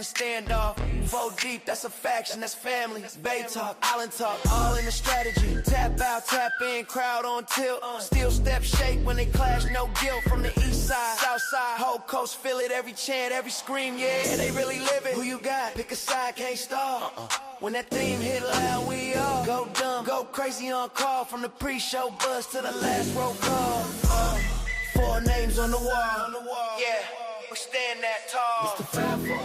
Standoff, 4 deep, that's a faction, that's family. Bay talk, island talk, all in the strategy. Tap out, tap in, crowd on tilt. Still step shake when they clash, no guilt. From the east side, south side, whole coast feel it. Every chant, every scream, yeah, they really live it. Who you got? Pick a side, can't stop. When that theme hit loud, we all go dumb, go crazy on call. From the pre-show buzz to the last roll call. 4 names on the wall, yeah, we stand that tall. It's the 5-4.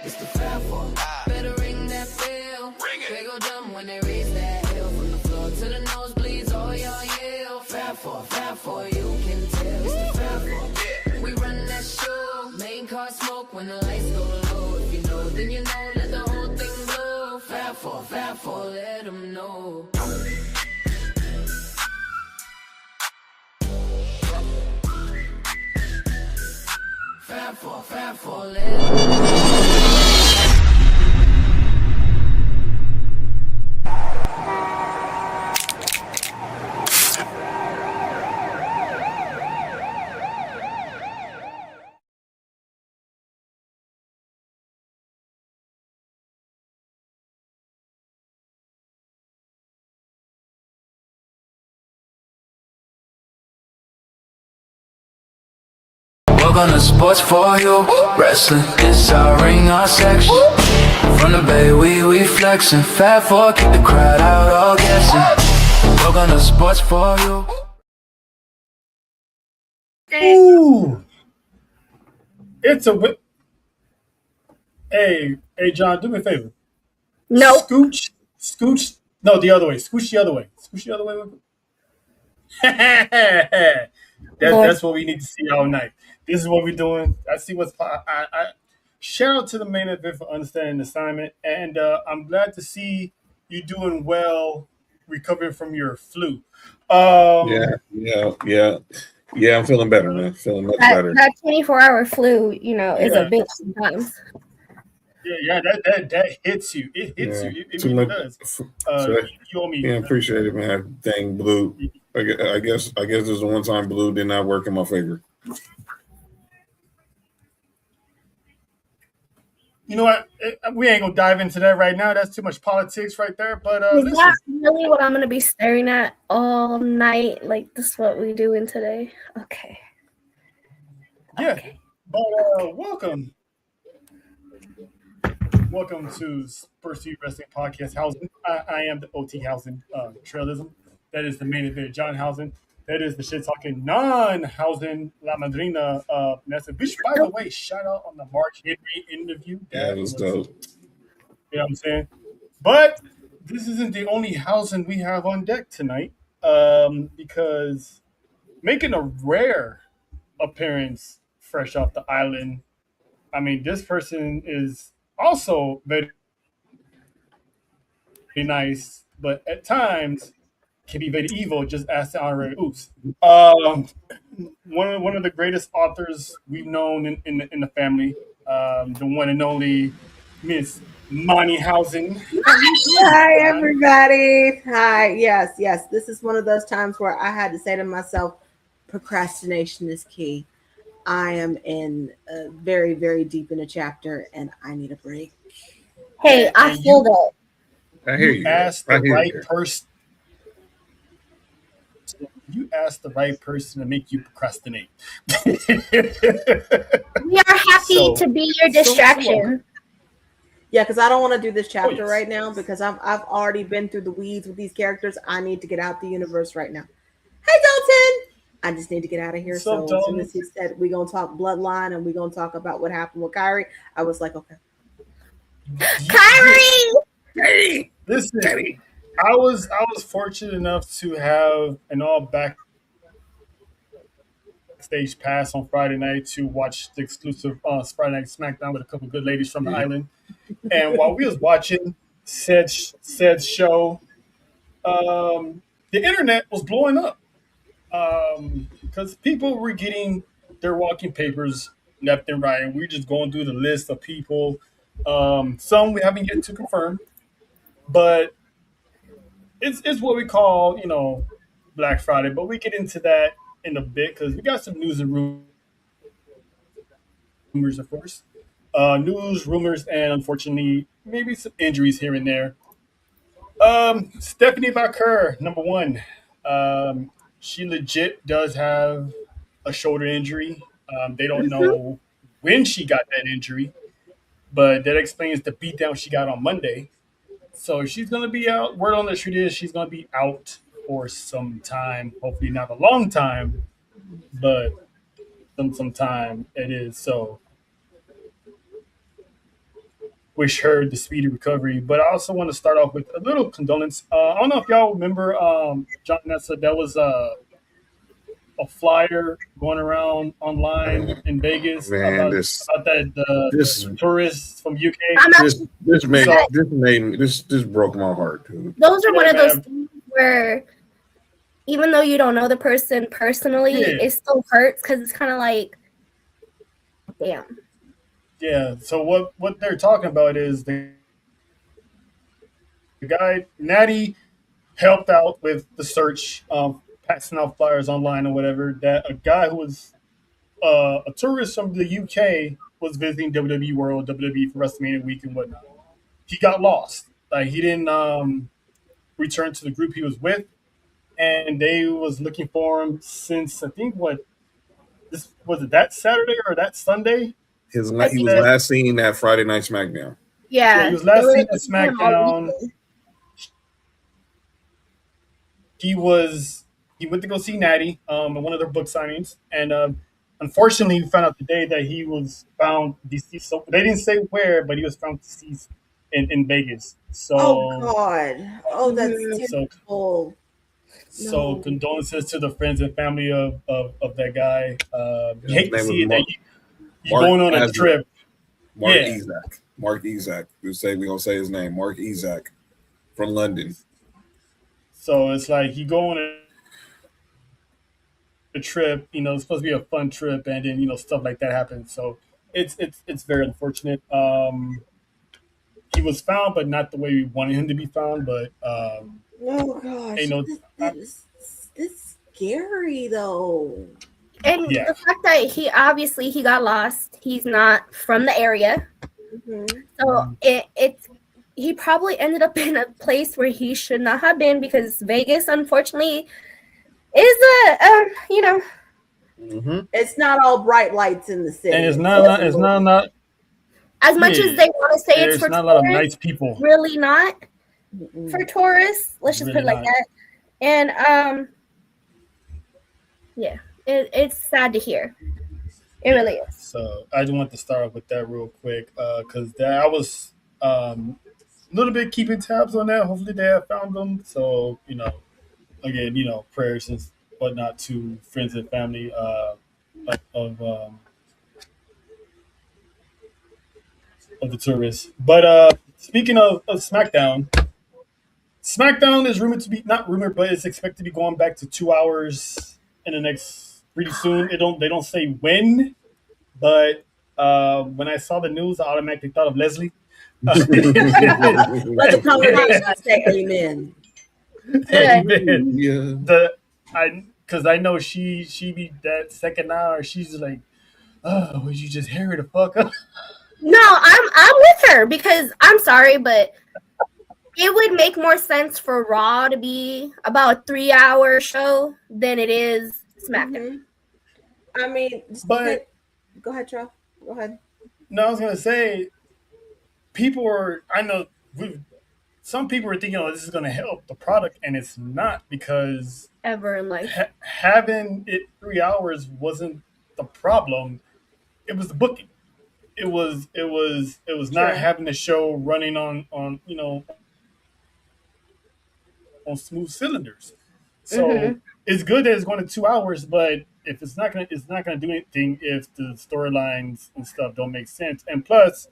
It's the 5-4. Better ring that bell. They go dumb when they raise that hill. From the floor to the nosebleeds, all y'all yell. 5-4, 5-4, you can tell. It's the 5-4. We run that show. Main car smoke when the lights go low. If you know, then you know. Let the whole thing blow. 5-4, 5-4, let them know. Fat for Welcome to Sports for You Wrestling. It's our ring, our section. From the Bay, we flexing. 5-4, keep the crowd out, all guessing. Welcome to Sports for You. Ooh, it's a whip. Hey, John, do me a favor. No. Scooch. No, the other way. Scooch the other way. Scooch the other way. That's what we need to see all night. This is what we're doing. I see what's. I shout out to the main event for understanding the assignment, and I'm glad to see you doing well, recovering from your flu. Yeah. I'm feeling better, man. Feeling much better. That 24-hour flu, is a bitch sometimes. Yeah, that hits you. It hits you. It really does. You owe me. Yeah, appreciate it, man. Dang, Blue. I guess there's the one time Blue did not work in my favor. You know what? We ain't gonna dive into that right now. That's too much politics right there. But is that really what I'm gonna be staring at all night? Like this is what we doing today? Okay. Yeah. Okay. But welcome to S4UWrestling Wrestling Podcast. Housen. I am the OT Housen Trailism. That is the main event, John Housen. That is the shit talking non-Housen La Madrina Nessa. Which, by the way, shout out on the Mark Henry interview. That was dope. You know what I'm saying? But this isn't the only Housen we have on deck tonight, because making a rare appearance fresh off the island. I mean, this person is also very, very nice, but at times can be very evil. Just ask the honorary oops. One of the greatest authors we've known in the family, the one and only Miss Monty Housen. Hi, everybody. Hi. Yes. This is one of those times where I had to say to myself, procrastination is key. I am in very, very deep in a chapter, and I need a break. Hey, I feel that. I hear you. Ask the right person. You ask the right person to make you procrastinate. We are happy to be your distraction. Yeah, because I don't want to do this chapter right now because I've already been through the weeds with these characters. I need to get out the universe right now. Hey, Dalton! I just need to get out of here. So as soon as he said we're going to talk bloodline and we're going to talk about what happened with Kyrie, I was like, okay. Kyrie! Hey, listen. Hey. I was fortunate enough to have an all backstage pass on Friday night to watch the exclusive Friday Night SmackDown with a couple of good ladies from the island. And while we was watching said show, the internet was blowing up because people were getting their walking papers left and right, and we're just going through the list of people. Some we haven't yet to confirm, but it's what we call, Black Friday. But we get into that in a bit because we got some news and rumors, of course. News, rumors, and unfortunately, maybe some injuries here and there. Stephanie Vaquer, number one. She legit does have a shoulder injury. They don't know when she got that injury, but that explains the beatdown she got on Monday. So she's going to be out. Word on the street is she's going to be out for some time. Hopefully not a long time, but some time it is. So wish her the speedy recovery. But I also want to start off with a little condolence. I don't know if y'all remember, John Nessa, that was a flyer going around online in Vegas about that this tourists from UK. This broke my heart, dude. Those are one of those things where even though you don't know the person personally, it still hurts because it's kind of like, damn. Yeah. So what they're talking about is the guy Natty helped out with the search, passing out flyers online or whatever. That a guy who was a tourist from the UK was visiting WWE World, WWE for WrestleMania week and whatnot. He got lost. Like he didn't return to the group he was with, and they was looking for him since I think this was it that Saturday or that Sunday. He was last seen at Friday Night SmackDown. Yeah, he was last seen at SmackDown. He went to go see Natty at one of their book signings, and unfortunately, we found out today that he was found deceased. So they didn't say where, but he was found deceased in Vegas. So, oh God, oh that's terrible. So condolences to the friends and family of that guy. You hate to see it that you're going on a trip. Mark Ezak. We're gonna say his name, Mark Ezak from London. So it's like you go on a trip, it's supposed to be a fun trip, and then stuff like that happens. So it's very unfortunate. He was found, but not the way we wanted him to be found. But oh gosh, this is scary though. And the fact that he got lost. He's not from the area, so he probably ended up in a place where he should not have been because Vegas, unfortunately, is it's not all bright lights in the city, and it's not as much as they want to say it's for not tourists, a lot of nice people. Really not for tourists. Let's just put it like that. And it's sad to hear. It really is. So I just want to start off with that real quick because I was a little bit keeping tabs on that. Hopefully they have found them. So again, prayers and whatnot to friends and family of the tourists. But speaking of SmackDown is rumored to be not rumored, but it's expected to be going back to 2 hours in the next pretty soon. They don't say when, but when I saw the news, I automatically thought of Leslie. Let the congregation say amen. Amen. Yeah. Because I know she be that second hour. She's like, oh, would you just hurry the fuck up? No, I'm with her because I'm sorry, but it would make more sense for Raw to be about a 3-hour show than it is SmackDown. I mean, but go ahead, Troy. Go ahead. No, I was gonna say, some people are thinking, oh, this is gonna help the product, and it's not because ever in life having it 3 hours wasn't the problem. It was the booking. It was not having the show running on smooth cylinders. So it's good that it's going to 2 hours, but if it's not gonna do anything if the storylines and stuff don't make sense. And plus,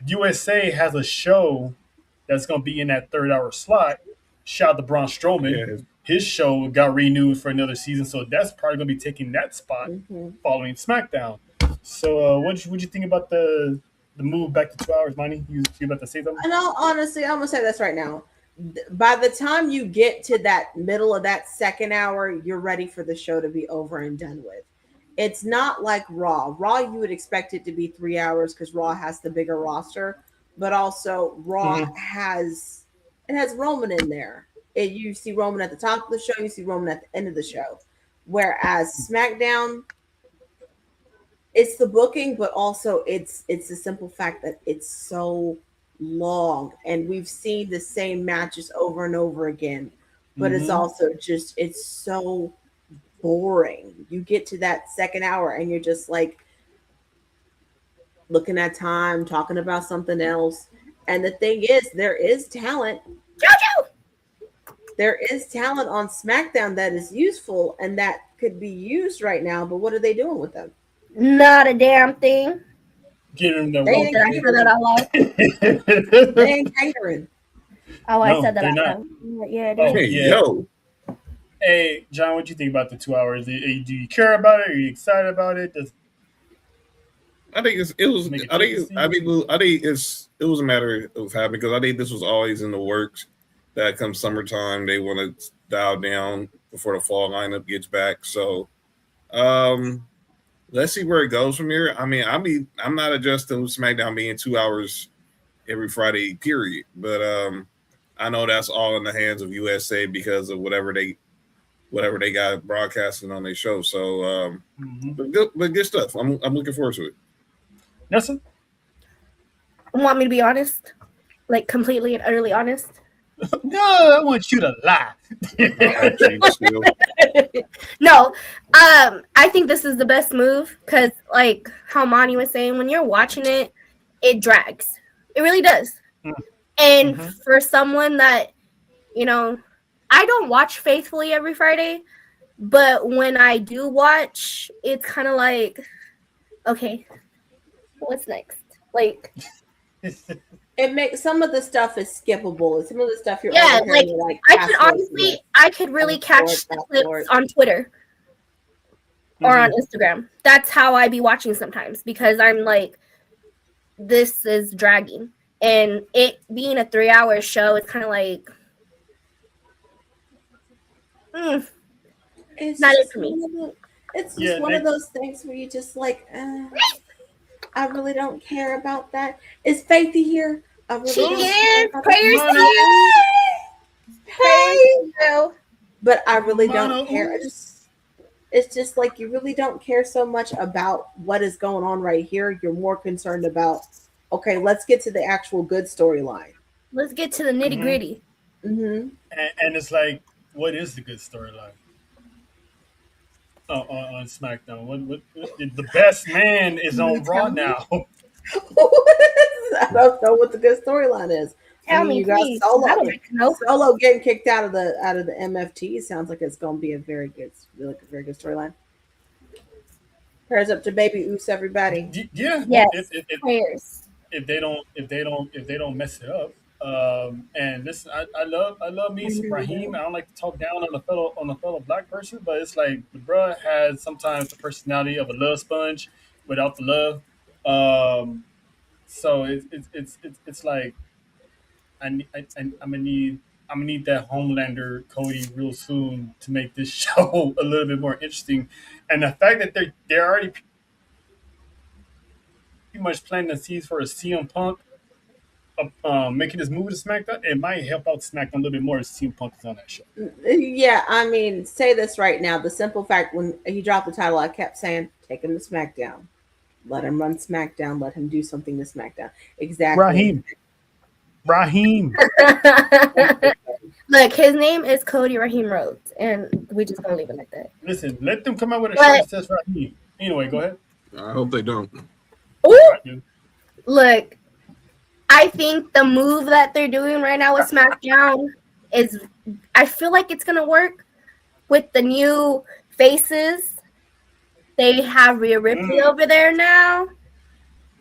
USA has a show that's gonna be in that 3rd-hour slot. Shout out to Braun Strowman. Yeah. His show got renewed for another season, so that's probably gonna be taking that spot following SmackDown. So, what did you think about the move back to 2 hours, Money? You about to say something? No, honestly, I'm gonna say this right now. By the time you get to that middle of that 2nd hour, you're ready for the show to be over and done with. It's not like Raw. Raw, you would expect it to be 3 hours because Raw has the bigger roster, but also Raw has Roman in there. You see Roman at the top of the show, you see Roman at the end of the show. Whereas SmackDown, it's the booking, but also it's the simple fact that it's so long, and we've seen the same matches over and over again. But it's also just it's so boring. You get to that second hour and you're just like looking at time, talking about something else. And the thing is, there is talent. JoJo! There is talent on SmackDown that is useful and that could be used right now, but what are they doing with them? Not a damn thing. Get him the They ain't catering. that out loud. They ain't catering. Oh, I said that out not. loud. Yeah, it is. Hey, yeah. yo. Hey, John, what do you think about the 2 hours? Do you care about it? Are you excited about it? I think it was a matter of having, because I think this was always in the works that come summertime they want to dial down before the fall lineup gets back. So let's see where it goes from here. I mean, I'm not adjusting to SmackDown being 2 hours every Friday, period. But I know that's all in the hands of USA because of whatever they got broadcasting on their show. So but good stuff. I'm looking forward to it. Nelson? Want me to be honest? Like completely and utterly honest? No, I want you to lie. No, I think this is the best move because, like how Monty was saying, when you're watching it, it drags. It really does. And for someone that, I don't watch faithfully every Friday, but when I do watch, it's kind of like, okay, what's next? Like, it makes some of the stuff is skippable. Some of the stuff you're like I could really catch the clips on Twitter or on Instagram. That's how I be watching sometimes because I'm like, this is dragging, and it being a 3-hour show, it's kind of like, it's not just it for me. It's just one of those things where you just like, I really don't care about that. Is Faithy here? I really don't care about prayers that. Hey, but I really don't care. It's just like you really don't care so much about what is going on right here. You're more concerned about, okay, let's get to the actual good storyline. Let's get to the nitty gritty. And it's like, what is the good storyline? On SmackDown, what the best man is on Raw now. I don't know what the good storyline is. Tell me, you got please. Solo. I don't know. Solo getting kicked out of the MFT sounds like it's going to be a very good storyline. Prayers up to Baby Oos, everybody. Yeah. Yes. Prayers. If they don't mess it up. And listen, I love me some Raheem. I don't like to talk down on a fellow black person, but it's like the bruh has sometimes the personality of a love sponge without the love. So it's like I'm gonna need that Homelander Cody real soon to make this show a little bit more interesting. And the fact that they're already pretty much planting the seeds for a CM Punk making this move to SmackDown, it might help out SmackDown a little bit more if CM Punk is on that show. Yeah, I mean, say this right now. The simple fact, when he dropped the title, I kept saying, take him to SmackDown. Let him run SmackDown. Let him do something to SmackDown. Exactly. Raheem. Look, his name is Cody Raheem Rhodes, and we just gonna leave it like that. Listen, let them come out with a show that says Raheem. Anyway, go ahead. I hope they don't. Ooh, look, I think the move that they're doing right now with SmackDown is, I feel like it's gonna work with the new faces. They have Rhea Ripley over there now.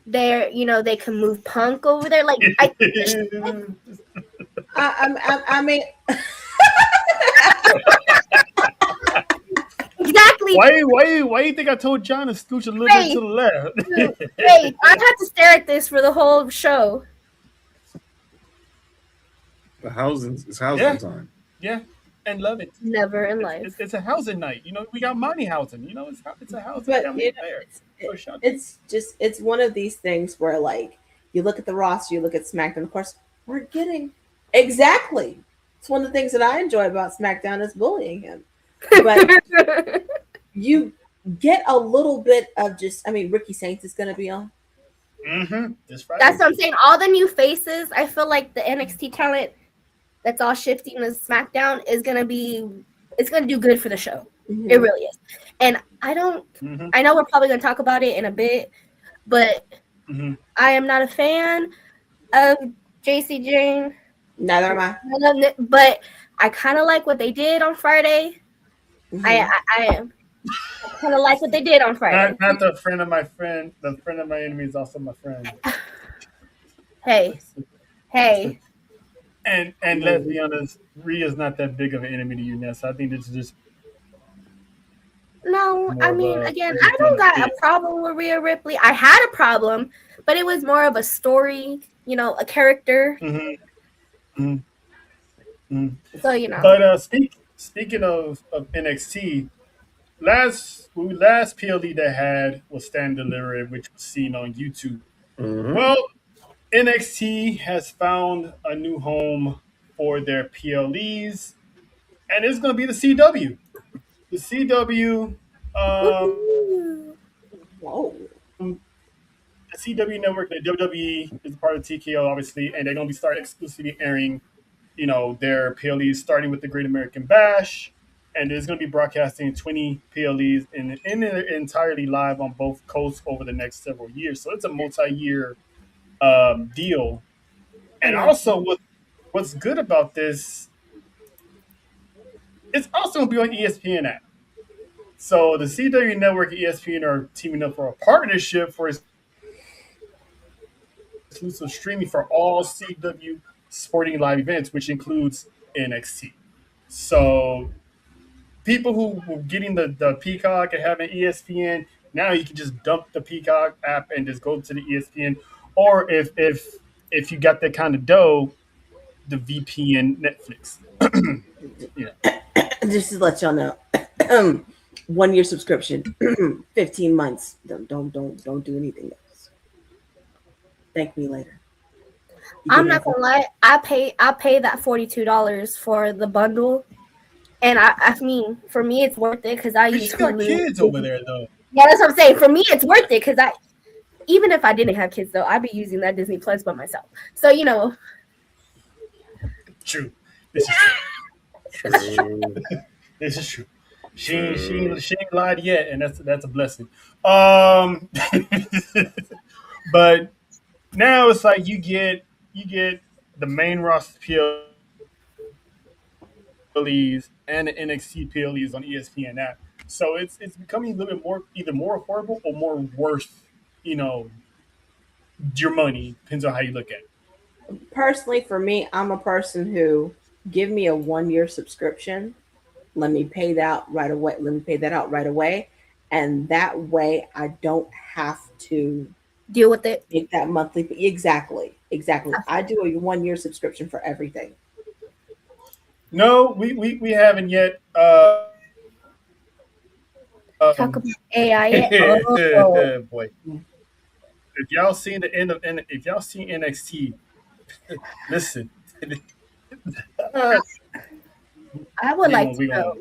They're, they can move Punk over there. Like, I mean, exactly. Why you think I told John to scooch a little bit to the left? Wait, I had to stare at this for the whole show. It's housing time. Yeah. and love it. Never in life. It's a housing night. You know, we got money housing. You know, it's a housing But family affair. It's one of these things where like you look at the roster, you look at SmackDown. Of course, we're getting exactly. It's one of the things that I enjoy about SmackDown is bullying him. But you get a little bit of just. I mean, Ricky Saints is going to be on. Mm-hmm. That's what I'm saying. All the new faces. I feel like the NXT talent that's all shifting to SmackDown is gonna be. It's gonna do good for the show. Mm-hmm. It really is. And I don't. Mm-hmm. I know we're probably gonna talk about it in a bit, but I am not a fan of JC Jane. Neither am I. But I kind of like what they did on Friday. Mm-hmm. I am. I kind of like what they did on Friday. Not the friend of my friend. The friend of my enemy is also my friend. Hey. And let's be honest, Rhea's not that big of an enemy to you, Ness. I think this is just. No, I mean, again, I don't got a problem with Rhea Ripley. I had a problem, but it was more of a story, you know, a character. Mm-hmm. Mm-hmm. Mm-hmm. So, you know. But speaking of NXT, last PLE they had was Stand Delivered, which was seen on YouTube. Mm-hmm. Well, NXT has found a new home for their PLEs, and it's going to be the CW. The CW, the CW network, the WWE is part of TKO, obviously, and they're going to be starting exclusively airing, you know, their PLEs starting with the Great American Bash, and there's going to be broadcasting 20 PLEs and entirely live on both coasts over the next several years. So it's a multi-year deal. And also, what's good about this, it's also going to be on ESPN app. So the CW Network and ESPN are teaming up for a partnership for exclusive streaming for all CW sporting live events, which includes NXT. So people who were getting the Peacock and having ESPN, now you can just dump the Peacock app and just go to the ESPN. Or if you got that kind of dough, the VPN Netflix. Yeah. Just to let y'all know, 1 year subscription, 15 months. Don't do anything else. Thank me later. I'm not gonna lie. I pay that $42 for the bundle, and I mean, for me, it's worth it because I use Hulu. Kids over there though. Yeah, that's what I'm saying. For me, it's worth it because even if I didn't have kids though, I'd be using that Disney Plus by myself. So you know. True. This is true. This is true. She ain't lied yet, and that's a blessing. But now it's like you get the main roster PLEs and the NXT PLEs on ESPN app. So it's becoming a little bit more either more affordable or more worth, you know, your money. Depends on how you look at it. Personally, for me, I'm a person who give me a 1 year subscription. Let me pay that right away. And that way I don't have to deal with it. Make that monthly. Exactly. I do a 1 year subscription for everything. No, we haven't yet. Talk about AI. Oh. Boy. If y'all seen NXT, listen. I would like to know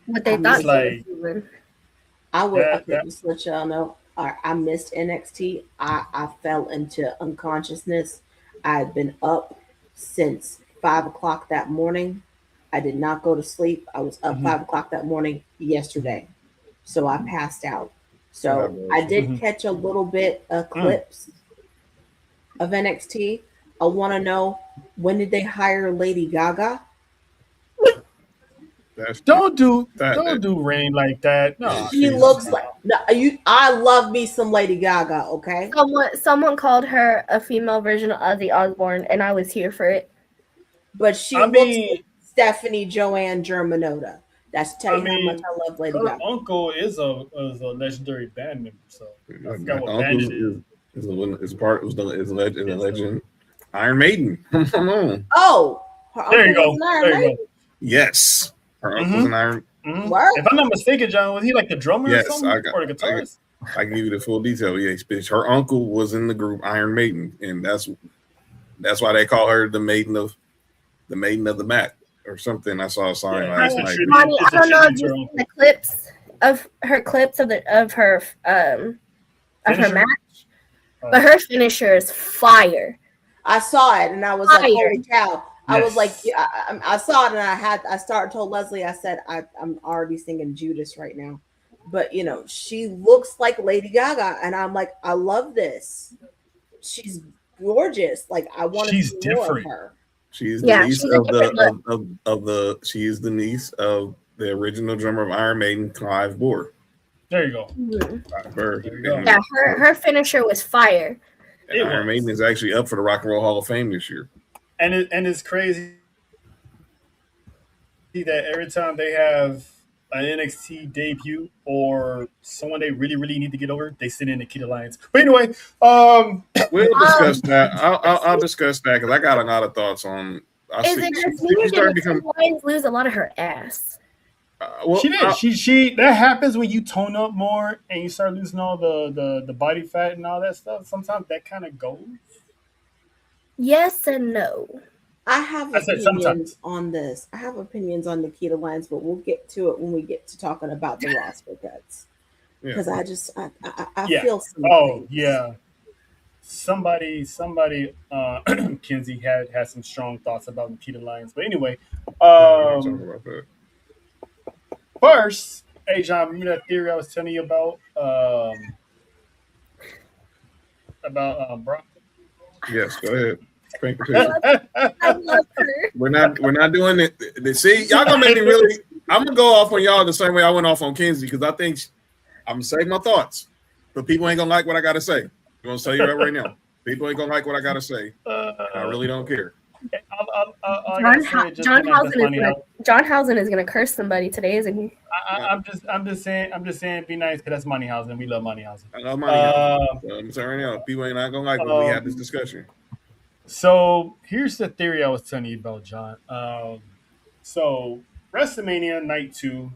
what they thought. I would just let y'all know. I missed NXT. I fell into unconsciousness. I had been up since 5 o'clock that morning. I did not go to sleep. I was up 5 o'clock that morning yesterday. So I passed out. So I did catch a little bit of clips of NXT. I want to know, when did they hire Lady Gaga? Don't do Rain like that. No, she looks like I love me some Lady Gaga. Okay. Someone called her a female version of Ozzy Osbourne, and I was here for it. But she looks like Stephanie Joanne Germanotta. That's to tell you how much I love Lady Gaga. Her uncle is a legendary band member, so I forgot what band it is. Is a legend. Iron Maiden. Oh, there you go. Yes, her uncle's an Iron. Mm-hmm. If I'm not mistaken, John, was he like the drummer or something, or the guitarist? I can give you the full detail. Yeah, bitch. Her uncle was in the group Iron Maiden, and that's why they call her the Maiden of the Mat or something. I saw a sign last night. Bonnie, I don't know if you've seen the clips of her match, but her finisher is fire. I saw it and I was like, holy cow. I was like, I saw it and I told Leslie, I said, I'm already singing Judas right now. But, you know, she looks like Lady Gaga. And I'm like, I love this. She's gorgeous. Like, I want to see more of her. She's the niece she's the niece of the original drummer of Iron Maiden, Clive Bohr. There you go. Mm-hmm. There you go. Yeah, her finisher was fire. Iron Maiden is actually up for the Rock and Roll Hall of Fame this year. And it's crazy that every time they have an NXT debut or someone they really, really need to get over, they send in Nikita Lyons. But anyway, we'll discuss that. I'll discuss that because I got a lot of thoughts on. Is it just me that Nikita Lyons lose a lot of her ass? She did. She that happens when you tone up more and you start losing all the body fat and all that stuff. Sometimes that kind of goes. Yes and no. I have opinions on this. I have opinions on Nikita Lyons, but we'll get to it when we get to talking about the roster cuts. Because I feel something. Oh yeah. Somebody Kinsey had some strong thoughts about Nikita Lyons. But anyway, talk about that. First, hey John, remember that theory I was telling you about Brock? Yes, go ahead. I love her. We're not doing it. See, y'all gonna make me really. I'm gonna go off on y'all the same way I went off on Kinsey because I think I'm gonna say my thoughts, but people ain't gonna like what I gotta say. I'm gonna tell you that right now. People ain't gonna like what I gotta say. I really don't care. John Housen is gonna curse somebody today, isn't he? I'm just saying, be nice because that's Moneyhausen. We love Moneyhausen. I love Moneyhausen. I'm saying right now, people ain't not gonna like when we have this discussion. So here's the theory I was telling you about, John. So WrestleMania Night 2,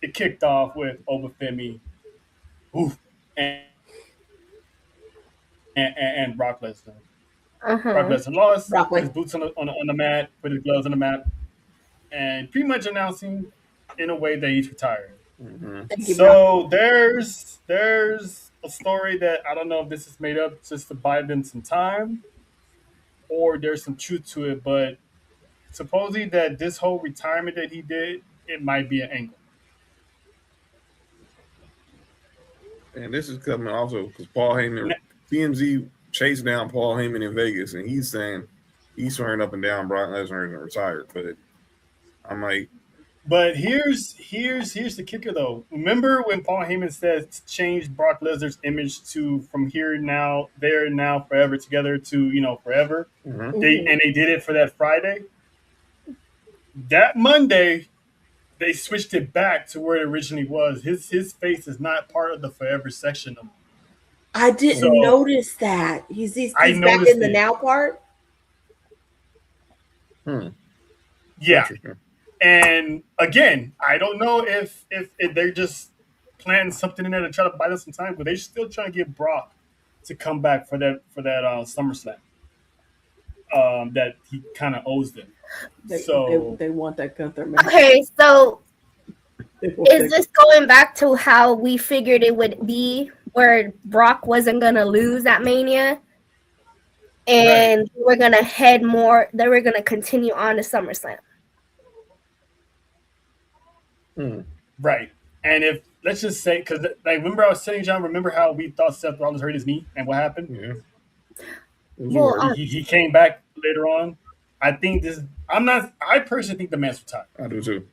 it kicked off with Obafemi, and Brock Lesnar. Brock Lesnar lost, put his boots on the mat, put his gloves on the mat, and pretty much announcing in a way that he's retired. Mm-hmm. So there's a story that I don't know if this is made up just to buy them some time, or there's some truth to it, but supposedly that this whole retirement that he did, it might be an angle. And this is coming also because Paul Heyman, TMZ chased down Paul Heyman in Vegas, and he's saying he's swearing up and down Brock Lesnar is retired. But I'm like, but here's the kicker though. Remember when Paul Heyman said change Brock Lesnar's image to from here now, there now, forever together to forever. Mm-hmm. They did it for that Friday. That Monday, they switched it back to where it originally was. His face is not part of the forever section of. I didn't notice that. He's back in the now part. Yeah. And again, I don't know if they're just planning something in there to try to buy them some time, but they're still trying to get Brock to come back for that SummerSlam. That he kind of owes them. They want that Gunther match. Okay, so is this going back to how we figured it would be, where Brock wasn't gonna lose at Mania, and we're gonna they were gonna continue on to SummerSlam? Right. And if let's just say, because remember I was saying, John, remember how we thought Seth Rollins hurt his knee and what happened? Yeah. Well, he came back later on. I personally think the man's retired. I do too.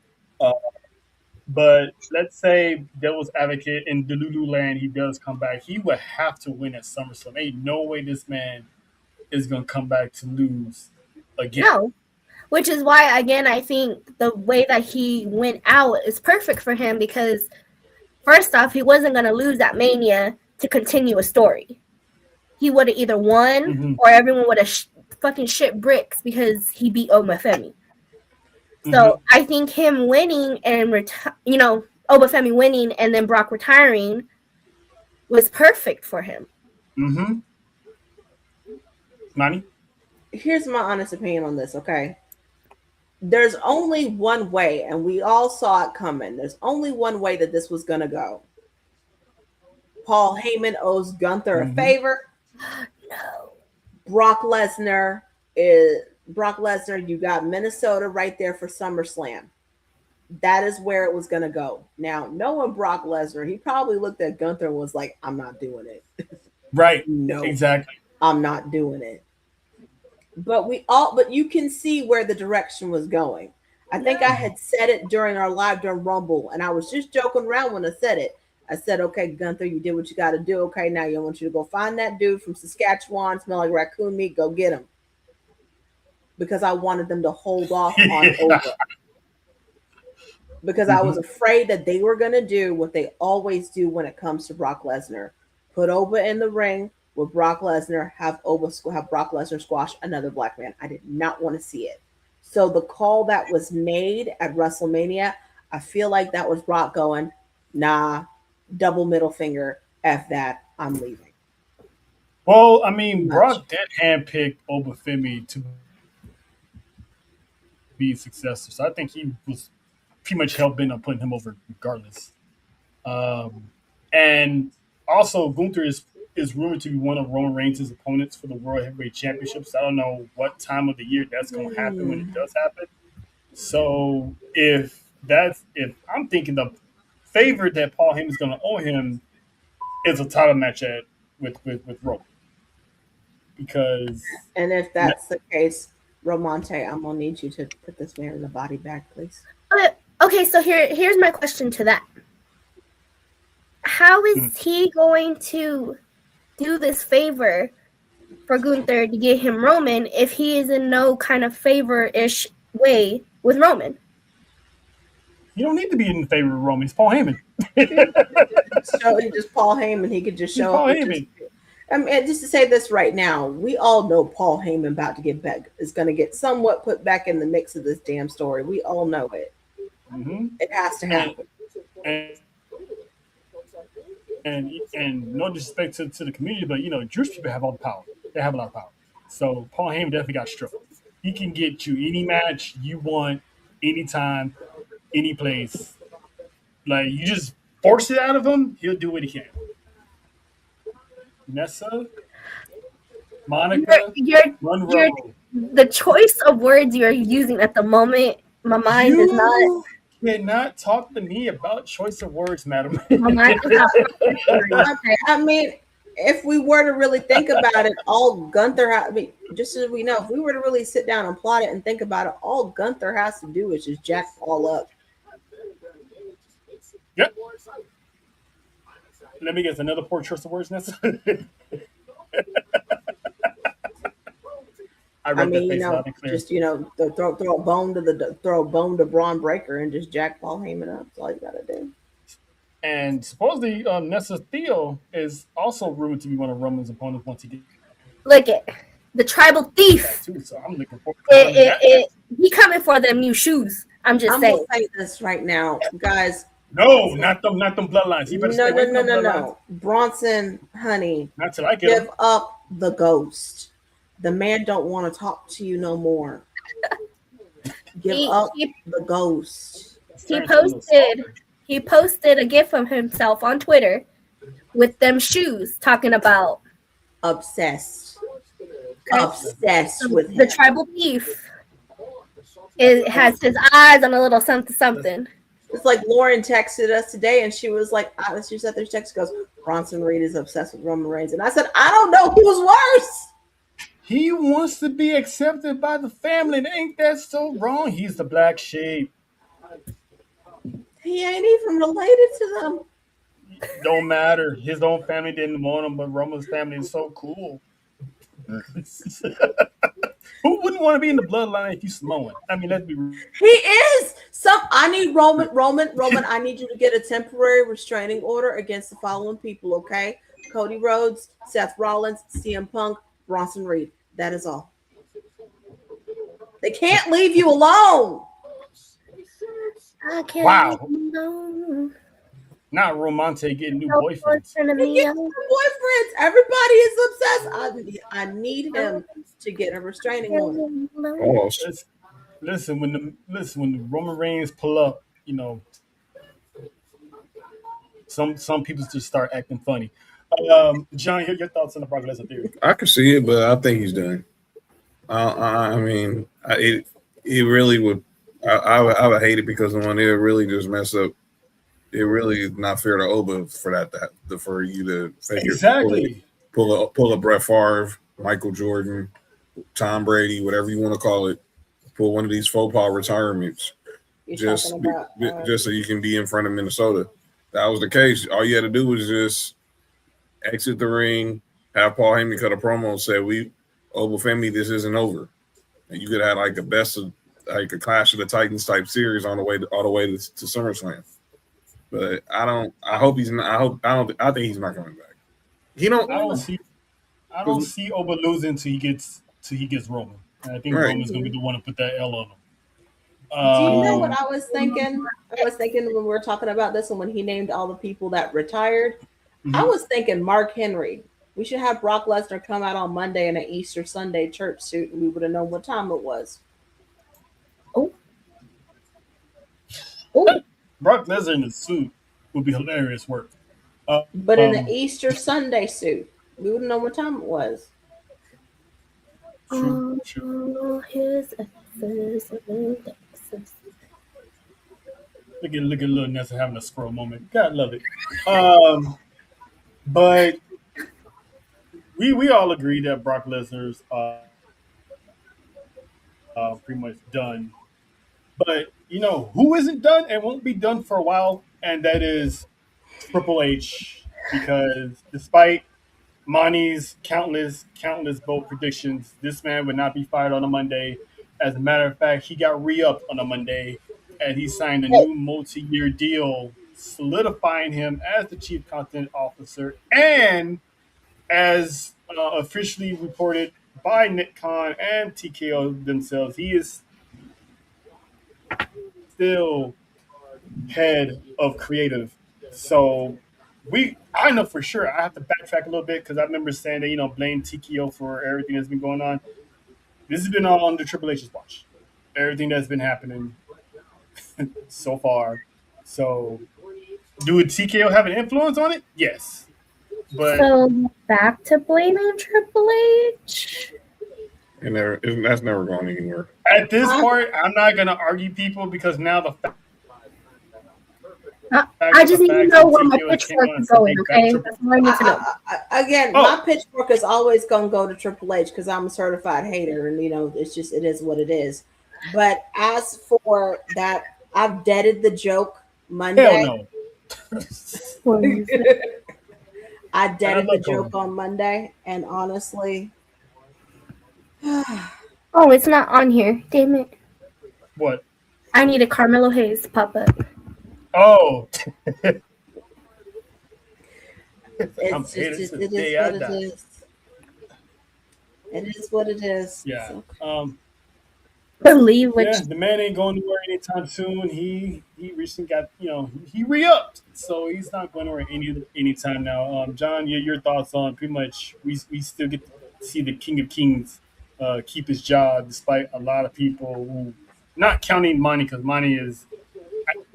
But let's say devil's advocate in Delulu land, he does come back. He would have to win at SummerSlam. Ain't no way this man is gonna come back to lose again. No. Which is why, again, I think the way that he went out is perfect for him because, first off, he wasn't going to lose at Mania to continue a story. He would have either won or everyone would have fucking shit bricks because he beat Omafemi. So I think him winning and Obafemi winning and then Brock retiring was perfect for him. Mm-hmm. Nani? Here's my honest opinion on this, okay? There's only one way, and we all saw it coming. There's only one way that this was going to go. Paul Heyman owes Gunther a favor. No. Brock Lesnar, you got Minnesota right there for SummerSlam. That is where it was going to go. Now, knowing Brock Lesnar, he probably looked at Gunther and was like, I'm not doing it. Right. No. Exactly. I'm not doing it. But you can see where the direction was going. I think I had said it during Rumble, and I was just joking around when I said it. I said, okay, Gunther, you did what you got to do. Okay, now I want you to go find that dude from Saskatchewan, smell like raccoon meat, go get him. Because I wanted them to hold off on Over. Because I was afraid that they were going to do what they always do when it comes to Brock Lesnar. Put Over in the ring with Brock Lesnar, have Brock Lesnar squash another black man. I did not want to see it. So the call that was made at WrestleMania, I feel like that was Brock going, nah, double middle finger, F that, I'm leaving. Well, I mean, Brock did handpick Obafemi to be a successor, so I think he was pretty much hell-bent on putting him over regardless. And also, Gunther is rumored to be one of Roman Reigns' opponents for the World Heavyweight Championships. I don't know what time of the year that's going to happen when it does happen. So if I'm thinking the favor that Paul Heyman is going to owe him is a title match with Roman. And if that's the case, Romante, I'm gonna need you to put this man in the body bag, please. Okay, so here's my question to that. How is he going to do this favor for Gunther to get him Roman if he is in no kind of favor-ish way with Roman? You don't need to be in favor of Roman. It's Paul Heyman. So he just Paul Heyman. He could just show Paul up. Heyman. Just to say this right now, we all know Paul Heyman about to get back is going to get somewhat put back in the mix of this damn story. We all know it. Mm-hmm. It has to happen. And no disrespect to the community, but Jewish people have all the power. They have a lot of power. So Paul Heyman definitely got struck. He can get you any match you want, anytime, any place. Like, you just force it out of him, he'll do what he can. Nessa, Monica, Monroe. The choice of words you're using at the moment, my mind is not. You cannot talk to me about choice of words, madam. My mind is not. I mean, if we were to really think about it, all Gunther just as we know, if we were to really sit down and plot it and think about it, all Gunther has to do is just jack Paul up. Yep. Let me guess, another poor choice of words, Nessa. I mean, just throw a bone to Braun Breaker and just jack Paul Heyman up. That's all you gotta do. And supposedly, Nessa Theo is also rumored to be one of Roman's opponents once he gets. Look at the tribal thief. Too, so I'm looking forward to he coming for them new shoes. I'm saying. Gonna say this right now, guys. No, not them bloodlines. You better no. Bronson, honey, not till I give up the ghost. The man don't want to talk to you no more. Give up the ghost. He posted a gif of himself on Twitter with them shoes, talking about obsessed with the tribal thief. It has his eyes on a little something. It's like Lauren texted us today, and she was like, she said this text goes, Bronson Reed is obsessed with Roman Reigns. And I said, I don't know who's worse. He wants to be accepted by the family. And ain't that so wrong? He's the black sheep. He ain't even related to them. Don't matter. His own family didn't want him, but Roman's family is so cool. Who wouldn't want to be in the bloodline if you Samoan? I mean, let's be real. He is. I need Roman. I need you to get a temporary restraining order against the following people, okay? Cody Rhodes, Seth Rollins, CM Punk, Bronson Reed. That is all. They can't leave you alone. I can't Wow. alone. Not Romante getting new No boyfriends. boyfriend of He me. gets new boyfriends. Everybody is obsessed. I need him to get a restraining order. Almost. Listen, when the Roman Reigns pull up, some people just start acting funny. John, your thoughts on the Brock Lesnar theory? I can see it, but I think he's done. I mean, it really would. I would hate it because when it really just mess up. It really is not fair to Oba for for you to fake Exactly. pull a Brett Favre, Michael Jordan, Tom Brady, whatever you want to call it, pull one of these faux pas retirements just so you can be in front of Minnesota. That was the case. All you had to do was just exit the ring, have Paul Heyman cut a promo and say, Oba family, this isn't over. And you could have like a best of like a Clash of the Titans type series all the way to SummerSlam. But I hope he's not. I think he's not coming back. I don't see Oba losing until he gets Roman. And I think Roman's gonna be the one to put that L on him. Do you know what I was thinking? I was thinking when we were talking about this and when he named all the people that retired. Mm-hmm. I was thinking Mark Henry. We should have Brock Lesnar come out on Monday in an Easter Sunday church suit, and we would have known what time it was. Oh. Brock Lesnar in a suit would be hilarious work. But in an Easter Sunday suit, we wouldn't know what time it was. True. Look at little Nessa having a squirrel moment. God love it. But we all agree that Brock Lesnar's pretty much done. But who isn't done and won't be done for a while, and that is Triple H, because despite Monty's countless bold predictions, this man would not be fired on a Monday. As a matter of fact, he got re-upped on a Monday, and he signed a new multi-year deal, solidifying him as the chief content officer. And as officially reported by Nick Khan and TKO themselves, he is still head of creative. So I know for sure. I have to backtrack a little bit because I remember saying that blame TKO for everything that's been going on. This has been all under Triple H's watch. Everything that's been happening so far. So, do TKO have an influence on it? Yes. But so back to blaming Triple H. And that's never going anywhere. At this point, I'm not going to argue people because now the fact. I just need to know where my pitchfork is going, okay? That's what I need to know. Again, my pitchfork is always going to go to Triple H because I'm a certified hater, and it is what it is. But as for that, I've deaded the joke Monday. Hell no. I deaded the joke on Monday, and honestly, oh, it's not on here. Damn it. What? I need a Carmelo Hayes pop up. Oh. It is what it is. Yeah. Believe what the man ain't going anywhere anytime soon. He recently got he re-upped, so he's not going anywhere anytime now. John, your thoughts on pretty much we still get to see the King of Kings keep his job despite a lot of people who, not counting Monty, because Monty is.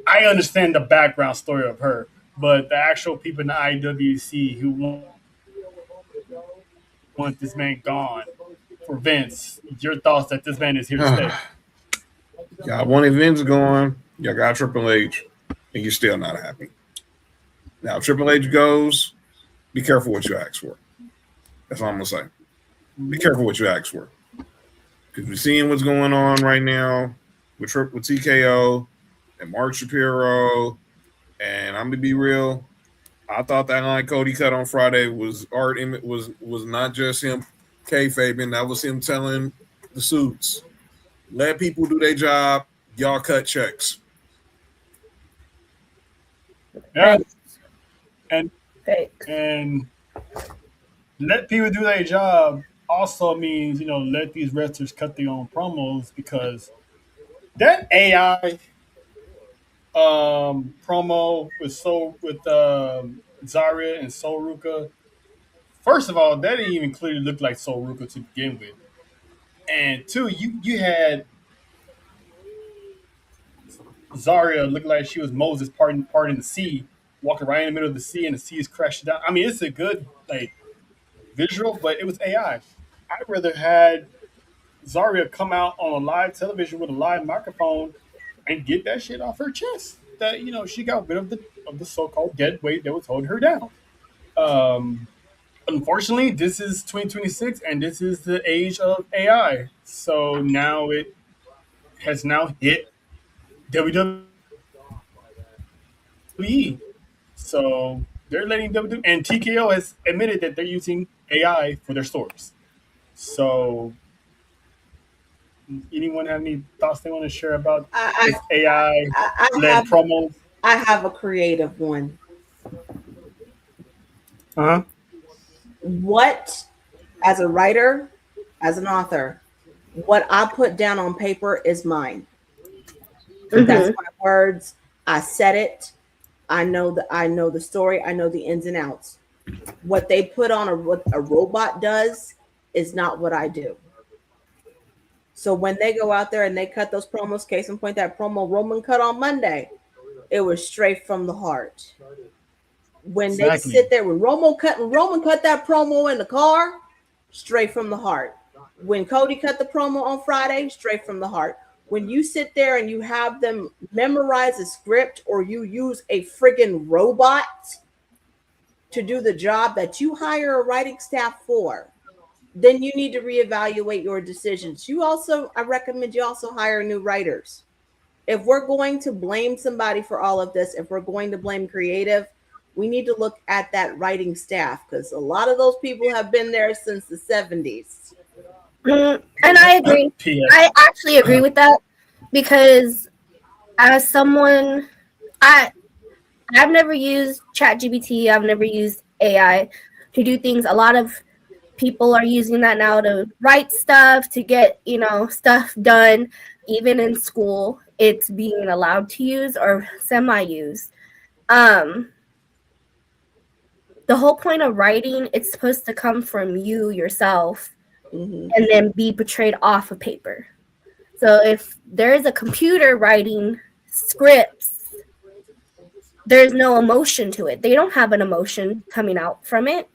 I understand the background story of her, but the actual people in the IWC who want this man gone for Vince, your thoughts that this man is here to stay? Y'all wanted Vince gone, y'all got Triple H, and you're still not happy. Now, Triple H goes, be careful what you ask for. That's all I'm going to say. Be careful what you ask for. Because we're seeing what's going on right now with TKO and Mark Shapiro, and I'm gonna be real. I thought that line Cody cut on Friday was not just him kayfabing. That was him telling the suits, let people do their job. Y'all cut checks. Yeah, and let people do their job also means let these wrestlers cut their own promos, because that AI promo with Zarya and Sol Ruka. First of all, that didn't even clearly look like Sol Ruka to begin with. And two, you had Zarya looking like she was Moses parting the sea, walking right in the middle of the sea, and the sea is crashing down. I mean, it's a good like visual, but it was AI. I'd rather had Zarya come out on a live television with a live microphone and get that shit off her chest. That she got rid of the so-called dead weight that was holding her down. Unfortunately, this is 2026, and this is the age of AI. So now it has now hit WWE. So they're letting WWE, and TKO has admitted that they're using AI for their stores. So, anyone have any thoughts they want to share about this AI-led promos? I have a creative one. Uh-huh. What, as a writer, as an author, what I put down on paper is mine. Mm-hmm. That's my words. I said it. I know the story. I know the ins and outs. What they put on what a robot does is not what I do. So when they go out there and they cut those promos, case in point, that promo Roman cut on Monday, it was straight from the heart. When they sit there, when Roman cut that promo in the car, straight from the heart. When Cody cut the promo on Friday, straight from the heart. When you sit there and you have them memorize a script, or you use a friggin' robot to do the job that you hire a writing staff for, then you need to reevaluate your decisions. I recommend you also hire new writers. If we're going to blame somebody for all of this, if we're going to blame creative, we need to look at that writing staff, because a lot of those people have been there since the 70s. And I agree. I actually agree with that, because as someone, I've never used ChatGPT. I've never used AI to do things. A lot of people are using that now to write stuff, to get, stuff done. Even in school, it's being allowed to use or semi-used. The whole point of writing, it's supposed to come from you yourself, mm-hmm. and then be portrayed off of paper. So if there is a computer writing scripts, there's no emotion to it. They don't have an emotion coming out from it,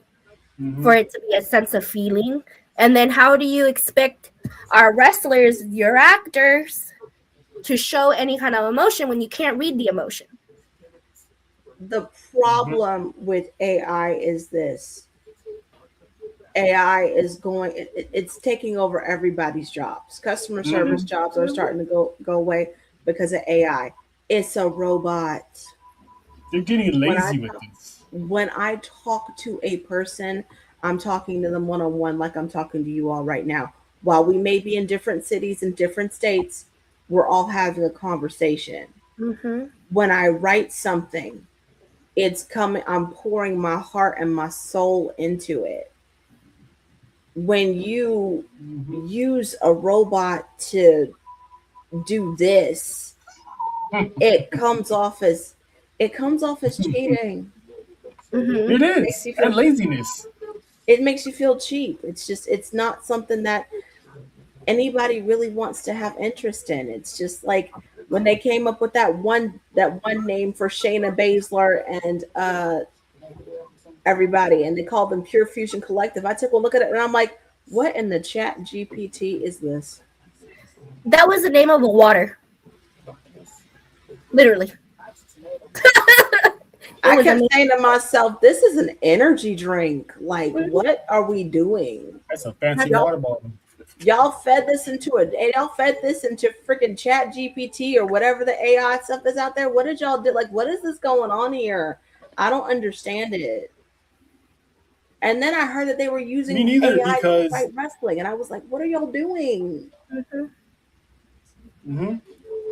mm-hmm. for it to be a sense of feeling. And then how do you expect our wrestlers, your actors, to show any kind of emotion when you can't read the emotion? The problem mm-hmm. with AI is this. AI is it's taking over everybody's jobs. Customer mm-hmm. service jobs are starting to go away because of AI. It's a robot. They're getting lazy with this. When I talk to a person, I'm talking to them one-on-one like I'm talking to you all right now. While we may be in different cities and different states, we're all having a conversation. Mm-hmm. When I write something, it's coming, I'm pouring my heart and my soul into it. When you mm-hmm. use a robot to do this, it comes off as cheating. Mm-hmm. It is. And laziness. It makes you feel cheap. It's not something that anybody really wants to have interest in. It's just like when they came up with that one name for Shayna Baszler and everybody, and they called them Pure Fusion Collective. I took a look at it and I'm like, what in the chat GPT is this? That was the name of a water. Literally. I kept saying to myself, this is an energy drink. Like, what are we doing? That's a fancy water bottle. Y'all fed this into freaking chat GPT or whatever the AI stuff is out there. What did y'all do? Like, what is this going on here? I don't understand it. And then I heard that they were using AI to fight wrestling. And I was like, what are y'all doing? Mm-hmm. Mm-hmm.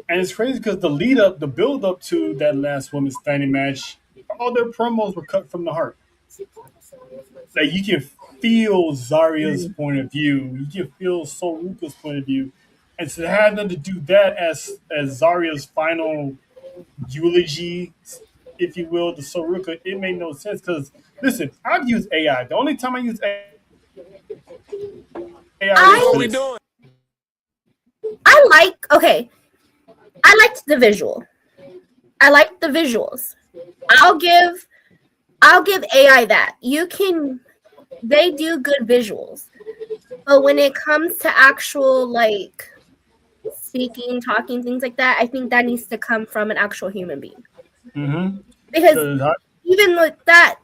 And it's crazy because the build up to that last women's standing match, all their promos were cut from the heart. Like, you can feel Zarya's mm-hmm. point of view. You can feel Sol Ruka's point of view. And to have them to do that as Zarya's final eulogy, if you will, the Soruka, it made no sense because listen, I've used AI. The only time I use AI I liked the visual. I liked the visuals. I'll give AI that. They do good visuals. But when it comes to actual like speaking, talking, things like that, I think that needs to come from an actual human being. Mm-hmm. Because even with that,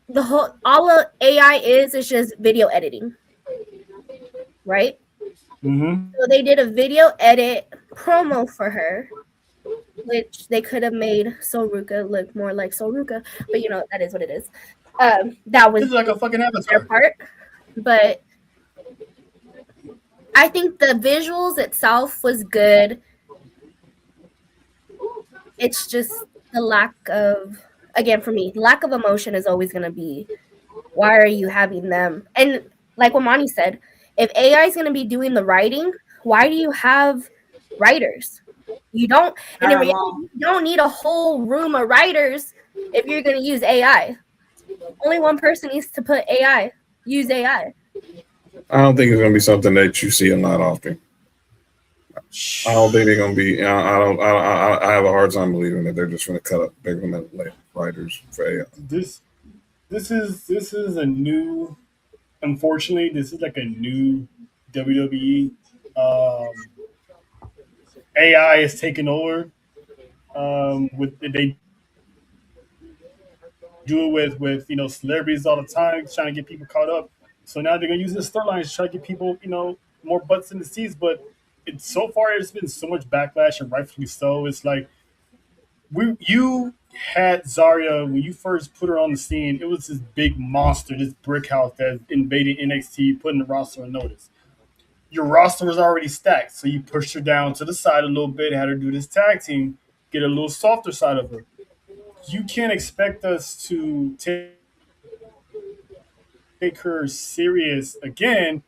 the whole all of AI is just video editing, right? Mm-hmm. So they did a video edit promo for her, which they could have made Soruka look more like Soruka, but that is what it is. That was This is like a fucking their avatar. part, but I think the visuals itself was good. It's just the lack of, again, for me, lack of emotion is always going to be, why are you having them? And like what Monty said, if AI is going to be doing the writing, why do you have writers? You don't, and in reality, you don't need a whole room of writers if you're going to use AI. Only one person needs to use AI. I don't think it's going to be something that you see a lot often. I don't think they're going to be. I have a hard time believing that they're just going to cut up. They're going to let writers for AI. This is a new. Unfortunately, this is like a new WWE. AI is taking over. They do it with celebrities all the time, trying to get people caught up. So now they're gonna use this storyline to try to get people more butts in the seats. But so far it's been so much backlash, and rightfully so. It's like you had Zarya when you first put her on the scene. It was this big monster, this brick house that invaded NXT, putting the roster on notice. Your roster was already stacked, so you pushed her down to the side a little bit, had her do this tag team, get a little softer side of her. You can't expect us to take her serious again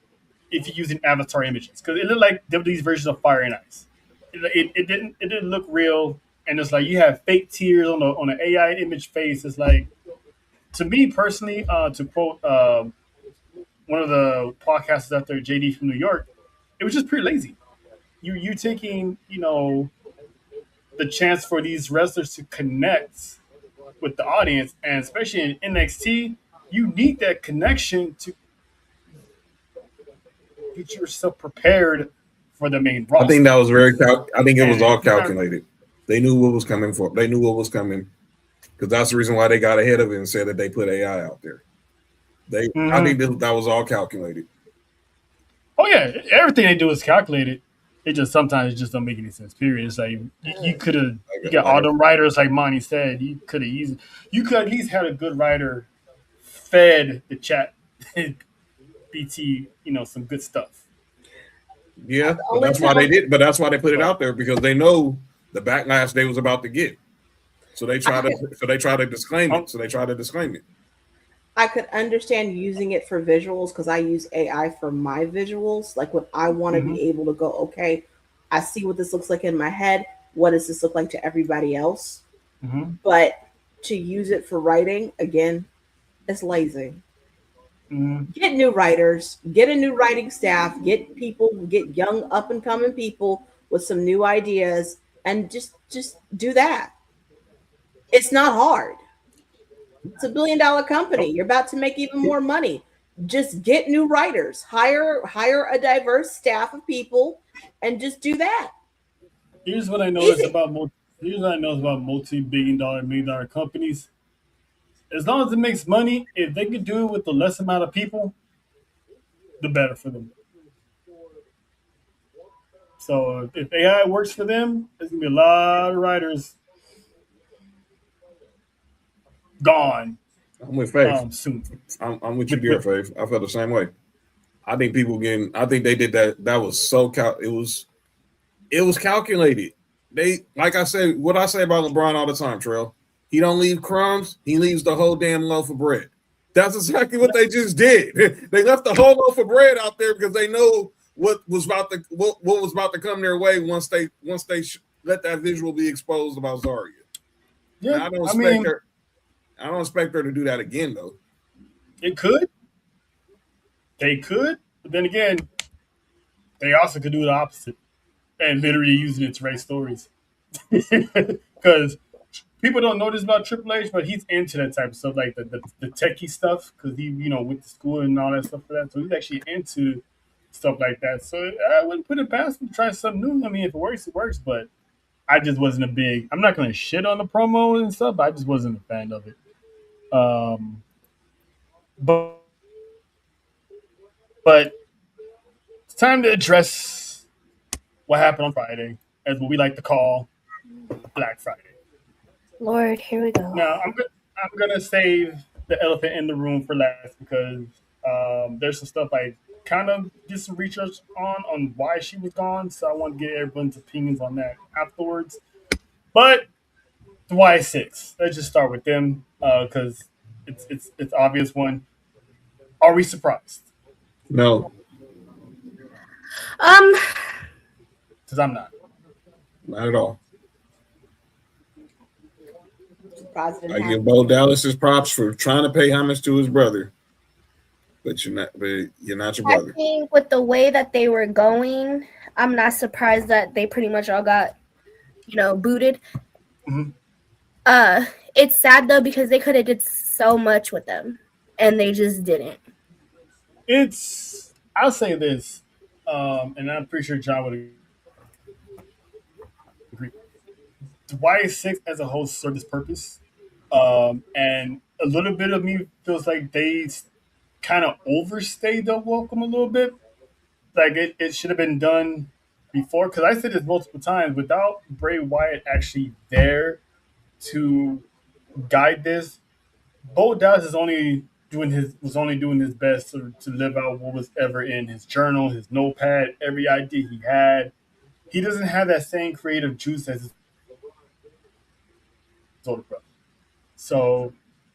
if you're using avatar images, because it looked like WWE's versions of Fire and Ice. It didn't look real, and it's like you have fake tears on an AI image face. It's like, to me personally, to quote one of the podcasters out there, JD from New York, it was just pretty lazy. You taking the chance for these wrestlers to connect with the audience, and especially in NXT, you need that connection to get yourself prepared for the main roster. I think that was I think it was all calculated. They knew what was coming They knew what was coming, because that's the reason why they got ahead of it and said that they put AI out there. I think that was all calculated. Oh yeah, everything they do is calculated. It just sometimes it just don't make any sense. Period. It's like you could have got all the writers, like Monty said. You could at least had a good writer fed the chat BT, some good stuff. Yeah, but that's why they did. But that's why they put it out there, because they know the backlash they was about to get. So they try to disclaim it. I could understand using it for visuals, because I use AI for my visuals. Like when I want to be able to go, okay, I see what this looks like in my head. What does this look like to everybody else? Mm-hmm. But to use it for writing, again, it's lazy. Mm-hmm. Get new writers, get a new writing staff, get young up and coming people with some new ideas, and just do that. It's not hard. It's $1 billion company. You're about to make even more money. Just get new writers, hire a diverse staff of people, and just do that. Here's what I noticed about multi-billion-dollar, million-dollar companies. As long as it makes money, if they can do it with the less amount of people, the better for them. So if AI works for them, there's gonna be a lot of writers gone. I'm with Faith. Soon. I'm with you there, Faith. I felt the same way. I think I think they did that. That was so it was calculated. They, like I said, what I say about LeBron all the time, Trell. He don't leave crumbs. He leaves the whole damn loaf of bread. That's exactly what they just did. They left the whole loaf of bread out there because they know what was about to come their way once they let that visual be exposed about Zarya. Yeah, now, I don't expect her to do that again though. It could. They could, but then again, they also could do the opposite and literally using it to write stories. Because people don't know this about Triple H, but he's into that type of stuff, like the techie stuff, because he went to school and all that stuff for that. So he's actually into stuff like that. So I wouldn't put it past him to try something new. I mean, if it works, it works. But I just wasn't a big. I'm not going to shit on the promo and stuff. But I just wasn't a fan of it. But it's time to address what happened on Friday, as what we like to call Black Friday. Lord, here we go. Now I'm gonna save the elephant in the room for last because there's some stuff I kind of did some research on why she was gone. So I want to get everyone's opinions on that afterwards. But the Y6, let's just start with them because it's obvious one. Are we surprised? No. Because I'm not. Not at all. President I give Bo Dallas his props for trying to pay homage to his brother, but you're not your brother. I think with the way that they were going, I'm not surprised that they pretty much all got, booted. Mm-hmm. It's sad though because they could have did so much with them, and they just didn't. I'll say this, and I'm pretty sure John would agree. The Y6 as a whole served its purpose, and a little bit of me feels like they kind of overstayed the welcome a little bit. Like it should have been done before, because I said this multiple times. Without Bray Wyatt actually there to guide this, Bo Dallas was only doing his best to live out what was ever in his journal, his notepad, every idea he had. He doesn't have that same creative juice as his older brother. So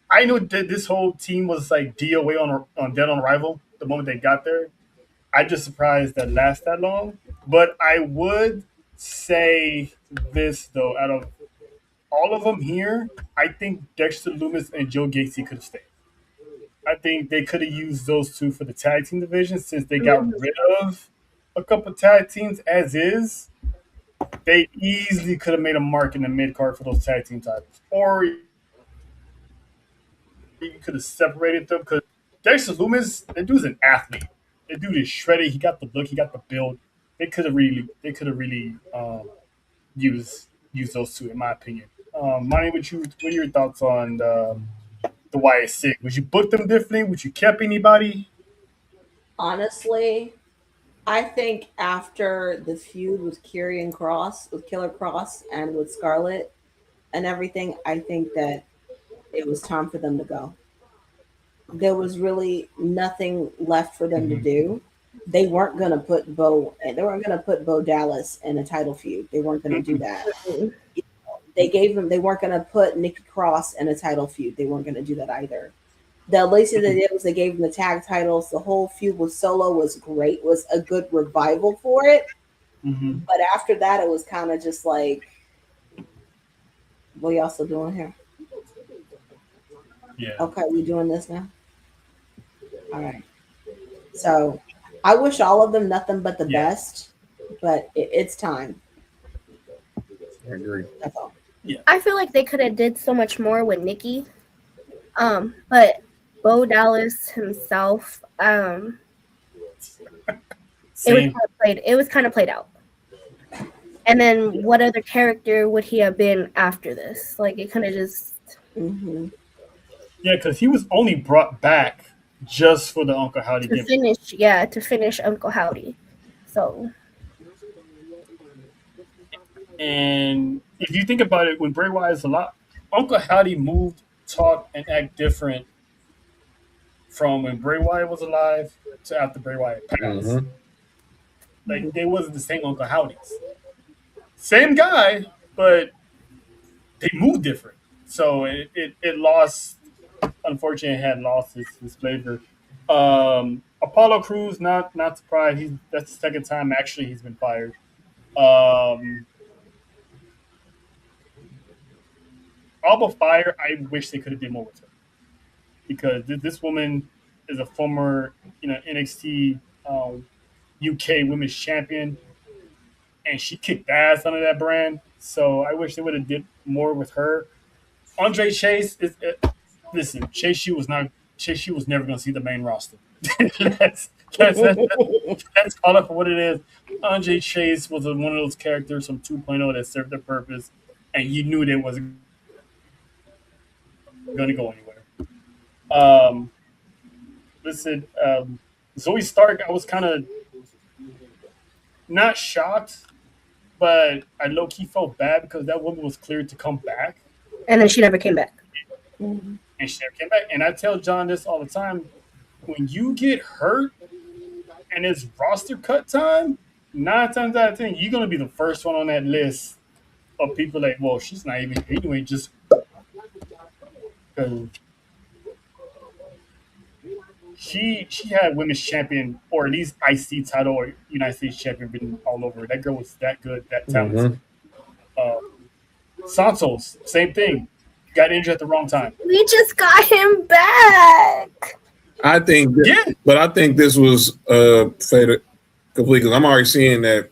I know that this whole team was like DOA on Dead on Arrival the moment they got there. I'm just surprised that lasts that long. But I would say this though, out of all of them here, I think Dexter Lumis and Joe Gacy could have stayed. I think they could have used those two for the tag team division since they got rid of a couple tag teams as is. They easily could have made a mark in the mid card for those tag team titles, or you could have separated them because Dexter Lumis, that dude's an athlete. That dude is shredded. He got the look. He got the build. They could have really used those two, in my opinion. Monty, what are your thoughts on the Y6? Would you book them differently? Would you kept anybody? Honestly, I think after the feud with Killer Cross, and with Scarlett and everything, I think that it was time for them to go. There was really nothing left for them to do. They weren't gonna put Bo Dallas in a title feud. They weren't gonna do that. They weren't gonna put Nikki Cross in a title feud. They weren't gonna do that either. The least they did was they gave him the tag titles. The whole feud with Solo was great, was a good revival for it. Mm-hmm. But after that, it was kind of just like, what y'all still doing here? Yeah. Okay, we doing this now? All right. So I wish all of them nothing but the best, but it's time. I agree. That's all. Yeah. I feel like they could have did so much more with Nikki. But Bo Dallas himself, it was kind of played out. And then what other character would he have been after this? Like it kind of just. Mm-hmm. Yeah, because he was only brought back just for the Uncle Howdy to finish Uncle Howdy. So. And if you think about it, when Bray Wyatt's alive, Uncle Howdy moved, talk, and act different from when Bray Wyatt was alive to after Bray Wyatt passed. Mm-hmm. Like they wasn't the same Uncle Howdys. Same guy, but they moved different. So it lost. Unfortunately, it had lost his flavor. Apollo Crews, not surprised. That's the second time actually he's been fired. Alba Fire, I wish they could have did more with her because this woman is a former, NXT UK Women's Champion, and she kicked ass under that brand. So I wish they would have did more with her. Andre Chase listen. Chase U was never going to see the main roster. let's call it for what it is. Andre Chase was one of those characters from 2.0 that served their purpose, and you knew they wasn't going to go anywhere. Listen, Zoe Stark, I was kind of not shocked, but I low-key felt bad because that woman was cleared to come back. And then she never came back. And she never came back. And I tell John this all the time. When you get hurt and it's roster cut time, 9 times out of 10, you're going to be the first one on that list of people like, well, she's not even anyway, just because she had women's champion or at least IC title or United States champion written all over her. That girl was that good, that talented. Santos, same thing. Got injured at the wrong time. We just got him back. I think, but I think this was faded completely because I'm already seeing that.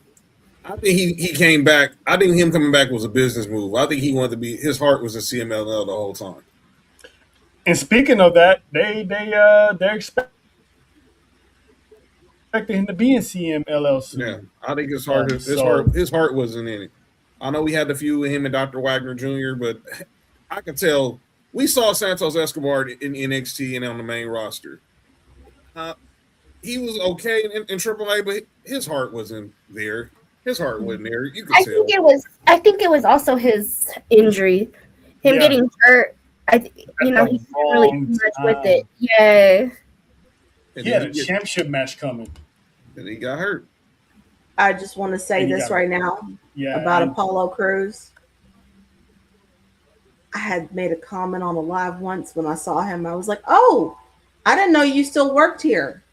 I think he came back. I think him coming back was a business move. I think he wanted to be. His heart was in CMLL the whole time. And speaking of that, they're expecting him to be in CMLL soon. Yeah, I think his heart wasn't in it. I know we had the feud with him and Dr. Wagner Jr., but I can tell we saw Santos Escobar in NXT and on the main roster. He was okay in AAA, but his heart wasn't there. His heart wasn't there. You could tell. I think it was also his injury, getting hurt. He didn't really do much with it. Yeah. He had a championship match coming. And he got hurt. I just want to say this right now about Apollo Crews. I had made a comment on a live once when I saw him. I was like, "Oh, I didn't know you still worked here."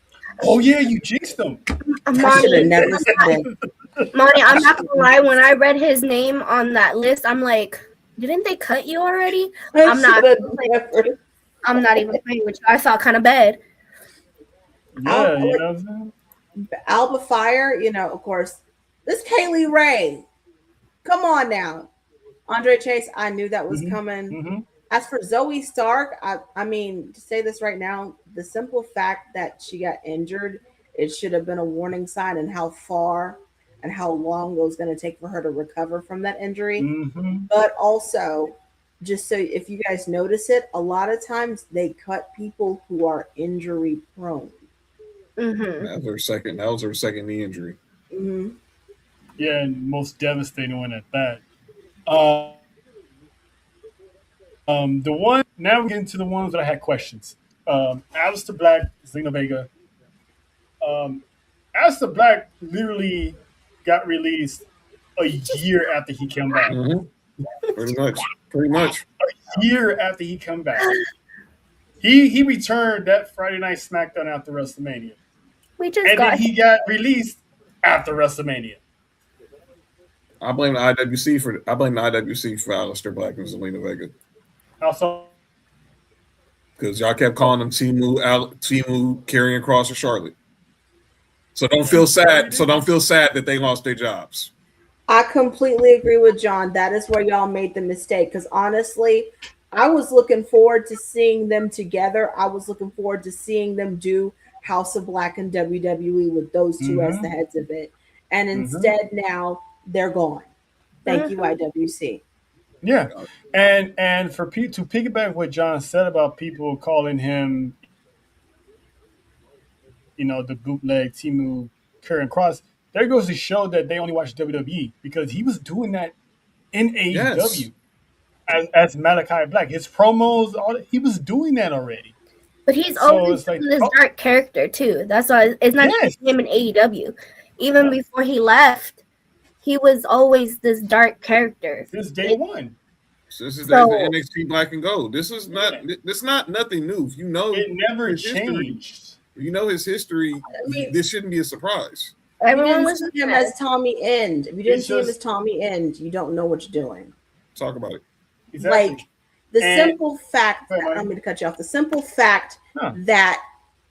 Oh yeah, you jinxed him. I should have never said that. Monty, I'm not gonna lie. When I read his name on that list, I'm like, "Didn't they cut you already?" I'm not even playing with you. I felt kind of bad. Yeah, you know what I'm saying? Alba Fire, of course, this Kaylee Ray. Come on now. Andre Chase, I knew that was coming. Mm-hmm. As for Zoe Stark, I mean, to say this right now, the simple fact that she got injured, it should have been a warning sign and how far and how long it was going to take for her to recover from that injury. Mm-hmm. But also, just so if you guys notice it, a lot of times they cut people who are injury prone. Mm-hmm. That was her second knee injury. Mm-hmm. Yeah, and most devastating one at that. The one now we get into the ones that I had questions. Aleister Black, Zelina Vega. Aleister Black literally got released a year after he came back. Mm-hmm. Pretty much. A year after he came back. He returned that Friday Night SmackDown after WrestleMania. Then he got released after WrestleMania. I blame the IWC for Aleister Black and Zelina Vega. Also, because y'all kept calling them Timu, Karrion Kross, or Charlotte. So don't feel sad. That they lost their jobs. I completely agree with John. That is where y'all made the mistake. Because honestly, I was looking forward to seeing them together. I was looking forward to seeing them do House of Black and WWE with those two as the heads of it. And instead now they're gone. Thank you, IWC. Yeah. And for Pete to piggyback what John said about people calling him, the bootleg Timu Karrion Kross, there goes to show that they only watch WWE because he was doing that in AEW as Malachi Black. His promos, he was doing that already. But he's always this dark character too. That's why it's not just him in AEW. Even before he left, he was always this dark character. Since day one. This is the NXT Black and Gold. This is not. This not nothing new. It never changed. His history. This shouldn't be a surprise. Everyone was him as Tommy End. If you didn't see him as Tommy End, you don't know what you're doing. Talk about it. Exactly. Like The And simple fact, wait, I don't Monty. mean to cut you off. The simple fact No. that,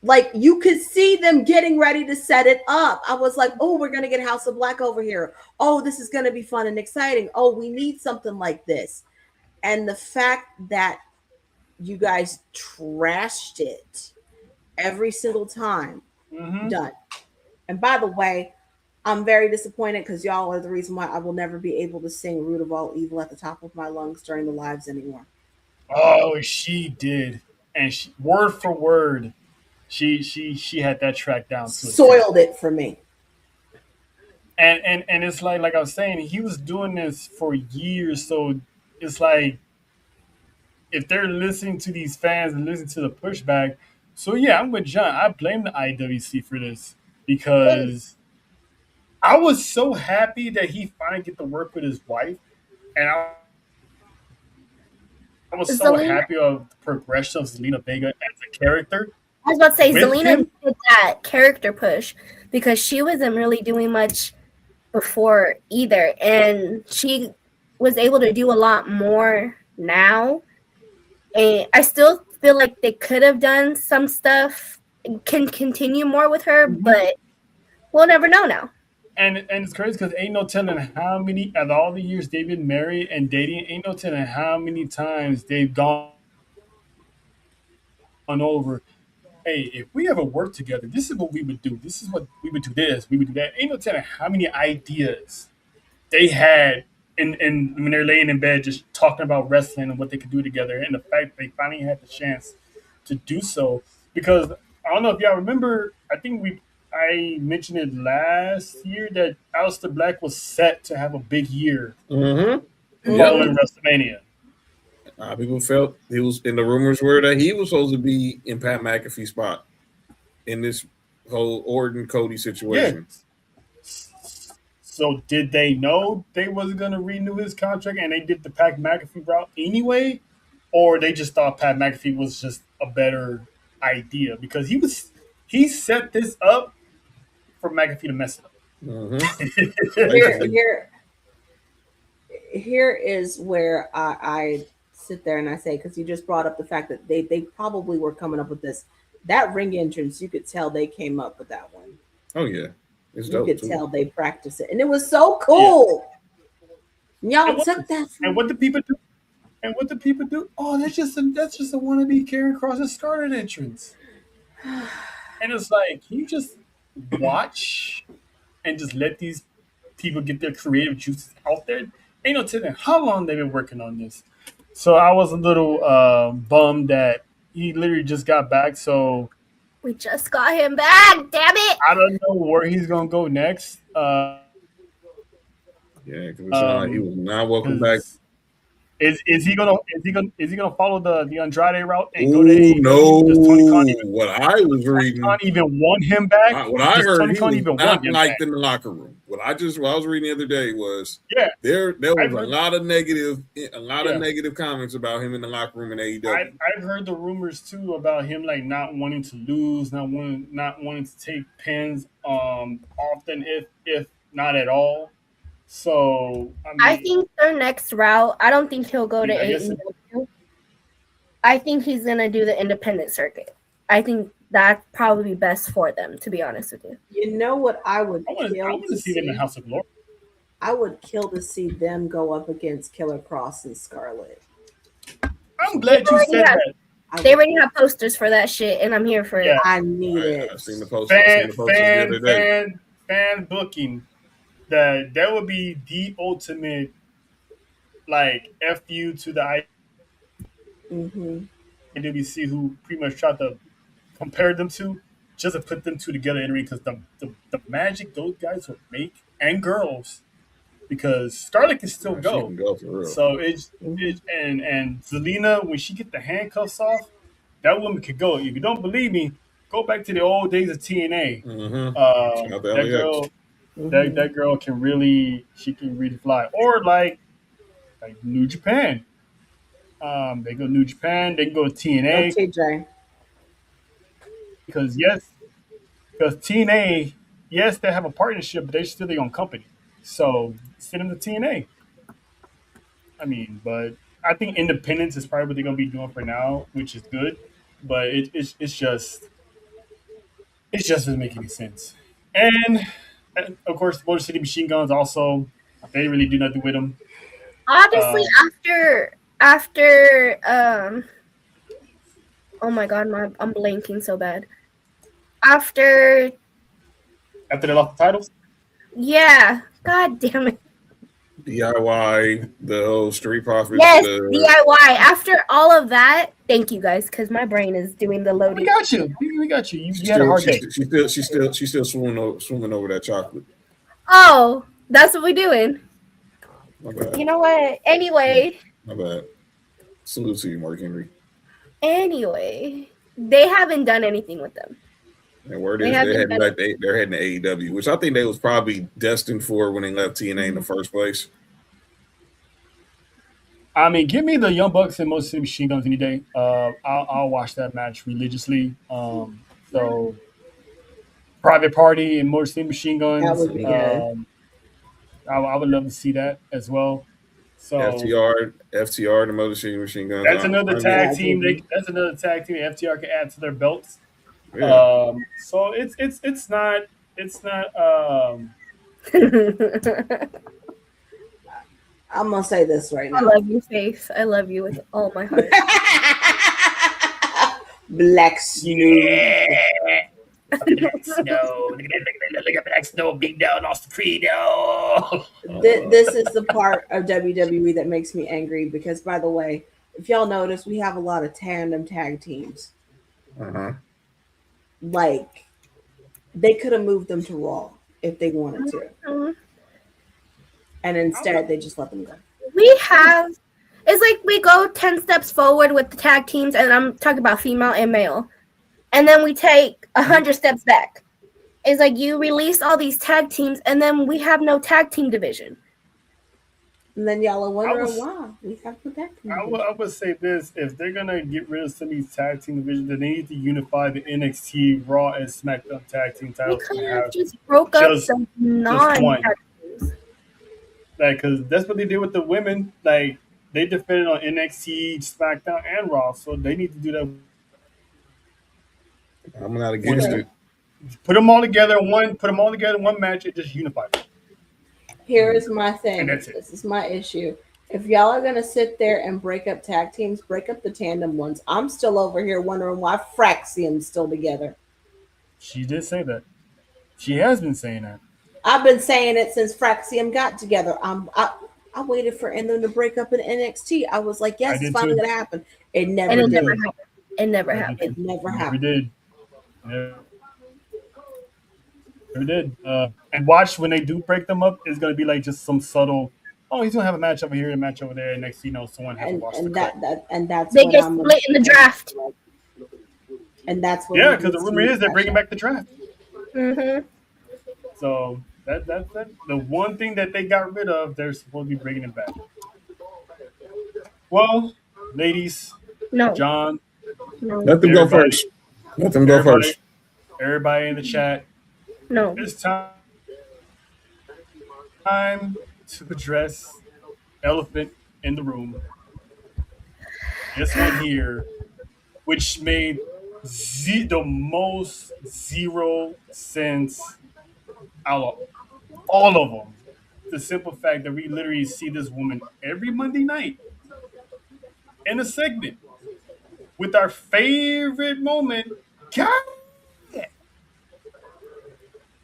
like, you could see them getting ready to set it up. I was like, oh, we're gonna get House of Black over here. Oh, this is gonna be fun and exciting. Oh, we need something like this. And the fact that you guys trashed it every single time, Mm-hmm. done. And by the way, I'm very disappointed because y'all are the reason why I will never be able to sing Root of All Evil at the top of my lungs during the lives anymore. Oh, she did, and she, word for word, she had that track down to a T. Soiled it for me. And it's like I was saying, he was doing this for years, so it's like if they're listening to these fans and listening to the pushback, so yeah, I'm with John. I blame the IWC for this because I was so happy that he finally get to work with his wife, and I was so Zelina, happy of the progression of Zelina Vega as a character I was about to say with Zelina him. did that character push because she wasn't really doing much before either, and she was able to do a lot more now. And I still feel like they could have done some stuff, can continue more with her, Mhm. but we'll never know now. And it's crazy because ain't no telling how many of all the years they've been married and dating, ain't no telling how many times they've gone over. Hey, if we ever work together, this is what we would do. This is what we would do. This we would do that. Ain't no telling how many ideas they had in when they're laying in bed just talking about wrestling and what they could do together, and the fact they finally had the chance to do so. Because I don't know if y'all remember, I think I mentioned it last year that Aleister Black was set to have a big year Mm-hmm. Yep. following WrestleMania. People felt he was, and the rumors were that he was supposed to be in Pat McAfee's spot in this whole Orton Cody Yeah. situation. So did they know they wasn't gonna renew his contract and they did the Pat McAfee route anyway? Or they just thought Pat McAfee was just a better idea because he set this up for McAfee to mess it up. Mm-hmm. Here, Basically, here, here is where I sit there and I say, because you just brought up the fact that they probably were coming up with this. That ring entrance, you could tell they came up with that one. oh yeah, it's You dope could too. tell they practiced it, and it was so cool. Y'all It took was. that And from what the people do? And what the people do? Oh, that's just a wannabe Karen Cross and Scarlet entrance. And it's like, can you just watch and just let these people get their creative juices out there? Ain't no telling how long they've been working on this. So I was a little bummed that he literally just got back. So We just got him back, damn it! I don't know where he's gonna go next. Yeah, because it sounded like he was not welcome back. Because is he gonna follow the Andrade route and go to Oh AEW? Does no! What I was reading, Khan even want him back? what I Does heard, Tony he Khan was even not want him liked back? in the locker room. What I was reading the other day was Yeah, there I've was heard. a lot of Yeah, negative comments about him in the locker room in AEW. I've heard the rumors too about him like not wanting to lose, not wanting to take pins often, if not at all. So I think their next route, I don't think he'll go to I guess AEW. I think he's gonna do the independent circuit. I think that's probably best for them, to be honest with you. You know what I would I want kill to to see them in see? House of Glory. I would kill to see them go up against Killer Cross and Scarlet. I'm glad you said that. They already have posters for that shit, and I'm here for Yeah, it. I need it. I seen the post. I seen fan the posters the other day. fan booking. That would be the ultimate like fu to the Mm-hmm. IWC who pretty much tried to compare them to, just to put them two together in the ring because the magic those guys would make and girls, because Scarlett can still She can go. go for real. So Mm-hmm. and Zelina, when she get the handcuffs off, that woman could go. If you don't believe me, go back to the old days of TNA. Mm-hmm. Shout out to That LAX. girl, Mm-hmm. that girl can really, she can really fly. Or like New Japan. They go New Japan. They can go to No TNA TJ. because because TNA, yes, they have a partnership, but they're still their own company. So send them to TNA. I mean, but I think independence is probably what they're gonna be doing for now, which is good. But it's just doesn't make any sense. And of course, Motor City Machine Guns also they really do nothing with them. Honestly, after oh my god, I'm blanking so bad. After they lost the titles. Yeah, god damn it. DIY, the whole Street Profits. Yes, DIY. After all of that, thank you guys, because my brain is doing the loading. We got you. We got you. You had a hard day. She's still swimming over that chocolate. Oh, that's what we're doing. My bad. You know what? Anyway. My bad. Salute to you, Mark Henry. Anyway, they haven't done anything with them. And word is they're heading to AEW, which I think they was probably destined for when they left TNA in the first place. I mean, give me the Young Bucks and Motor City Machine Guns any day. I'll watch that match religiously. So, Private Party and Motor City Machine Guns. That would be good. I would love to see that as well. So FTR, the Motor City Machine Guns. That's another tag team. That's another tag team FTR can add to their belts. Yeah. So it's not. I'm gonna say this right now. I love you, Faith. I love you with all my heart. Black Snow. Black Snow. Look at Black Snow, big down, Austin Creed. This is the part of WWE that makes me angry because, by the way, if y'all notice, we have a lot of tandem tag teams. Uh-huh. Like, they could have moved them to Raw if they wanted to. Mm-hmm. And instead, they just let them go. It's like we go 10 steps forward with the tag teams, and I'm talking about female and male. And then we take 100 steps back. It's like you release all these tag teams, and then we have no tag team division. And then y'all are wondering why we have the tag team. I would say this: if they're gonna get rid of some of these tag team divisions, then they need to unify the NXT, Raw, and SmackDown tag team titles. We could have just broke up some non-tag teams. Like, because that's what they did with the women. Like, they defended on NXT, SmackDown, and Raw, so they need to do that. I'm not against it. Put them all together in one match and just unify them. Here is my thing. And that's it. This is my issue. If y'all are gonna sit there and break up tag teams, break up the tandem ones. I'm still over here wondering why Fraxium's still together. She did say that. She has been saying that. I've been saying it since Fraxium got together. I waited for them to break up in NXT. I was like, yes, it's finally gonna happen. It never did. It never happened. It never happened. We did. Yeah. We did. And watch when they do break them up, it's gonna be like just some subtle. Oh, he's gonna have a match over here, a match over there. And next, you know, someone has to watch that's they get split in the draft. And that's what. Yeah, because the rumor is they're bringing back the draft. Mm-hmm. So that the one thing that they got rid of, they're supposed to be bringing it back. Well, ladies, no, John, no. Let them go first. Let them go first. Everybody in the chat. No. It's time to address elephant in the room. This one here, which made the most zero sense out of all of them. The simple fact that we literally see this woman every Monday night in a segment with our favorite moment. God.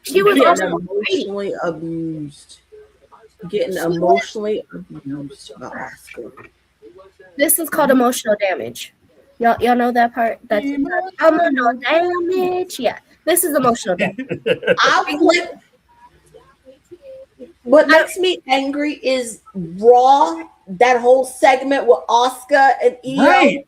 She was also emotionally abused. Getting emotionally abused by Oscar. This is called emotional damage. Y'all know that part? That's emotional damage. Yeah, this is emotional damage. What makes me angry is Raw. That whole segment with Oscar and Io. Right.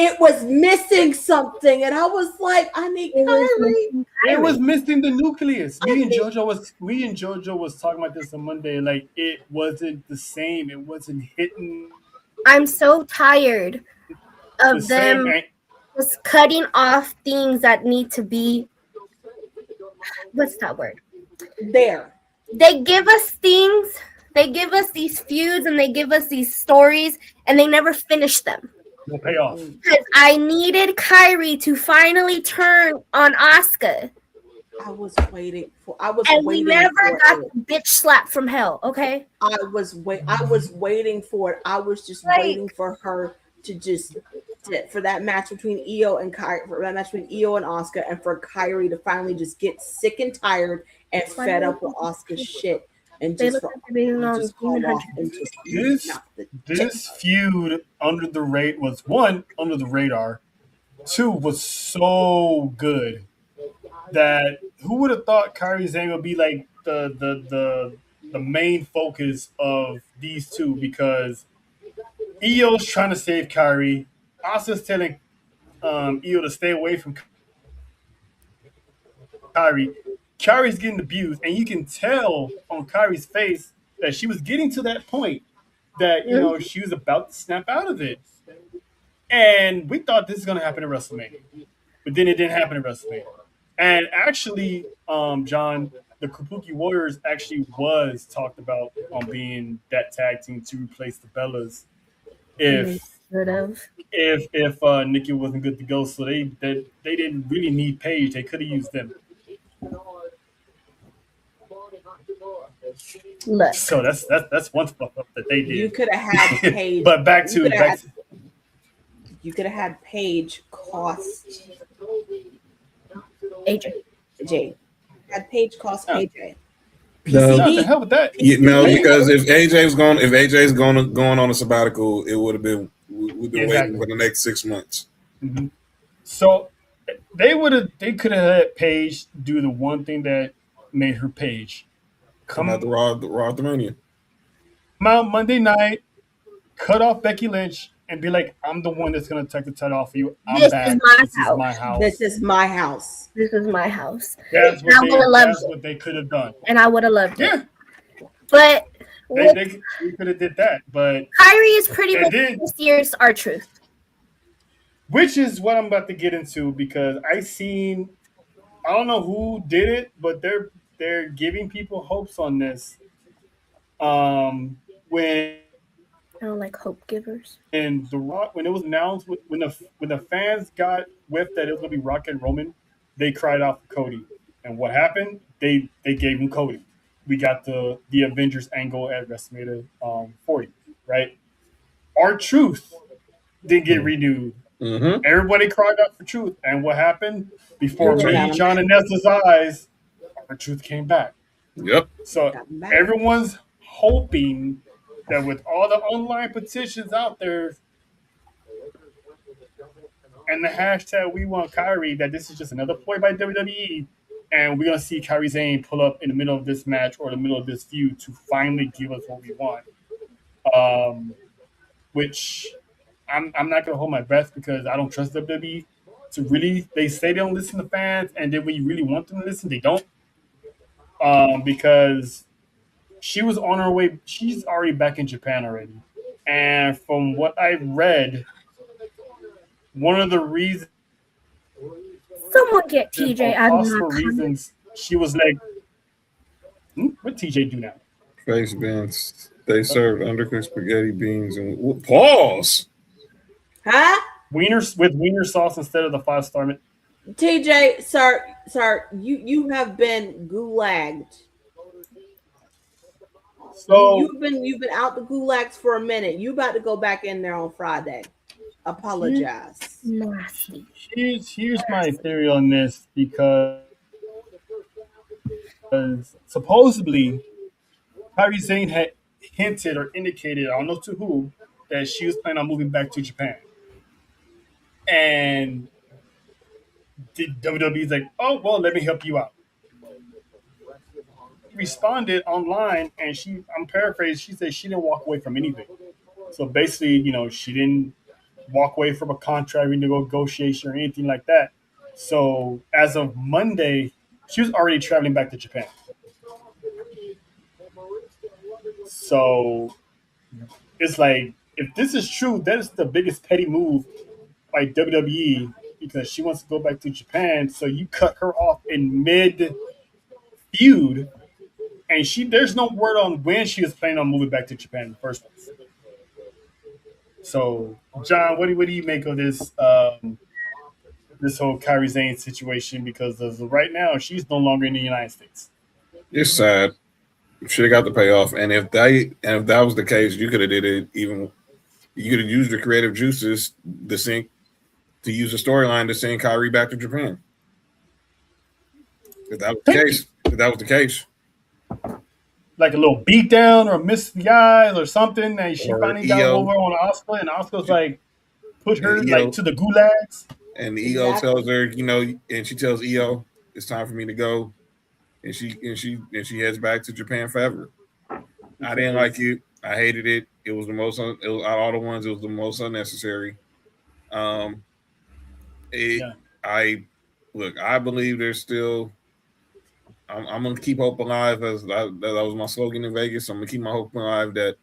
It was missing something, and I was like, "I need Kyrie." It was missing the nucleus. Me and JoJo was talking about this on Monday. Like, it wasn't the same. It wasn't hitting. I'm so tired of them just cutting off things that need to be. What's that word? There. They give us things. they give us these feuds and they give us these stories and they never finish them. No payoff. Because I needed Kyrie to finally turn on Asuka. I was waiting for. We never got the bitch slap from hell. Okay. I was waiting for it. I was just waiting for her for that match between Io and Kyrie, for that match between Io and Asuka, and for Kyrie to finally just get sick and tired and fed up with Asuka's shit. And just call off and just this feud under the radar. 2 was so good that who would have thought Kairi Sane would be like the main focus of these two, because Io's trying to save Kairi. Asuka's telling Io to stay away from Kairi. Kairi's getting abused, and you can tell on Kairi's face that she was getting to that point that she was about to snap out of it. And we thought this was going to happen at WrestleMania, but then it didn't happen at WrestleMania. And actually, John, the Kabuki Warriors actually was talked about on being that tag team to replace the Bellas if Nikki wasn't good to go. So they didn't really need Paige. They could have used them. Look. So that's one stuff that they did. You could have had Paige, but you could have had Paige cost AJ. Had Paige cost AJ. No, the hell with that. Because if AJ's going on a sabbatical, it would have been we've been waiting for the next 6 months. Mm-hmm. So they could have had Paige do the one thing that made her Paige. Come out the Raw WrestleMania. Come out Monday night, cut off Becky Lynch, and be like, I'm the one that's going to take the title off of you. This is my house. This is my house. This is my house. That's what they could have done. And I would have loved it. Yeah. But they could have did that. But Kyrie is pretty much this year's R-Truth. Which is what I'm about to get into, because I don't know who did it, but they're giving people hopes on this. When I don't like hope givers. And when it was announced, when the fans got whiffed that it was gonna be Rock and Roman, they cried out for Cody. And what happened? They gave him Cody. We got the Avengers angle at WrestleMania 40, right? R-Truth didn't get renewed. Mm-hmm. Everybody cried out for Truth, and what happened? Before me, John, and Nessa's eyes, R-Truth came back. Yep. So everyone's hoping that with all the online petitions out there and the hashtag We Want Kyrie, that this is just another ploy by WWE, and we're gonna see Kyrie Sane pull up in the middle of this match or the middle of this feud to finally give us what we want. Which I'm not gonna hold my breath, because I don't trust WWE to really. They say they don't listen to fans, and then when you really want them to listen, they don't. Because she was on her way. She's already back in Japan already. And from what I read, one of the reasons, someone get TJ out of my reasons, she was like, what TJ do now? Face beans. They served undercooked spaghetti beans and pause. Huh? Wiener sauce instead of the 5-star. TJ, sir, you have been gulagged. So you've been out the gulags for a minute. You about to go back in there on Friday. Apologize. Nasty. Here's my theory on this, because supposedly Kairi Sane had hinted or indicated, I don't know to who, that she was planning on moving back to Japan. And WWE's like, oh, well, let me help you out. Responded online, and I'm paraphrasing, she said she didn't walk away from anything. So basically, she didn't walk away from a contract renegotiation or anything like that. So as of Monday, she was already traveling back to Japan. So it's like, if this is true, that is the biggest petty move by WWE, because she wants to go back to Japan. So you cut her off in mid feud And there's no word on when she was planning on moving back to Japan in the first place. So, John, what do you make of this this whole Kairi Sane situation? Because as of right now, she's no longer in the United States. It's sad. Should have got the payoff. And if that was the case, you could have did it even. You could have used the creative juices to use the storyline to send Kairi back to Japan. If that was the case. Like a little beatdown or miss the eyes or something, and she Or finally got EO. over on Asuka, and Asuka's like put her And EO. like to the gulags. And EO tells her, and she tells EO, it's time for me to go. And she heads back to Japan forever. I didn't like it. I hated it. It was out of all the ones, it was the most unnecessary. I believe there's still. I'm gonna keep hope alive, as that was my slogan in Vegas. I'm gonna keep my hope alive that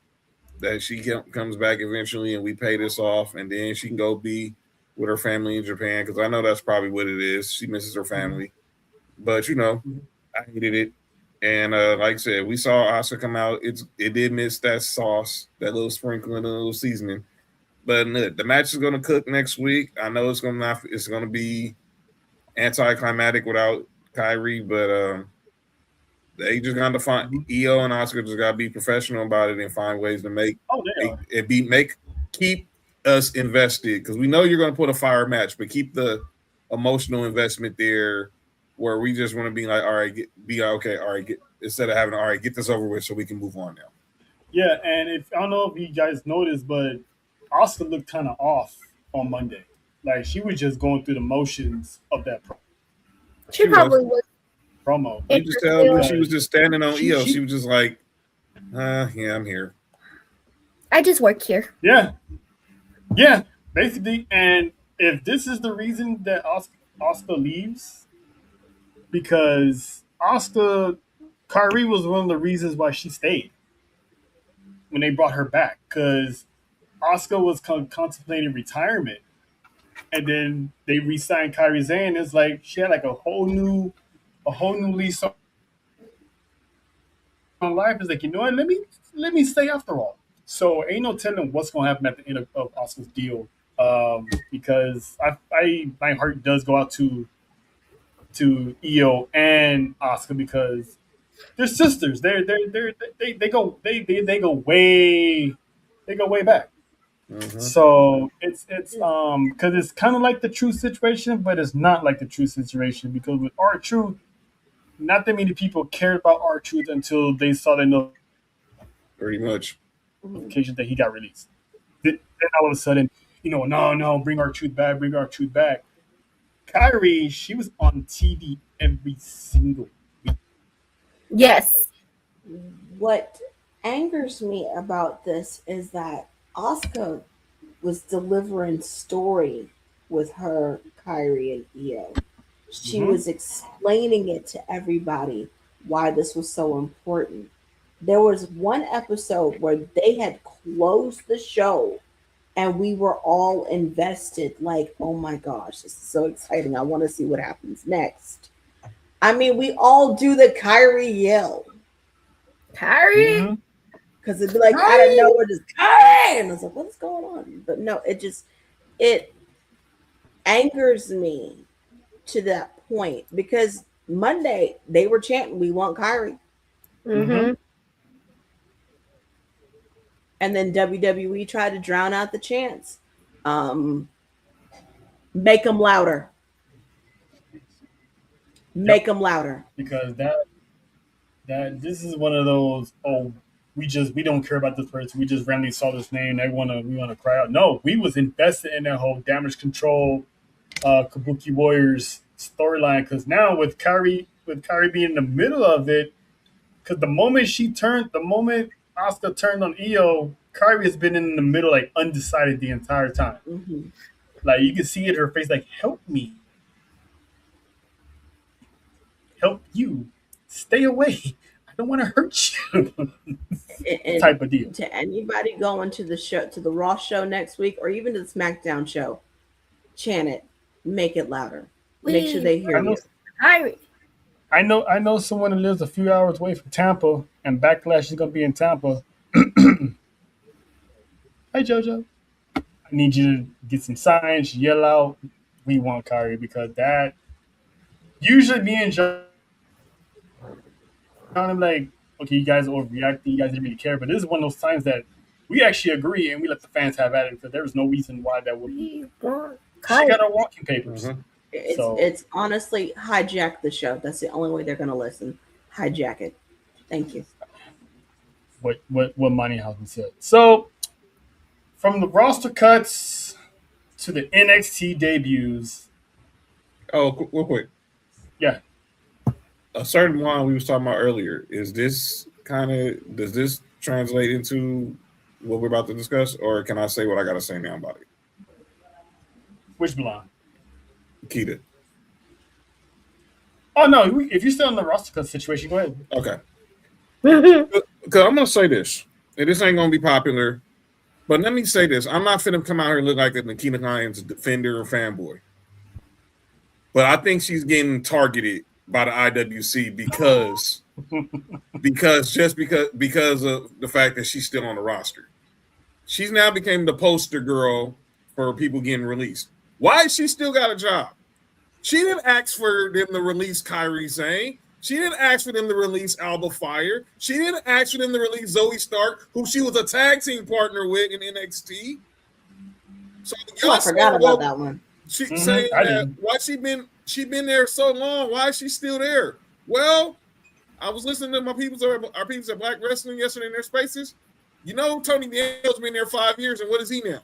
she comes back eventually, and we pay this off, and then she can go be with her family in Japan, because I know that's probably what it is. She misses her family, but I hated it. And like I said, we saw Asuka come out. It did miss that sauce, that little sprinkling, a little seasoning. But the match is gonna cook next week. I know it's gonna be anticlimactic without Kairi, but they just got to find EO and Asuka just got to be professional about it and find ways to keep us invested, because we know you're going to put a fire match, but keep the emotional investment there, where we just want to be like, all right, instead of having all right, get this over with so we can move on now. Yeah, and I don't know if you guys noticed, but Asuka looked kind of off on Monday. Like she was just going through the motions of that. She probably was. Promo. You just tell when she was just standing on EO. She was just like, yeah, I'm here. I just work here. Yeah, basically. And if this is the reason that Asuka leaves, because Kairi was one of the reasons why she stayed when they brought her back, because Asuka was contemplating retirement, and then they re-signed Kairi Sane. It's like she had like a whole new lease on life. Is like, you know what? Let me stay after all. So ain't no telling what's gonna happen at the end of Asuka's deal. Because my heart does go out to EO and Asuka, because they're sisters. They go way back. Mm-hmm. So it's because it's kind of like the true situation, but it's not like the true situation, because with R-Truth, not that many people cared about R-Truth until they saw the pretty much notification that he got released. Then all of a sudden, no, bring R-Truth back. Kairi, she was on TV every single week. Yes. What angers me about this is that Asuka was delivering story with her, Kairi, and EO. She was explaining it to everybody why this was so important. There was one episode where they had closed the show and we were all invested, like, oh my gosh, this is so exciting. I want to see what happens next. I mean, we all do the Kairi yell. Kairi? Because it'd be like, Kairi! Out of nowhere, just Kairi! And I was like, what's going on? But no, it angers me to that point, because Monday they were chanting, we want Kairi. Mm-hmm. And then WWE tried to drown out the chants. Make them louder. Make them louder. Because that this is one of those, we don't care about this person. We just randomly saw this name. We want to cry out. No, we was invested in that whole Damage Control, Kabuki Warriors storyline. Because now with Kairi being in the middle of it, because the moment Asuka turned on EO, Kairi has been in the middle, like undecided the entire time. Mm-hmm. Like you can see it in her face, like, help me, help you, stay away. I don't want to hurt you. Type of deal. To anybody going to the show, to the Raw show next week, or even to the SmackDown show, chant it, make it louder. Make sure they hear you. Kairi. I know someone who lives a few hours away from Tampa, and Backlash is gonna be in Tampa. Hey JoJo, I need you to get some signs, yell out, "We want Kyrie," because that usually me and John, I'm like, okay, you guys are overreacting, you guys didn't really care, but this is one of those times that we actually agree and we let the fans have at it because there was no reason why that would. We want She got Kyrie. her walking papers. It's honestly hijack the show. That's the only way they're going to listen. Hijack it. Thank you. What Money House said. So from the roster cuts to the NXT debuts. Oh, real quick. Yeah. A certain one we was talking about earlier. Is this does this translate into what we're about to discuss, or can I say what I gotta say now about it? Which blonde? Kita. Oh no! If you're still in the roster cut situation, go ahead. Okay. Because I'm gonna say this, and this ain't gonna be popular, but let me say this: I'm not finna come out here and look like a Nikita Lyons defender or fanboy, but I think she's getting targeted by the IWC because of the fact that she's still on the roster. She's now became the poster girl for people getting released. Why has she still got a job? She didn't ask for them to release Kyrie Sane. She didn't ask for them to release Alba Fire. She didn't ask for them to release Zoe Stark, who she was a tag team partner with in NXT. So I forgot about that one. She's saying that why she been there so long? Why is she still there? Well, I was listening to our people at Black Wrestling yesterday in their spaces. You know, Tony Daniels been there 5 years, and what is he now?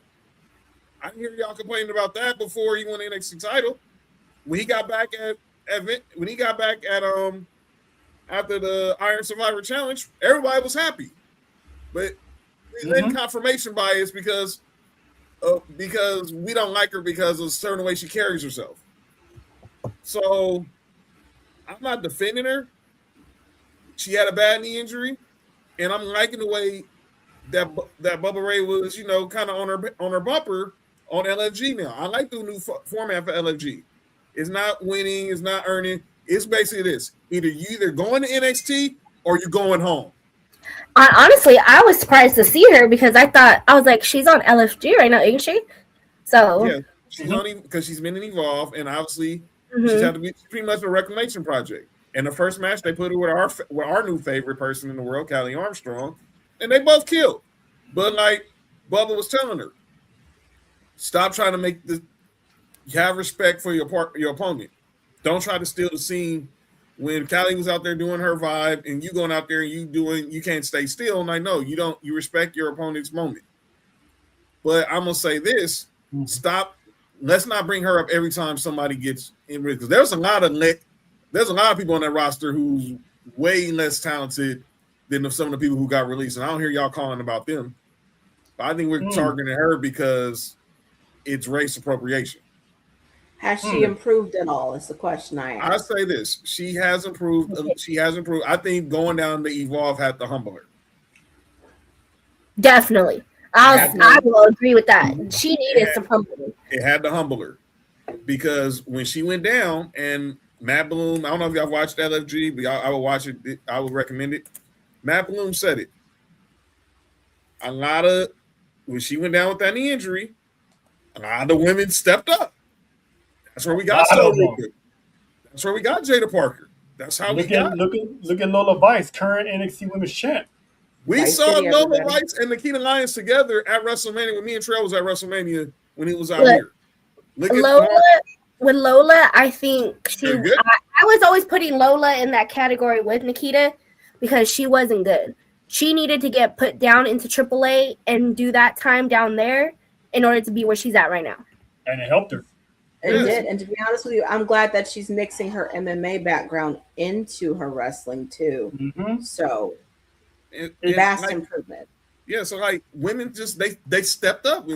I didn't hear y'all complaining about that before he won the NXT title. When he got back after the Iron Survivor Challenge, everybody was happy, but we let confirmation bias because we don't like her because of a certain way she carries herself. So I'm not defending her. She had a bad knee injury, and I'm liking the way that Bubba Ray was, kind of on her bumper on LFG now. I like the new format for LFG. It's not winning, it's not earning. It's basically this: either going to NXT or you're going home. Honestly, I was surprised to see her because I was like, she's on LFG right now, ain't she? So yeah, she's on because she's been in Evolve, and obviously she's had to be pretty much a reclamation project. And the first match they put her with our new favorite person in the world, Callie Armstrong, and they both killed. But like Bubba was telling her, stop trying to make this. You have respect for your opponent. Don't try to steal the scene. When Callie was out there doing her vibe and you going out there and you can't stay still. And I know you don't. You respect your opponent's moment. But I'm gonna say this: stop. Let's not bring her up every time somebody gets in because there's a lot of people on that roster who's way less talented than some of the people who got released. And I don't hear y'all calling about them. But I think we're targeting her because it's race appropriation. Has she improved at all? Is the question I ask. I say this: she has improved. She has improved. I think going down to Evolve had to humble her. Definitely, I will agree with that. She needed some humbling. It had to humble her because when she went down, and Matt Bloom, I don't know if y'all watched LFG, but I would watch it. I would recommend it. Matt Bloom said it. When she went down with that knee injury, a lot of the women stepped up. That's where we got That's where we got Jada Parker. That's how look at Lola Vice, current NXT Women's Champ. We saw Lola Vice and Nikita Lyons together at WrestleMania when me and Trell was at WrestleMania when he was out here. With Lola, I think I was always putting Lola in that category with Nikita because she wasn't good. She needed to get put down into AAA and do that time down there in order to be where she's at right now. And it helped her. It did. And to be honest with you, I'm glad that she's mixing her MMA background into her wrestling too. So vast improvement. Yeah, so like women just they stepped up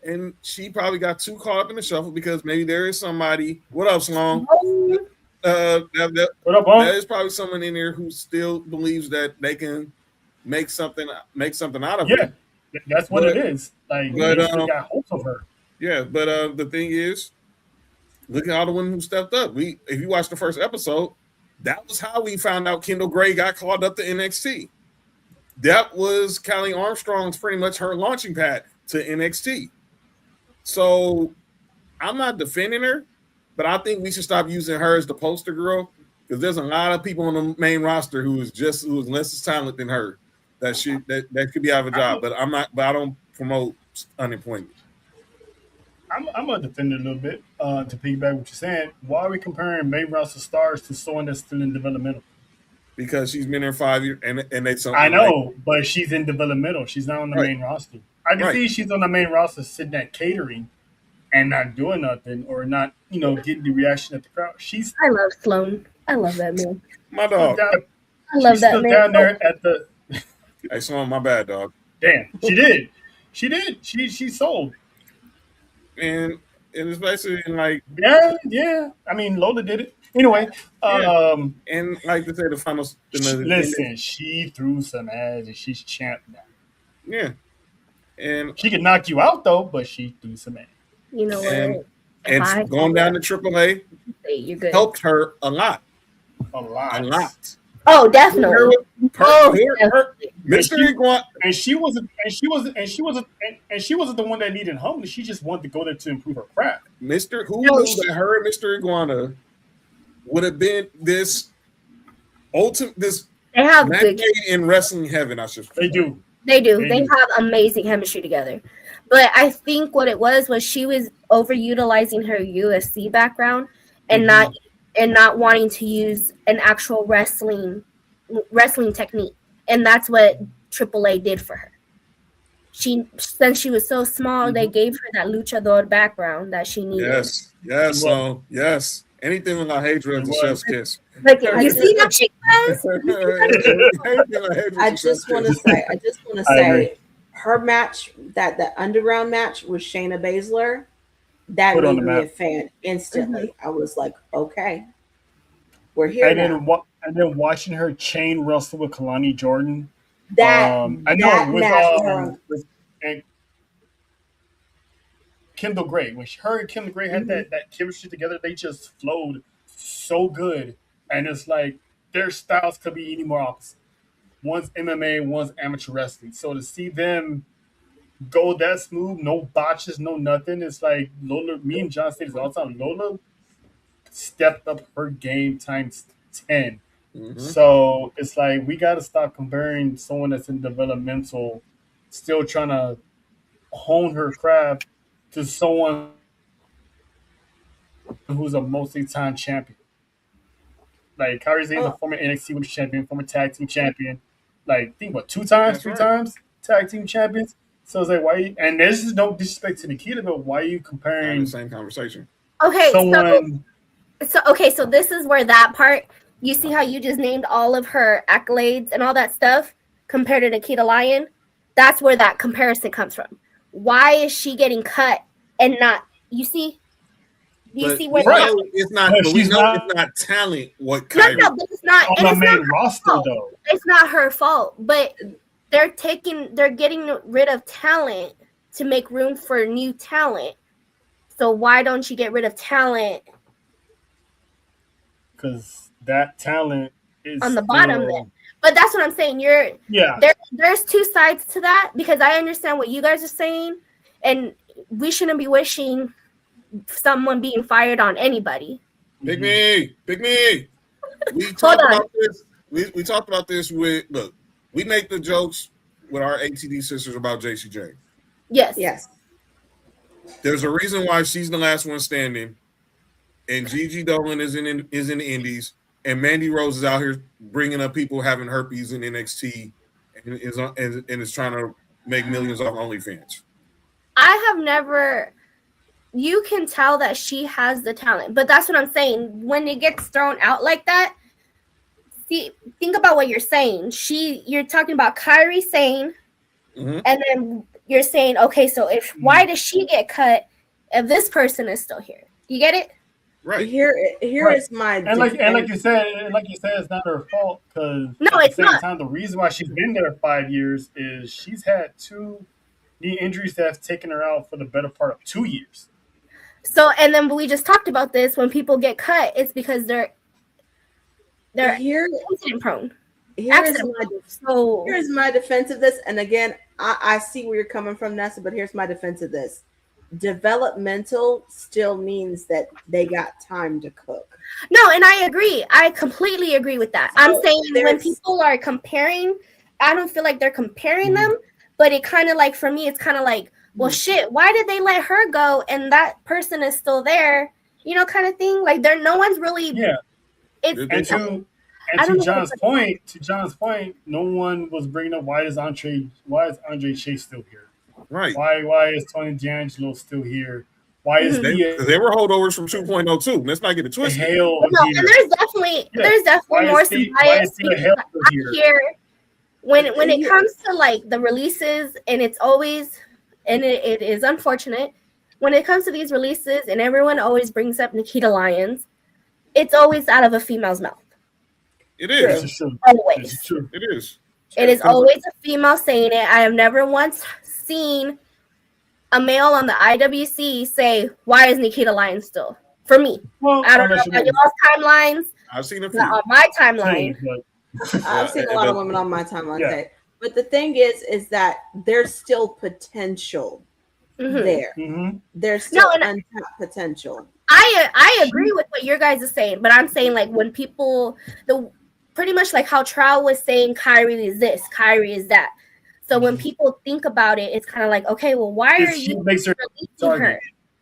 and she probably got too caught up in the shuffle because maybe there is somebody. What up, Sloan? What up, there is probably someone in there who still believes that they can make something out of it. Yeah, that's what it is. Like, they got hopes of her. Yeah, but the thing is, look at all the women who stepped up. If you watch the first episode, That was how we found out Kendall Gray got called up to NXT. That was Callie Armstrong's pretty much her launching pad to NXT. So I'm not defending her, but I think we should stop using her as the poster girl because there's a lot of people on the main roster who is less talent than her that could be out of a job. But I don't promote unemployment. I'm gonna defend it a little bit to piggyback what you're saying. Why are we comparing main roster stars to someone that's still in developmental? Because she's been there 5 years, and they. I know, but she's in developmental. She's not on the main roster. I can see she's on the main roster sitting at catering and not doing nothing or not, getting the reaction of the crowd. I love Sloan. I love that man. My dog. I love that man. Down there at the. Hey, Sloan, my bad, dog. Damn, she did. She sold. And it's basically like yeah. I mean, Lola did it anyway. And like to say the finals. Listen, she threw some ass and she's champ now. Yeah, and she can knock you out though, but she threw some ass. You know what? And going down to AAA helped her a lot. A lot. Oh, definitely. Mystery Iguana, and she wasn't the one that needed home. She just wanted to go there to improve her craft. Who knew that her and Mr. Iguana would have been this ultimate they have in wrestling heaven? They do. They have amazing chemistry together. But I think what it was she was overutilizing her UFC background and not wanting to use an actual wrestling technique. And that's what AAA did for her. Since she was so small, they gave her that luchador background that she needed. Yes. Anything with La Hedra is a chef's kiss. Like, you see that chick has? I just want to say, her match, the underground match with Shayna Baszler, that made me a fan instantly. Mm-hmm. I was like, okay, we're here now. And then watching her chain wrestle with Kalani Jordan. With Kendall Gray. When her and Kendall Gray had that chemistry together, they just flowed so good. And it's like their styles could be any more opposite. One's MMA, one's amateur wrestling. So to see them go that smooth, no botches, no nothing, it's like Lola, me and John say this all the time, Lola stepped up her game times 10. Mm-hmm. So it's like we got to stop comparing someone that's in developmental, still trying to hone her craft, to someone who's a multi-time champion. Like Kairi Sane's a former NXT Women's Champion, former Tag Team Champion. Like, think what, 3 times Tag Team Champions. So it's like, why? And this is no disrespect to Nikita, but why are you comparing the same conversation? Okay, so this is where that part. You see how you just named all of her accolades and all that stuff compared to Nikita Lyon? That's where that comparison comes from. Why is she getting cut and not? You see? You see where it's not? But we know it's not talent. What Kyrie? No, but it's not on the main roster though. It's not her fault, but they're getting rid of talent to make room for new talent. So why don't you get rid of talent? Because that talent is on the bottom then. But that's what I'm saying. There's 2 sides to that, because I understand what you guys are saying, and we shouldn't be wishing someone being fired on anybody. Big me. We talked about this. We talked about this we make the jokes with our ATD sisters about JCJ. Yes. There's a reason why she's the last one standing, and Gigi Dolan is in the Indies, and Mandy Rose is out here bringing up people having herpes in NXT, and is trying to make millions off OnlyFans. I have never. You can tell that she has the talent, but that's what I'm saying. When it gets thrown out like that, think about what you're saying. You're talking about Kairi Sane, and then you're saying, okay, so why does she get cut if this person is still here? You get it? Right. Here is my and like you said, it's not her fault, because it's not. Time, the reason why she's been there 5 years is she's had 2 knee injuries that have taken her out for the better part of 2 years. So, and then we just talked about this. When people get cut, it's because they're incident prone. Here's my defense of this. And again, I see where you're coming from, Nessa, but here's my defense of this. Developmental still means that they got time to cook. No, and I agree. I completely agree with that. So I'm saying when people are comparing, I don't feel like they're comparing them, but it kind of like, for me, it's kind of like, well, shit, why did they let her go and that person is still there? You know, kind of thing. Like, no one's really. Yeah. To John's point, no one was bringing up why is Andre Chase still here? Right. Why is Tony D'Angelo still here? Why is they were holdovers from 2.02? Let's not get it twisted. And there's definitely more some bias here. When it comes to like the releases, and it's always, and it is unfortunate when it comes to these releases, and everyone always brings up Nikita Lyons, it's always out of a female's mouth. It is. Always. It is. It is always a female saying it. I have never once seen a male on the IWC say, "Why is Nikita Lyons still?" For me, I don't know about y'all's timelines. I've seen a few on my timeline. I've seen a lot of women on my timeline say, but the thing is that there's still potential there. There's still untapped potential. I agree with what your guys are saying, but I'm saying like when people pretty much like how Trow was saying Kyrie is this, Kyrie is that. So when people think about it, it's kind of like, okay, well, why are you releasing her?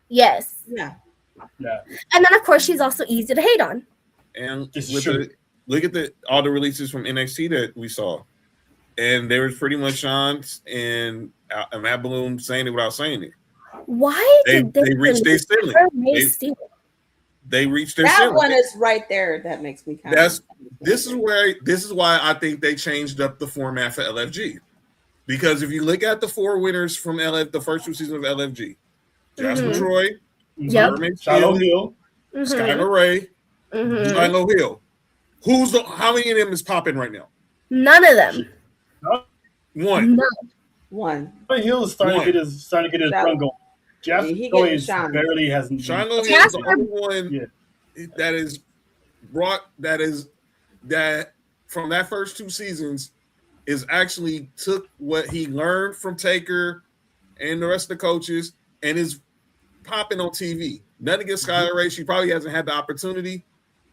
Yes. Yeah. And then of course she's also easy to hate on. And look at all the releases from NXT that we saw, and there was pretty much Sean and Matt Bloom saying it without saying it. Why did they reached their ceiling? They reached their ceiling. That one is right there. That makes me kind of. This is why I think they changed up the format for LFG, because if you look at the 4 winners from the first 2 seasons of LFG, Jasmine Troy, Shiloh Hill, Skylar Ray, Shiloh Hill. How many of them is popping right now? None of them. One. One. Hill is starting to get his run going. Jasper barely hasn't. Shiloh Hill is the only one that is brought that from that first 2 seasons is actually took what he learned from Taker and the rest of the coaches and is popping on TV. Nothing against Skylar Ray. She probably hasn't had the opportunity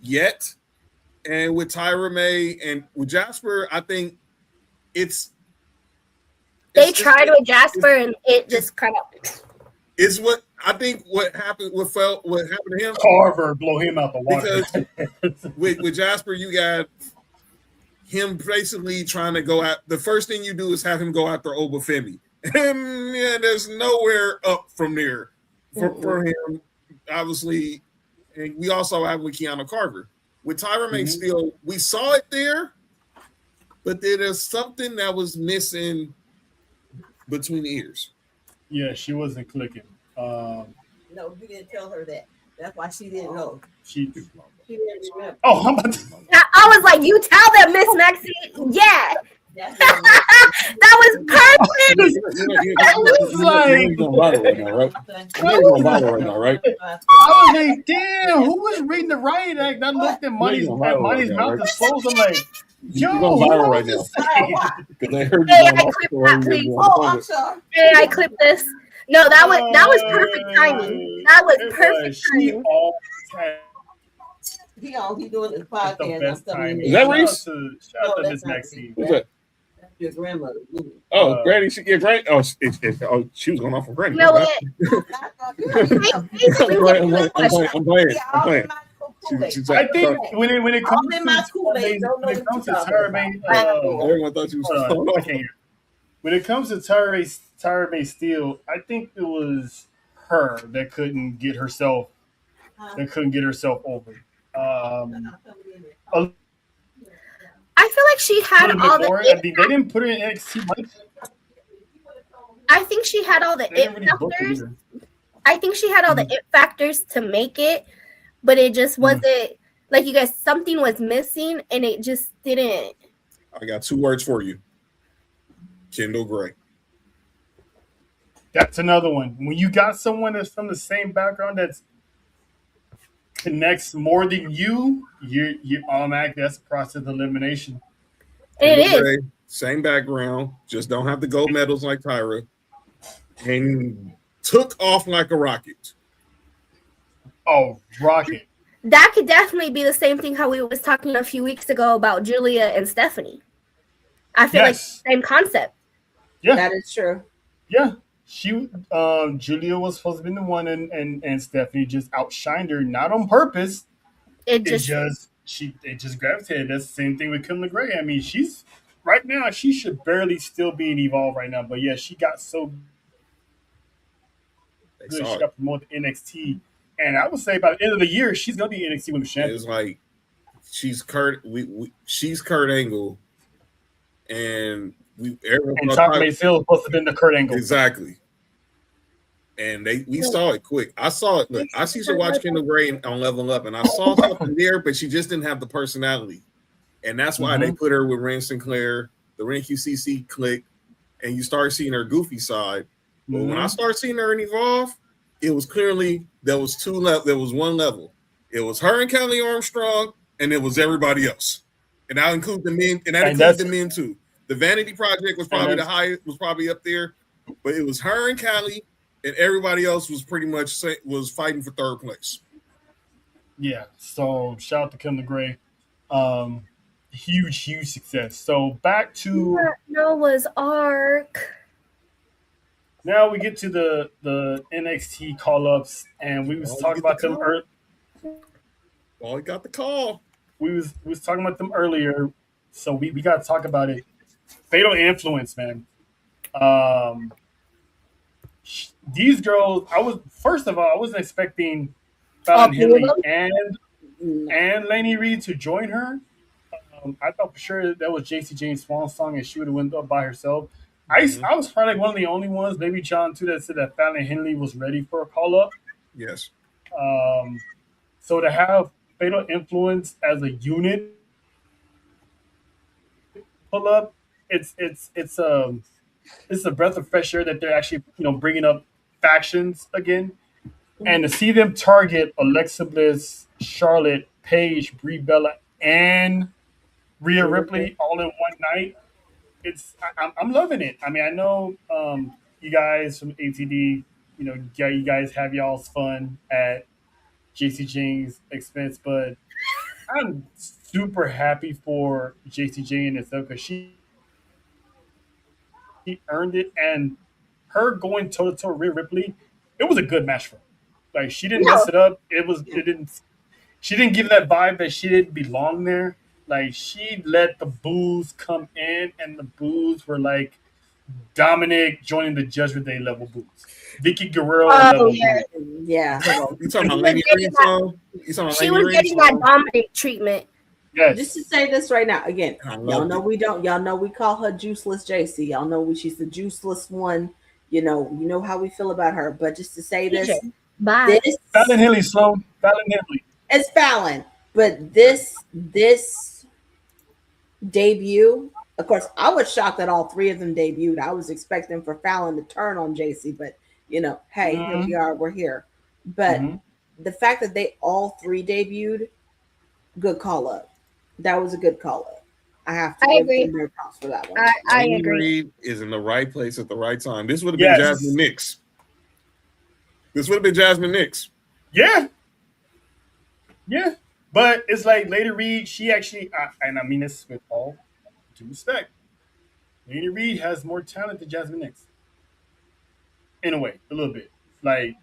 yet. And with Tyra May and with Jasper, I think they tried with Jasper and it just kind of. It's what I think. What happened? What happened to him? Carver blow him out the water. Because with Jasper, you got him basically trying to go out. The first thing you do is have him go after Obafemi, and there's nowhere up from there for him. Obviously, and we also have with Kiana Carver. With Tyra May still, we saw it there, but there's something that was missing between the ears. Yeah, she wasn't clicking. No, you didn't tell her that. That's why she didn't know. She didn't remember. Oh, I was like, you tell them, Miss Maxine. Yeah. That was perfect. I was like, damn, who was reading the riot act? I looked at Money's mouth and closed. I'm like, yo, you're going viral right now. Because I heard I clipped that, please. I'm sorry. Hey, I clipped this. No, that was perfect timing. That was perfect timing. He doing his podcast. Is that Reese? Shout out to Miss Maxine. Who's that? Your grandmother. Oh, Granny. She was going off for Granny. You know what? I'm playing. I think when it comes to Tyra May, everyone thought she was. I can't hear. When it comes to Tyra May Steele, I think it was her that couldn't get herself over. I feel like she had all the. They didn't put her in NXT much. I think she had all the it factors. I think she had all the it factors to make it, but it just wasn't like you guys. Something was missing, and it just didn't. I got 2 words for you. Kendall Gray. That's another one. When you got someone that's from the same background, that's connects more than you automatically that's a process of elimination. And it is. Same background, just don't have the gold medals like Tyra, and took off like a rocket. Oh, rocket! That could definitely be the same thing how we was talking a few weeks ago about Julia and Stephanie. I feel like same concept. Yeah, that is true. Yeah, Julia was supposed to be the one, and Stephanie just outshined her, not on purpose. It just gravitated. That's the same thing with Kim LeGray. I mean, she's right now she should barely still be in Evolve right now, but yeah, she got so good. She got promoted to NXT, and I would say by the end of the year, she's gonna be NXT Women's Champion. It's like she's Kurt. She's Kurt Angle, and Top Mayfield supposed to have been the Kurt Angle. Exactly. And we saw it quick. I saw it. Look, I used to watch Kendall Gray on Level Up, and I saw something there, but she just didn't have the personality, and that's why they put her with Ren Sinclair, the Ren QCC clique, and you start seeing her goofy side. But when I started seeing her in Evolve, it was clearly there was two level. There was one level. It was her and Kelly Armstrong, and it was everybody else, and I include the men, and that includes the men too. The Vanity Project was probably the highest, was probably up there, but it was her and Callie, and everybody else was pretty much was fighting for third place. Yeah, so shout out to Kim LeGray. Huge success. So back to Noah's Ark. Now we get to the NXT call-ups, and we was talking about them earlier. Well, got the call. We was talking about them earlier, so we got to talk about it. Fatal Influence, man. These girls, I wasn't expecting Fallon Henley and Lainey Reed to join her. I thought for sure that was JC Jane's swan song, and she would have went up by herself. I was probably like one of the only ones, maybe John too, that said that Fallon Henley was ready for a call up. Yes. So to have Fatal Influence as a unit pull up, it's a breath of fresh air that they're actually bringing up factions again, and to see them target Alexa Bliss, Charlotte, Paige, Brie Bella, and Rhea Ripley all in one night. I'm loving it. I mean, I know you guys from ATD, you guys have y'all's fun at JC Jane's expense, but I'm super happy for JC Jane itself because she earned it, and her going toe to toe Rhea Ripley, it was a good match for her. Like she didn't mess it up. She didn't give that vibe that she didn't belong there. Like she let the boos come in, and the boos were like Dominic joining the Judgment Day level boos. Vicky Guerrero level boos. Yeah. You talking about Lainey Reed song? She was getting that Dominic treatment. Yes. Just to say this right now, again, y'all know we don't. Y'all know we call her Juiceless JC. Y'all know she's the juiceless one. You know how we feel about her. But just to say this, Fallon Henley, slow. Fallon Henley. It's Fallon, but this debut, of course, I was shocked that all three of them debuted. I was expecting for Fallon to turn on JC, but hey, here we are, we're here. But the fact that they all three debuted, good call up. That was a good call up. I have to give them props for that one. I agree. Reed is in the right place at the right time. This would have been Jasmine Nix. Yeah, but it's like Lady Reed. She actually, and I mean this with all due respect, Lady Reed has more talent than Jasmine Nix. In a way, a little bit. Like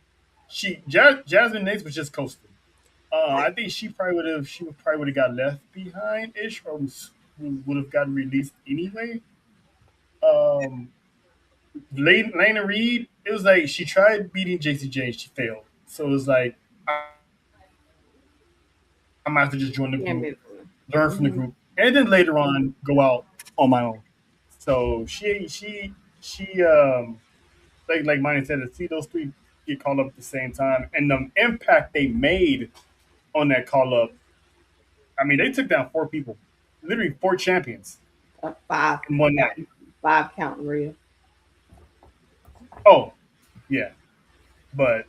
Jasmine Nix was just coasting. I think she probably would have got left behind ish, or would have gotten released anyway. Lena Reed, it was like she tried beating JC Jane, she failed. So it was like I'm gonna have to just join the group, learn from the group, and then later on go out on my own. So she like Monty said, to see those three get called up at the same time and the impact they made on that call up. I mean, they took down 4 people, literally 4 champions. 5 in one night. 5 counting Rhea. Oh, yeah, but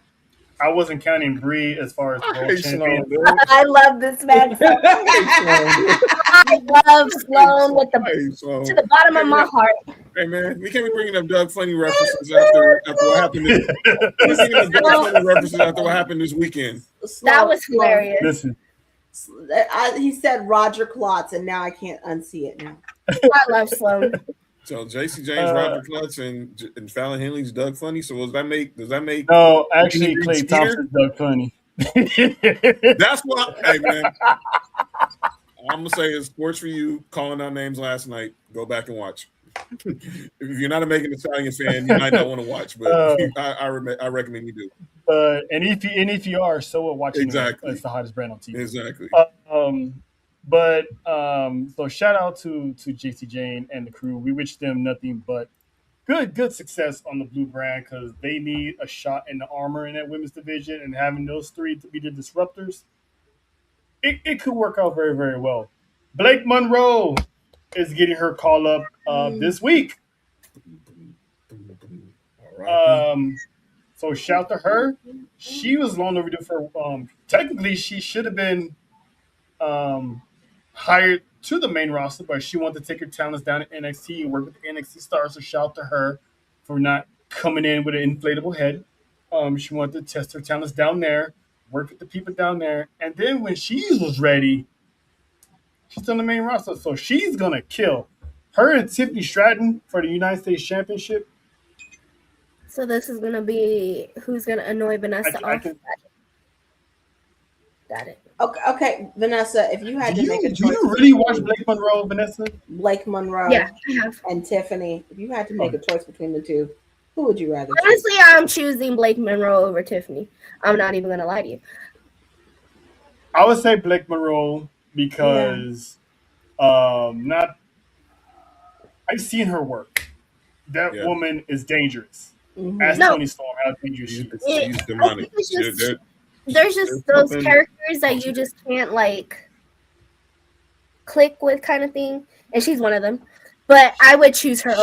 I wasn't counting Bree as far as world champion. I love this man. I love Sloan with to the bottom of my heart. Hey man, we can't be bringing up Doug Funny references after what happened. After what happened this weekend. That was hilarious. Listen, he said Roger Klotz, and now I can't unsee it now. I love Sloan. So JC James, Roger Klutz, and Fallon Henley's Doug Funny. So does that make? No, actually, Clay Thompson's Doug Funny. That's what. Hey man, I'm gonna say is sports for you. Calling out names last night. Go back and watch. If you're not a Megan Thee Stallion fan, you might not want to watch, but I recommend you do. And if you are, so watching exactly. It's the hottest brand on TV. Exactly. So shout out to JC Jane and the crew. We wish them nothing but good success on the blue brand because they need a shot in the armor in that women's division, and having those three to be the disruptors, it could work out very, very well. Blake Monroe is getting her call up this week. So shout to her. She was long overdue for technically she should have been hired to the main roster, but she wanted to take her talents down at NXT and work with the NXT stars. So shout to her for not coming in with an inflatable head. She wanted to test her talents down there, work with the people down there, and then when she was ready, she's on the main roster. So she's gonna kill. Her and Tiffany Stratton for the United States Championship. So this is gonna be who's gonna annoy Vanessa off. Got it. Okay, Vanessa, if you had to make a choice. Do you really watch Blake Monroe, Vanessa? Blake Monroe, yeah, I have. And Tiffany. If you had to make a choice between the two, who would you rather? Honestly, I'm choosing Blake Monroe over Tiffany. I'm not even gonna lie to you. I would say Blake Monroe because I've seen her work. That woman is dangerous. Mm-hmm. Ask Tony Storm how dangerous she is. She's demonic. There's just those characters that you just can't click with, kind of thing, and she's one of them. But I would choose her.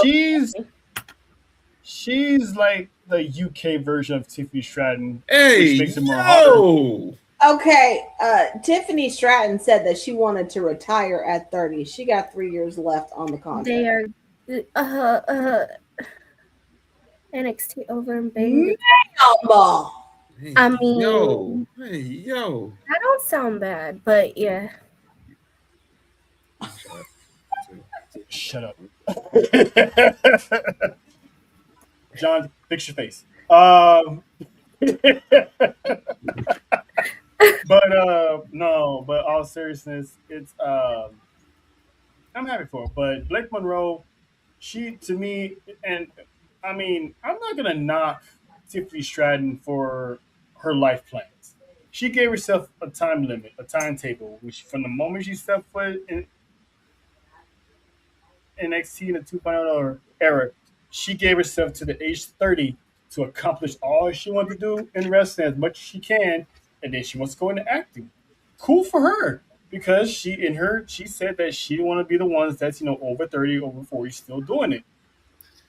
She's like the UK version of Tiffany Stratton. Hey, which makes it more harder. Okay, Tiffany Stratton said that she wanted to retire at 30. She got 3 years left on the contract. They are NXT over and baby. I mean, that don't sound bad, but yeah. Shut up, John. Fix your face. But all seriousness, it's I'm happy for her. But Blake Monroe, she to me, and I mean, I'm not gonna knock Tiffany Stratton for her life plans. She gave herself a time limit, a timetable, which from the moment she stepped foot in NXT in the 2.0 era, she gave herself to the age 30 to accomplish all she wanted to do in wrestling as much as she can, and then she wants to go into acting. Cool for her, because she said that she didn't want to be the ones that's over 30, over 40, still doing it.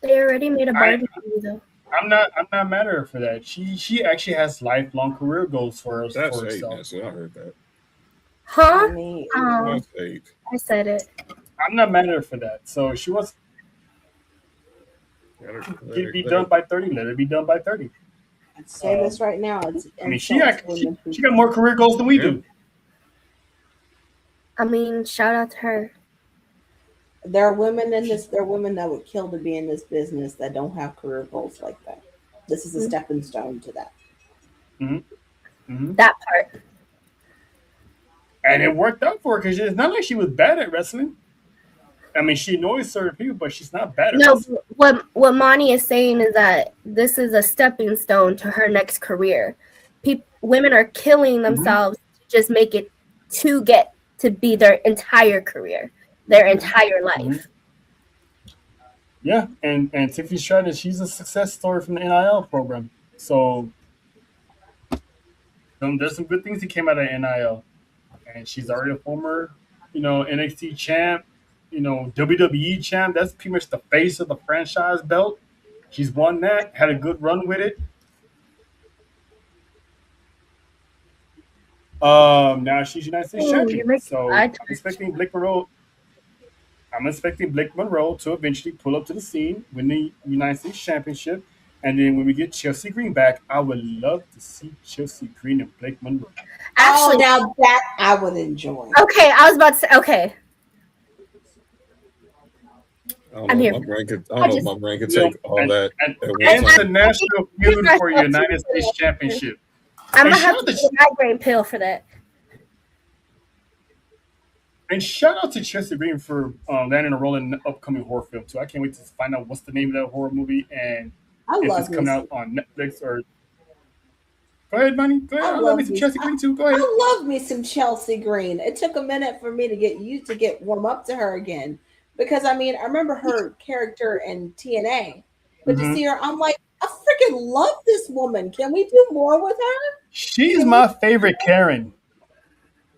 They already made a bargain for you, though. I'm not mad at her for that. She actually has lifelong career goals for herself. That's I heard that. Huh? I said it. I'm not mad at her for that. So she wants to be done by 30. Let it be done by 30. I'd say this right now. She got more career goals than we do. I mean, shout out to her. There are women in this. There are women that would kill to be in this business that don't have career goals like that. This is a stepping stone to that. Mm-hmm. Mm-hmm. That part. And it worked out for her because it's not like she was bad at wrestling. I mean, she annoys certain people, but she's not bad at wrestling. What Monty is saying is that this is a stepping stone to her next career. Women are killing themselves to just make it to get to be their entire career. Their entire life. Yeah, and Tiffany Stratton, she's a success story from the NIL program. So there's some good things that came out of NIL. And she's already a former, NXT champ, WWE champ. That's pretty much the face of the franchise belt. She's won that, had a good run with it. Now she's United States champion. So I'm expecting Blake Monroe to eventually pull up to the scene, win the United States Championship, and then when we get Chelsea Green back, I would love to see Chelsea Green and Blake Monroe. Actually, now that I would enjoy. Okay, I was about to say. Okay. I don't know if my brain could take all that. And the national feud for United States Championship. I'm gonna have to get a migraine pill for that. And shout out to Chelsea Green for landing a role in the upcoming horror film too. I can't wait to find out what's the name of that horror movie and if it's coming out on Netflix or. Go ahead, Bunny. Go ahead. I love me some Chelsea Green too. Go ahead. I love me some Chelsea Green. It took a minute for me to get used to warm up to her again. Because I remember her character in TNA, but to see her, I'm like, I freaking love this woman. Can we do more with her? She's my favorite Karen.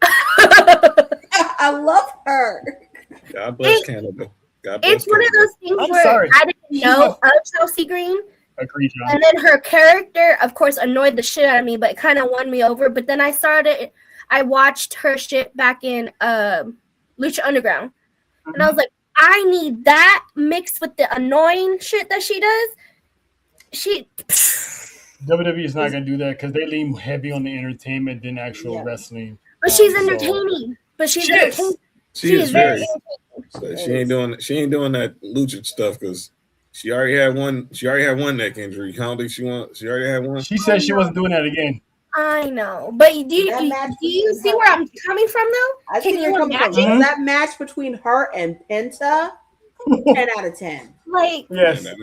I love her. God bless Canada. God bless it's Canada. One of those things where I didn't know of Chelsea Green. Agreed, John. And then her character, of course, annoyed the shit out of me, but it kind of won me over. But then I watched her shit back in Lucha Underground. And I was like, I need that mixed with the annoying shit that she does. WWE is not going to do that because they lean heavy on the entertainment than actual wrestling. But she's entertaining. But she's entertaining. She is very. So she ain't doing that lucha stuff because she already had one. She already had one neck injury. I don't think she already had one. She said she wasn't doing that again. I know, but do you see where I'm coming from though? I see where you're coming from. That match between her and Penta, 10 out of 10. Like, yes, 10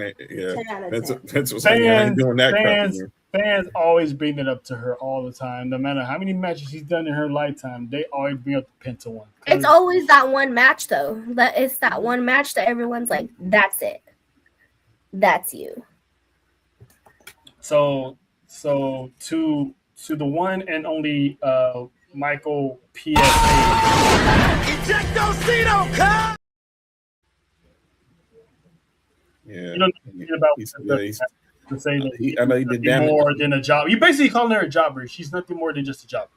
out of 10. That's what's doing that. Fans always bring it up to her all the time. No matter how many matches she's done in her lifetime, they always bring up the Penta one. It's always that one match though. It's that one match that everyone's like, "That's it. That's you." So to the one and only Michael PSA. Ejectocito, come! Yeah. You don't need about to say that I know he did more than a job. You basically calling her a jobber. She's nothing more than just a jobber.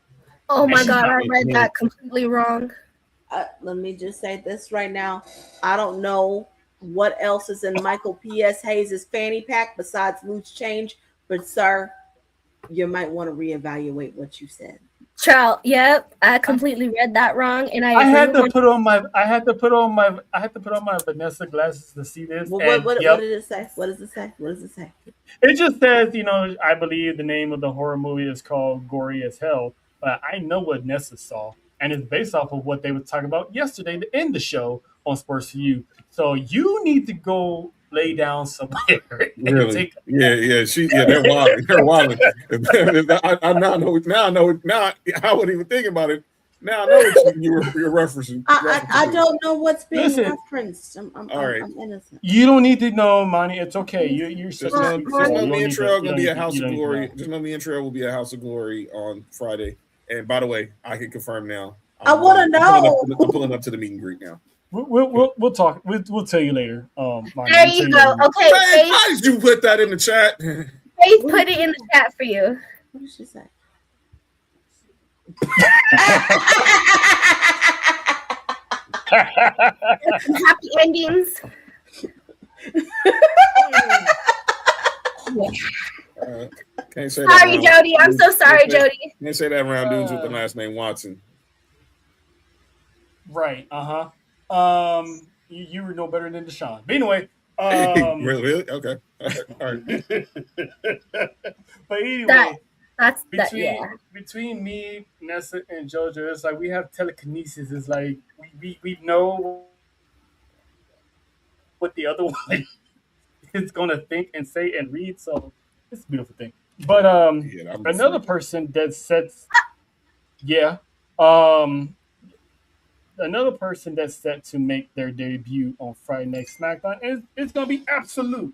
Oh my God, I read that completely wrong. Let me just say this right now. I don't know what else is in Michael P.S. Hayes' fanny pack besides loose change, but sir, you might want to reevaluate what you said. Child, yep, I completely read that wrong, and I had to put on my Vanessa glasses to see this. What did it say? What does it say? It just says, I believe the name of the horror movie is called Gory as Hell, but I know what Nessa saw, and it's based off of what they were talking about yesterday to end the show on Sports for You. So you need to go lay down somewhere. Really? They're wilding. They're wilding. I now know. Now I wouldn't even think about it. Now I know what you're referencing. I don't know what's being referenced. I'm innocent. You don't need to know, Monty. It's okay. You're just know me and Trail gonna be at House of Glory. Just know me and Trail will be at House of Glory on Friday. And by the way, I can confirm now. I want to know. I'm pulling up to the meet and greet now. We'll talk. We'll tell you later. Monty, there you go. Okay. Hey, how did you put that in the chat? Faith put it in the chat for you. What did she say? Happy endings. Can't say sorry, Jody. I'm so sorry, Jody. Can't say that around dudes with the last name Watson. Right. You were no better than Deshaun. But anyway. Really? Okay. All right. But anyway. Between me, Nessa, and JoJo, it's like we have telekinesis. It's like we know what the other one is going to think and say and read. So it's a beautiful thing. But another person that sets, another person that's set to make their debut on Friday Night SmackDown is going to be Absolute.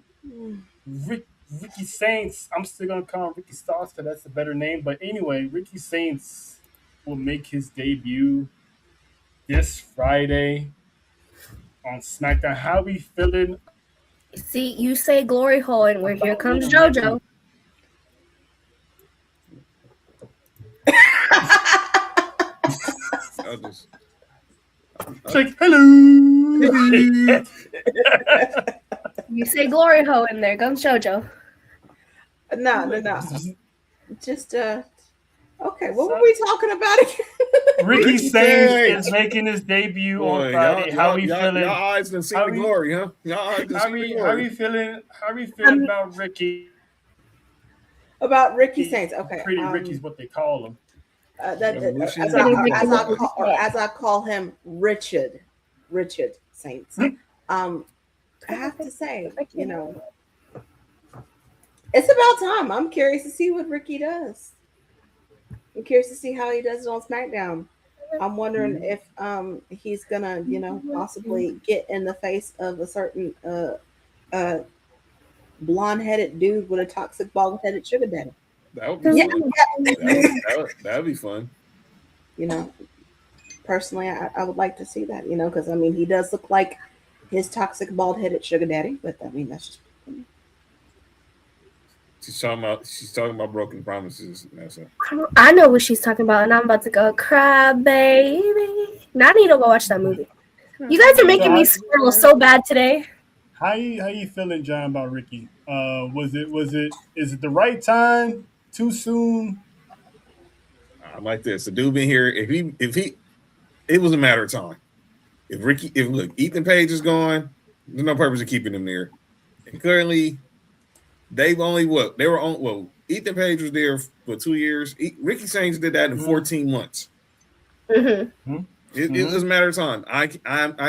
Ricky Saints. I'm still going to call him Ricky Starks because that's a better name. But anyway, Ricky Saints will make his debut this Friday on SmackDown. How we feeling? See, you say glory hole, and where here comes JoJo. It's like, hello. You say glory hole in there. Go Shoujo. No. Just okay, what were we talking about again? Ricky Sainz is making his debut on Friday. How we feeling? Y'all eyes done seen the glory, huh? Y'all eyes done seen the glory. How we feeling? How we feeling about Ricky? About Ricky Sainz, okay. Pretty Ricky's what they call him. As I call him, Richard Sainz. I have to say, it's about time. I'm curious to see what Ricky does. I'm curious to see how he does it on SmackDown. I'm wondering if he's gonna, possibly get in the face of a certain blonde-headed dude with a toxic bald-headed sugar daddy. That would be fun. That'd be fun. Personally, I would like to see that. Because he does look like his toxic bald-headed sugar daddy. But that's just. She's talking about broken promises. I know what she's talking about, and I'm about to go cry, baby. Now I need to go watch that movie. You guys are making me squirrel so bad today. How you feeling, John, about Ricky? Is it the right time? Too soon? I'm like this. The dude been here. If he, it was a matter of time. If Ethan Page is gone, there's no purpose of keeping him there. And currently, Ethan Page was there for 2 years. Ricky Sainz did that in 14 months. Mm-hmm. It was a matter of time. I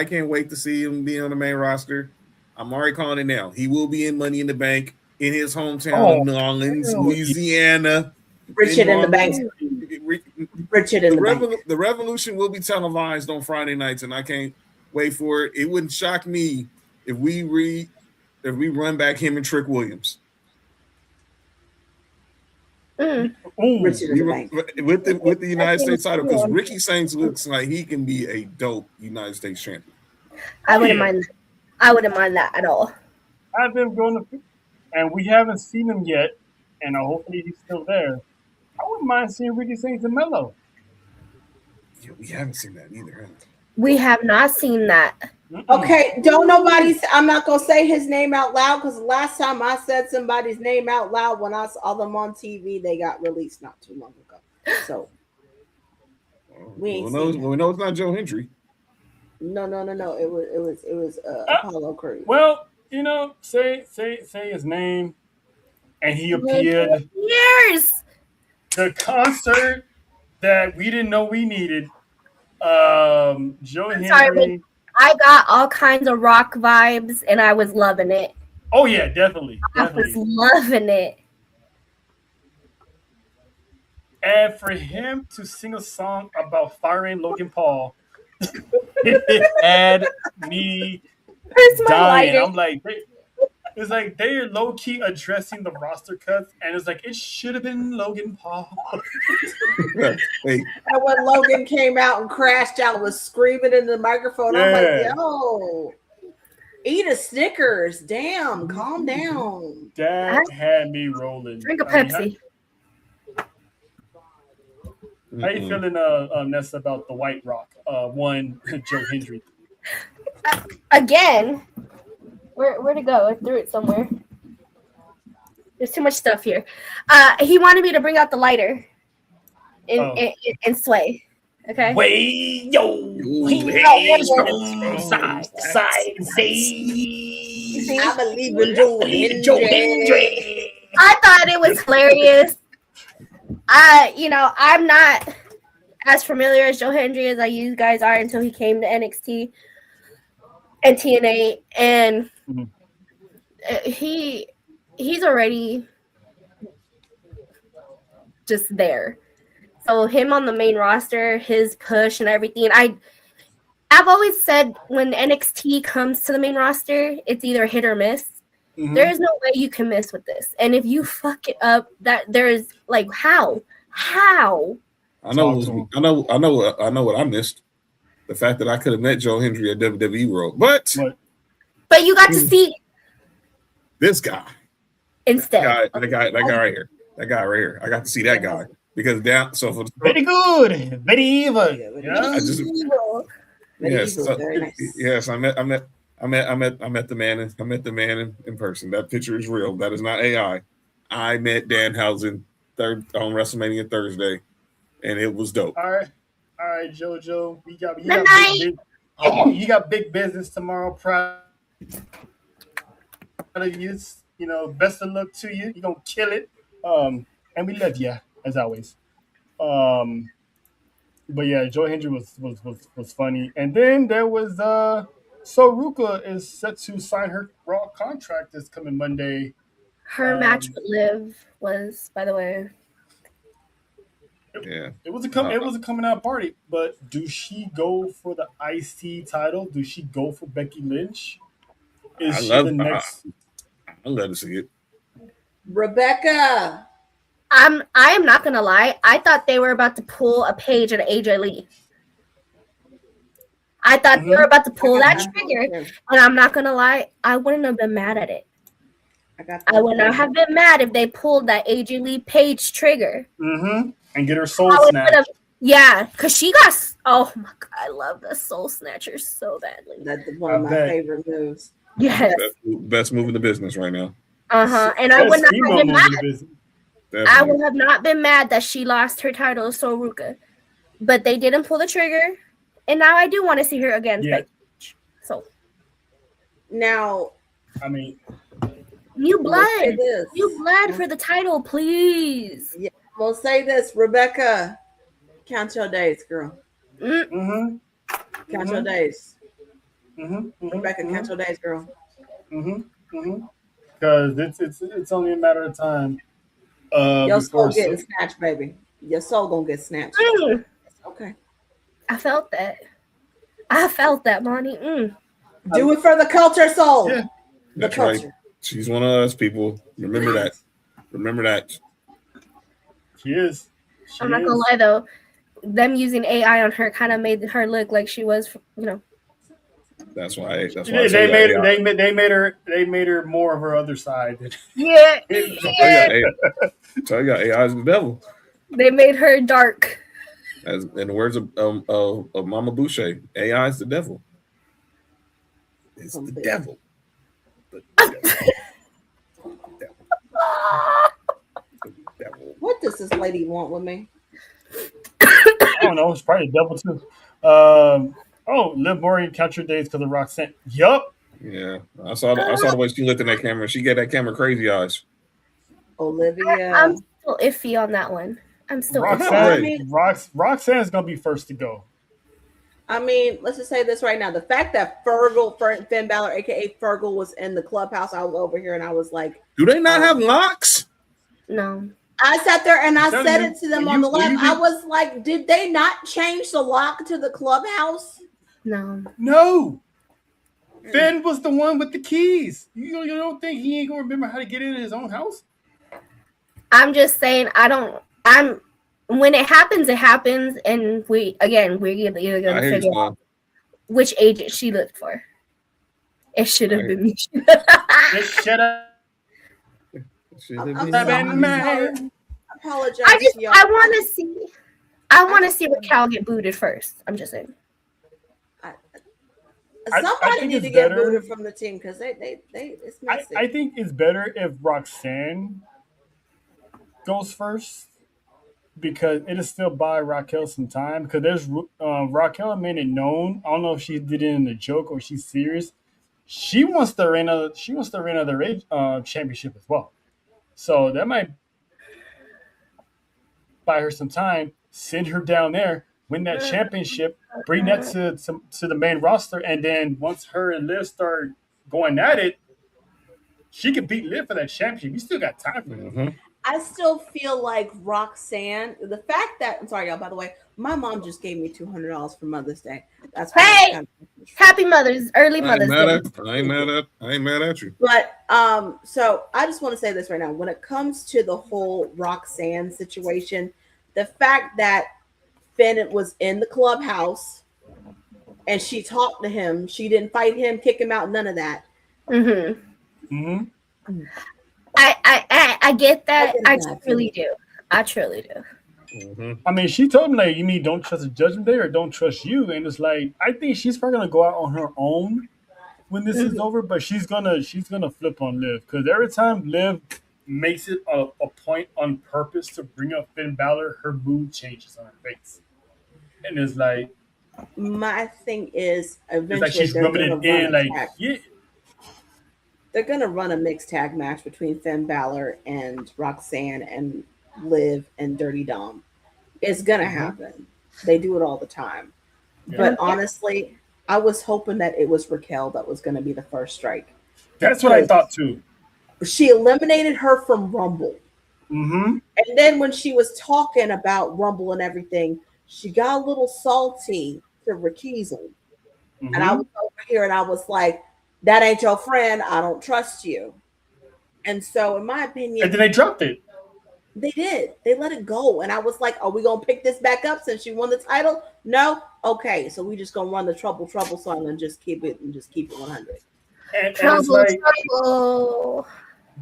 can't wait to see him be on the main roster. I'm already calling it now. He will be in Money in the Bank in his hometown of New Orleans, Louisiana. Richard in the Bank. Richard in the Bank. The Revolution will be televised on Friday nights, and I can't wait for it. It wouldn't shock me if we run back him and Trick Williams. Richard in the Bank. With the United States title, because Ricky Sainz looks like he can be a dope United States champion. I wouldn't mind that. I wouldn't mind that at all. I've been going to, and we haven't seen him yet, and hopefully he's still there. I wouldn't mind seeing Ricky Sainz and Melo. Yeah, we haven't seen that either. We have not seen that. Okay, I'm not going to say his name out loud because the last time I said somebody's name out loud when I saw them on TV, they got released not too long ago. So, we know it's not Joe Hendry. No. It was Apollo Crews. Well, say his name, and he appeared. Years. The concert that we didn't know we needed. Joe Hendry. Sorry, I got all kinds of rock vibes, and I was loving it. Oh yeah, definitely. I was loving it. And for him to sing a song about firing Logan Paul, it had me dying. I'm like, it's like they're low key addressing the roster cuts, and it's like it should have been Logan Paul. Hey. And when Logan came out and crashed out, was screaming in the microphone. I'm like, yo, eat a Snickers. Damn, calm down. That had me rolling. Drink a Pepsi. How you feeling, Nessa, about the White Rock? Joe Hendry. Again, where to go? I threw it somewhere. There's too much stuff here. He wanted me to bring out the lighter and sway. Okay. Way yo, side, see. I believe in Joe Hendry. I thought it was hilarious. I'm not as familiar as Joe Hendry as you guys are until he came to NXT and TNA, and he's already just there. So him on the main roster, his push and everything. I've always said when NXT comes to the main roster, it's either hit or miss. Mm-hmm. There is no way you can miss with this. And if you fuck it up, that there is like how? I know what I missed. The fact that I could have met Joe Hendry at WWE World, but you got to see this guy instead. that guy right here. I got to see that guy. because down. So for very good, very evil. Yeah, I just yes, evil, very nice. Yes, I met the man in person. That picture is real. That is not AI. I met Danhausen on WrestleMania Thursday, and it was dope. All right, JoJo, you got big business tomorrow. Proud of you. Best of luck to you. You're gonna kill it. And we love you as always. But yeah, Joy Hendry was funny. And then there was Soruka is set to sign her Raw contract this coming Monday. Her match with Liv was, by the way. It was a coming out party. But do she go for the IC title? Do she go for Becky Lynch? Is she the next? I'd love to see it. Rebecca. I am not gonna lie. I thought they were about to pull a page at AJ Lee. I thought they were about to pull that trigger, and I'm not gonna lie. I wouldn't have been mad at it. I would not have been mad if they pulled that AJ Lee page trigger. And get her soul snatched. Yeah, because she got. Oh my god, I love the soul snatcher so badly. That's one of my favorite moves. Yes, best move in the business right now. And I would not have been mad. I would have not been mad that she lost her title to Soruka, but they didn't pull the trigger, and now I do want to see her again. Yeah. So now, I mean, new blood for the title, please. Yeah, we'll say this, Rebecca. Count your days, girl. Count your days. Rebecca, count your days, girl. Because it's only a matter of time. Your soul getting snatched, baby. Your soul gonna get snatched. Okay. I felt that, Monty. Do it for the culture, soul. Yeah. That's right. She's one of us, people. Remember that. Remember that. She is. I'm not gonna lie though. Them using AI on her kind of made her look like she was, That's why they made her more of her other side. Yeah. So I got AI is the devil. They made her dark. As in the words of Mama Boucher, AI is the devil. It's the devil. The devil. What does this lady want with me? I don't know. It's probably the devil too. Liv Morgan count your days because of Roxanne. Yup. Yeah, I saw the way she looked in that camera. She got that camera crazy eyes. Olivia, I'm still iffy on that one. I'm still Roxanne's gonna be first to go. I mean, let's just say this right now: the fact that Finn Balor, aka Fergal, was in the clubhouse, I was over here and I was like, "Do they not have locks?" No. I sat there and I said it to them on the live. I was like, "Did they not change the lock to the clubhouse?" No. Finn was the one with the keys. You don't think he ain't gonna remember how to get into his own house? I'm just saying. When it happens, and we're either gonna figure out which agent she looked for. It should have been me. It should have. Apologize. I want to see Raquel get booted first. I'm just saying. Somebody need to get booted from the team because it's messy. I think it's better if Roxanne goes first because it'll still buy Raquel some time. Because there's Raquel made it known. I don't know if she did it in a joke or she's serious. She wants to reign of the championship as well. So that might buy her some time. Send her down there, win that championship, bring that to the main roster, and then once her and Liv start going at it, she can beat Liv for that championship. You still got time for it. I still feel like Roxanne, the fact that, I'm sorry, y'all, by the way, my mom just gave me $200 for Mother's Day. That's happy early Mother's Day. I ain't mad at you. But so I just want to say this right now. When it comes to the whole Roxanne situation, the fact that Finn was in the clubhouse and she talked to him, she didn't fight him, kick him out, none of that. I get that. I truly do. Mm-hmm. I mean, she told me like, you mean don't trust the Judgment Day or don't trust you? And it's like, I think she's probably gonna go out on her own when this is over, but she's gonna flip on Liv because every time Liv makes it a point on purpose to bring up Finn Balor, her mood changes on her face, and it's like My thing is, it's like eventually she's rubbing it in, like yeah. They're gonna run a mixed tag match between Finn Balor and Roxanne and Liv and Dirty Dom. It's gonna happen. They do it all the time. Yeah. But honestly, I was hoping that it was Raquel that was gonna be the first strike. That's what I thought too. She eliminated her from Rumble. Mm-hmm. And then when she was talking about Rumble and everything, she got a little salty to Raquel. Mm-hmm. And I was over here and I was like, that ain't your friend. I don't trust you. And so, in my opinion, and then they dropped it. They did. They let it go. And I was like, are we going to pick this back up since she won the title? No? Okay. So we just going to run the trouble song and just keep it 100. And it's like, trouble.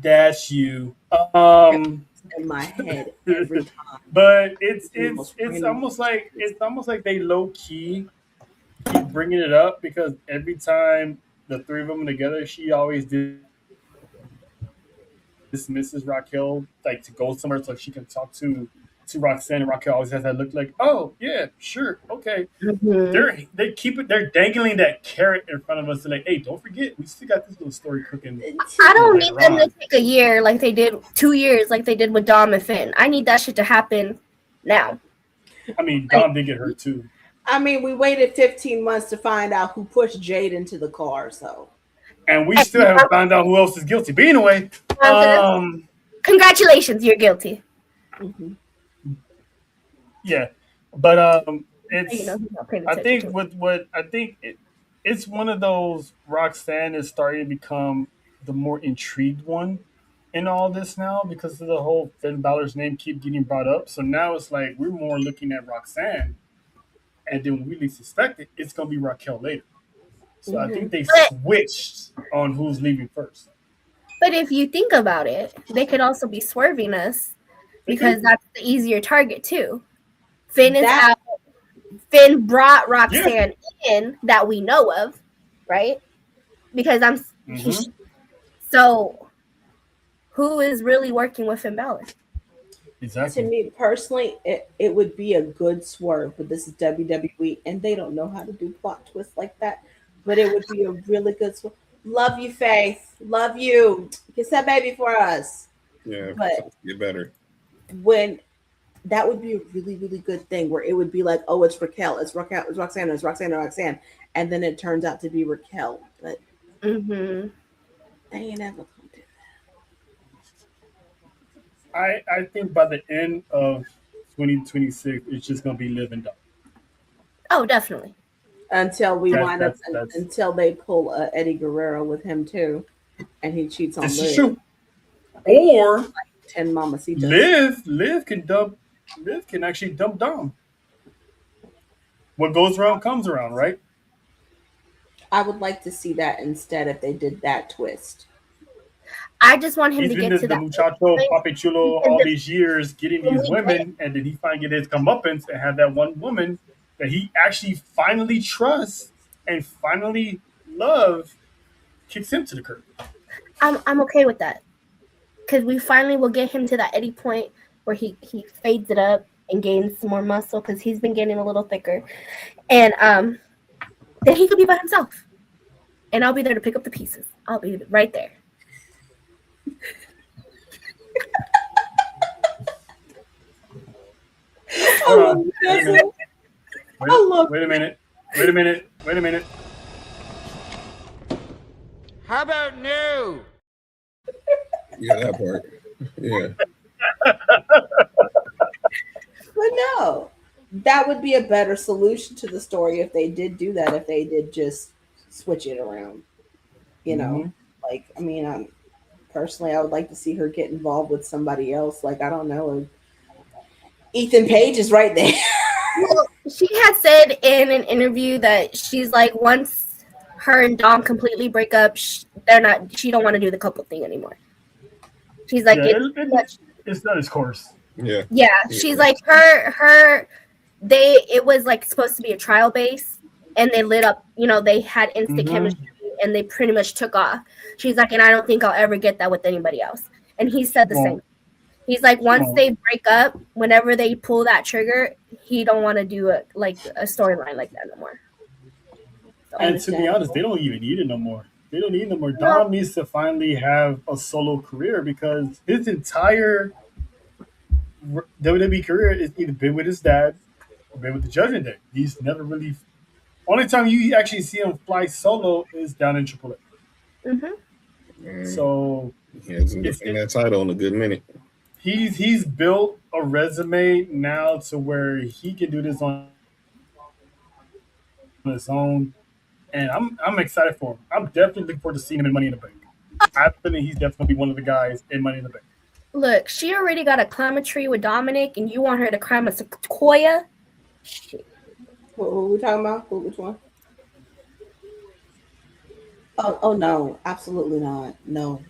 That's you. In my head every time. But it's almost like they low key keep bringing it up because every time the three of them are together, she always dismisses Raquel like to go somewhere so she can talk to Roxanne, and Raquel always has that look like, oh yeah, sure, okay. Mm-hmm. They're dangling that carrot in front of us and like, hey, don't forget, we still got this little story cooking. I don't need them to take a year like they did 2 years like they did with Dom and Finn. I need that shit to happen now. I mean, Dom did get hurt too. I mean, we waited 15 months to find out who pushed Jade into the car, so. And we still haven't found out who else is guilty. But anyway, congratulations, you're guilty. Mm-hmm. Yeah, but it's. You know, I think it's one of those. Roxanne is starting to become the more intrigued one in all this now because of the whole Finn Balor's name keep getting brought up. So now it's like we're more looking at Roxanne, and then when we least suspect it, it's gonna be Raquel later. So I think they switched on who's leaving first. But if you think about it, they could also be swerving us because that's the easier target too. Finn is out. Finn brought Roxanne in that we know of, right? Because so who is really working with Finn Balor? Exactly. To me personally, it would be a good swerve, but this is WWE and they don't know how to do plot twists like that. But it would be a really good swerve. Love you, Faith. Love you. Kiss that baby for us. Yeah, but get better. When that would be a really, really good thing where it would be like, oh, it's Raquel, it's Roxanne, and then it turns out to be Raquel. But they ain't ever gonna do that. I think by the end of 2026, it's just gonna be Liv and Dom. Oh, definitely. Until we until they pull Eddie Guerrero with him too, and he cheats on Liv. This is true. Or 10 Mamacitas. Liv can actually dump Dom. What goes around comes around, right? I would like to see that instead if they did that twist. I just want him to get to that. Muchacho, Papi Chulo, all these years getting these women, and then he finally get his comeuppance and have that one woman that he actually finally trusts and finally loves kicks him to the curb. I'm okay with that. Because we finally will get him to that Eddie point where he fades it up and gains some more muscle because he's been getting a little thicker. And then he could be by himself. And I'll be there to pick up the pieces. I'll be right there. Wait a minute. How about no? Yeah, that part. Yeah. But no, that would be a better solution to the story if they did do that, if they did just switch it around. You know, like, I mean, personally, I would like to see her get involved with somebody else. Like, I don't know, Ethan Page is right there. Well, she had said in an interview that she's like, once her and Dom completely break up, she don't want to do the couple thing anymore. She's like, it's not his course. Yeah. Yeah, she's like her. It was like supposed to be a trial base, and they lit up. They had instant chemistry, and they pretty much took off. She's like, and I don't think I'll ever get that with anybody else. And he said the same. He's like, once they break up, whenever they pull that trigger, he don't want to do a storyline like that no more. So, and to be honest, they don't even need it no more. They don't need no more. Dom needs to finally have a solo career because his entire WWE career is either been with his dad or been with the Judgment Day. He's never really. Only time you actually see him fly solo is down in AAA. So he hasn't defended that title in a good minute. He's built a resume now to where he can do this on his own, and I'm excited for him. I'm definitely looking forward to seeing him in Money in the Bank. I think he's definitely one of the guys in Money in the Bank. Look, she already got a climb a tree with Dominic, and you want her to climb a sequoia? Shit. What are we talking about? Which one? Oh no, absolutely not. No.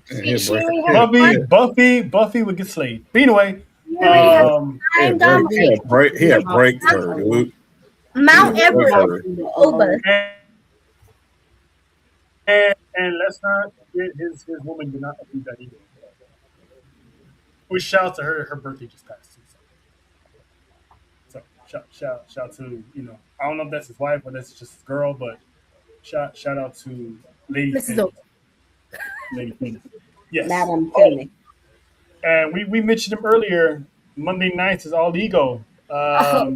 Buffy would get slayed. But anyway, he had break her, dude. Mount Everest. And let's not forget his woman did not do that either. We shout to her. Her birthday just passed. So shout to I don't know if that's his wife or that's just his girl, but shout out to Lady Finney. Lady Finney. Yes. Madam Finney. And we mentioned him earlier. Monday nights is all ego. How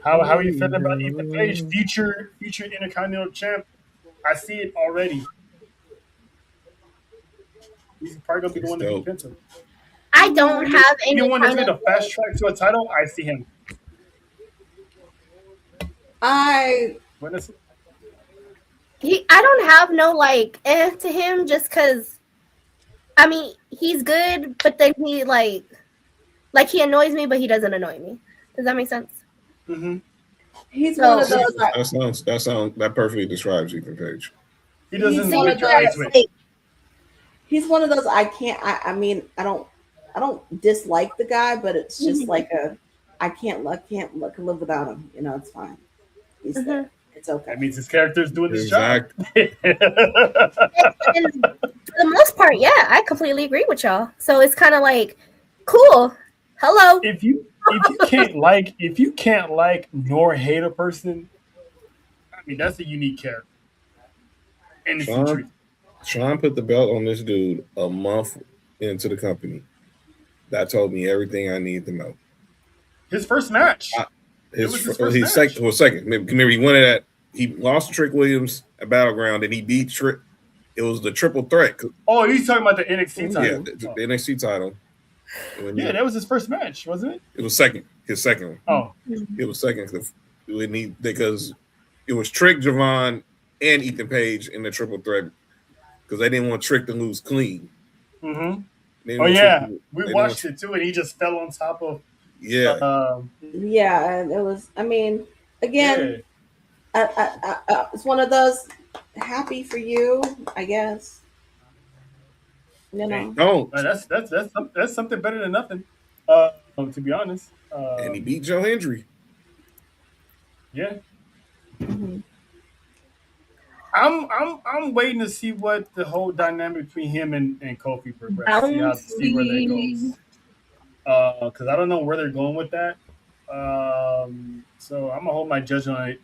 are you feeling about Ethan Page, future Intercontinental champ? I see it already. He's probably gonna be the one to defend him. I don't have any. Anyone that's gonna fast track to a title, I see him. I don't have no to him just because. I mean, he's good, but then he he annoys me, but he doesn't annoy me. Does that make sense? Mm-hmm. He's one of those. That perfectly describes Ethan Page. He doesn't. He's one of those. I mean, I don't dislike the guy, but it's just I can't live without him. It's fine. He's there. It's okay. That means his character is doing his job. And for the most part, yeah, I completely agree with y'all. So it's kind of cool. Hello. If you can't like nor hate a person, I mean that's a unique character. And Sean put the belt on this dude a month into the company. That told me everything I need to know. His first match. Second. Maybe he won it at. He lost to Trick Williams at Battleground, and he beat Trick. It was the triple threat. Oh, he's talking about the NXT title. Yeah, the NXT title. That was his first match, wasn't it? It was second. His second one. Oh, it was second because it was Trick, Javon, and Ethan Page in the triple threat because they didn't want Trick to lose clean. Mm-hmm. We watched it too, and he just fell on top of. Yeah. And it was. I mean, again, it's one of those. Happy for you, I guess. That's something better than nothing. To be honest. And he beat Joe Hendry. Yeah. Mm-hmm. I'm waiting to see what the whole dynamic between him and Kofi progresses. See where that goes. Because I don't know where they're going with that. So I'm gonna hold my judgment on it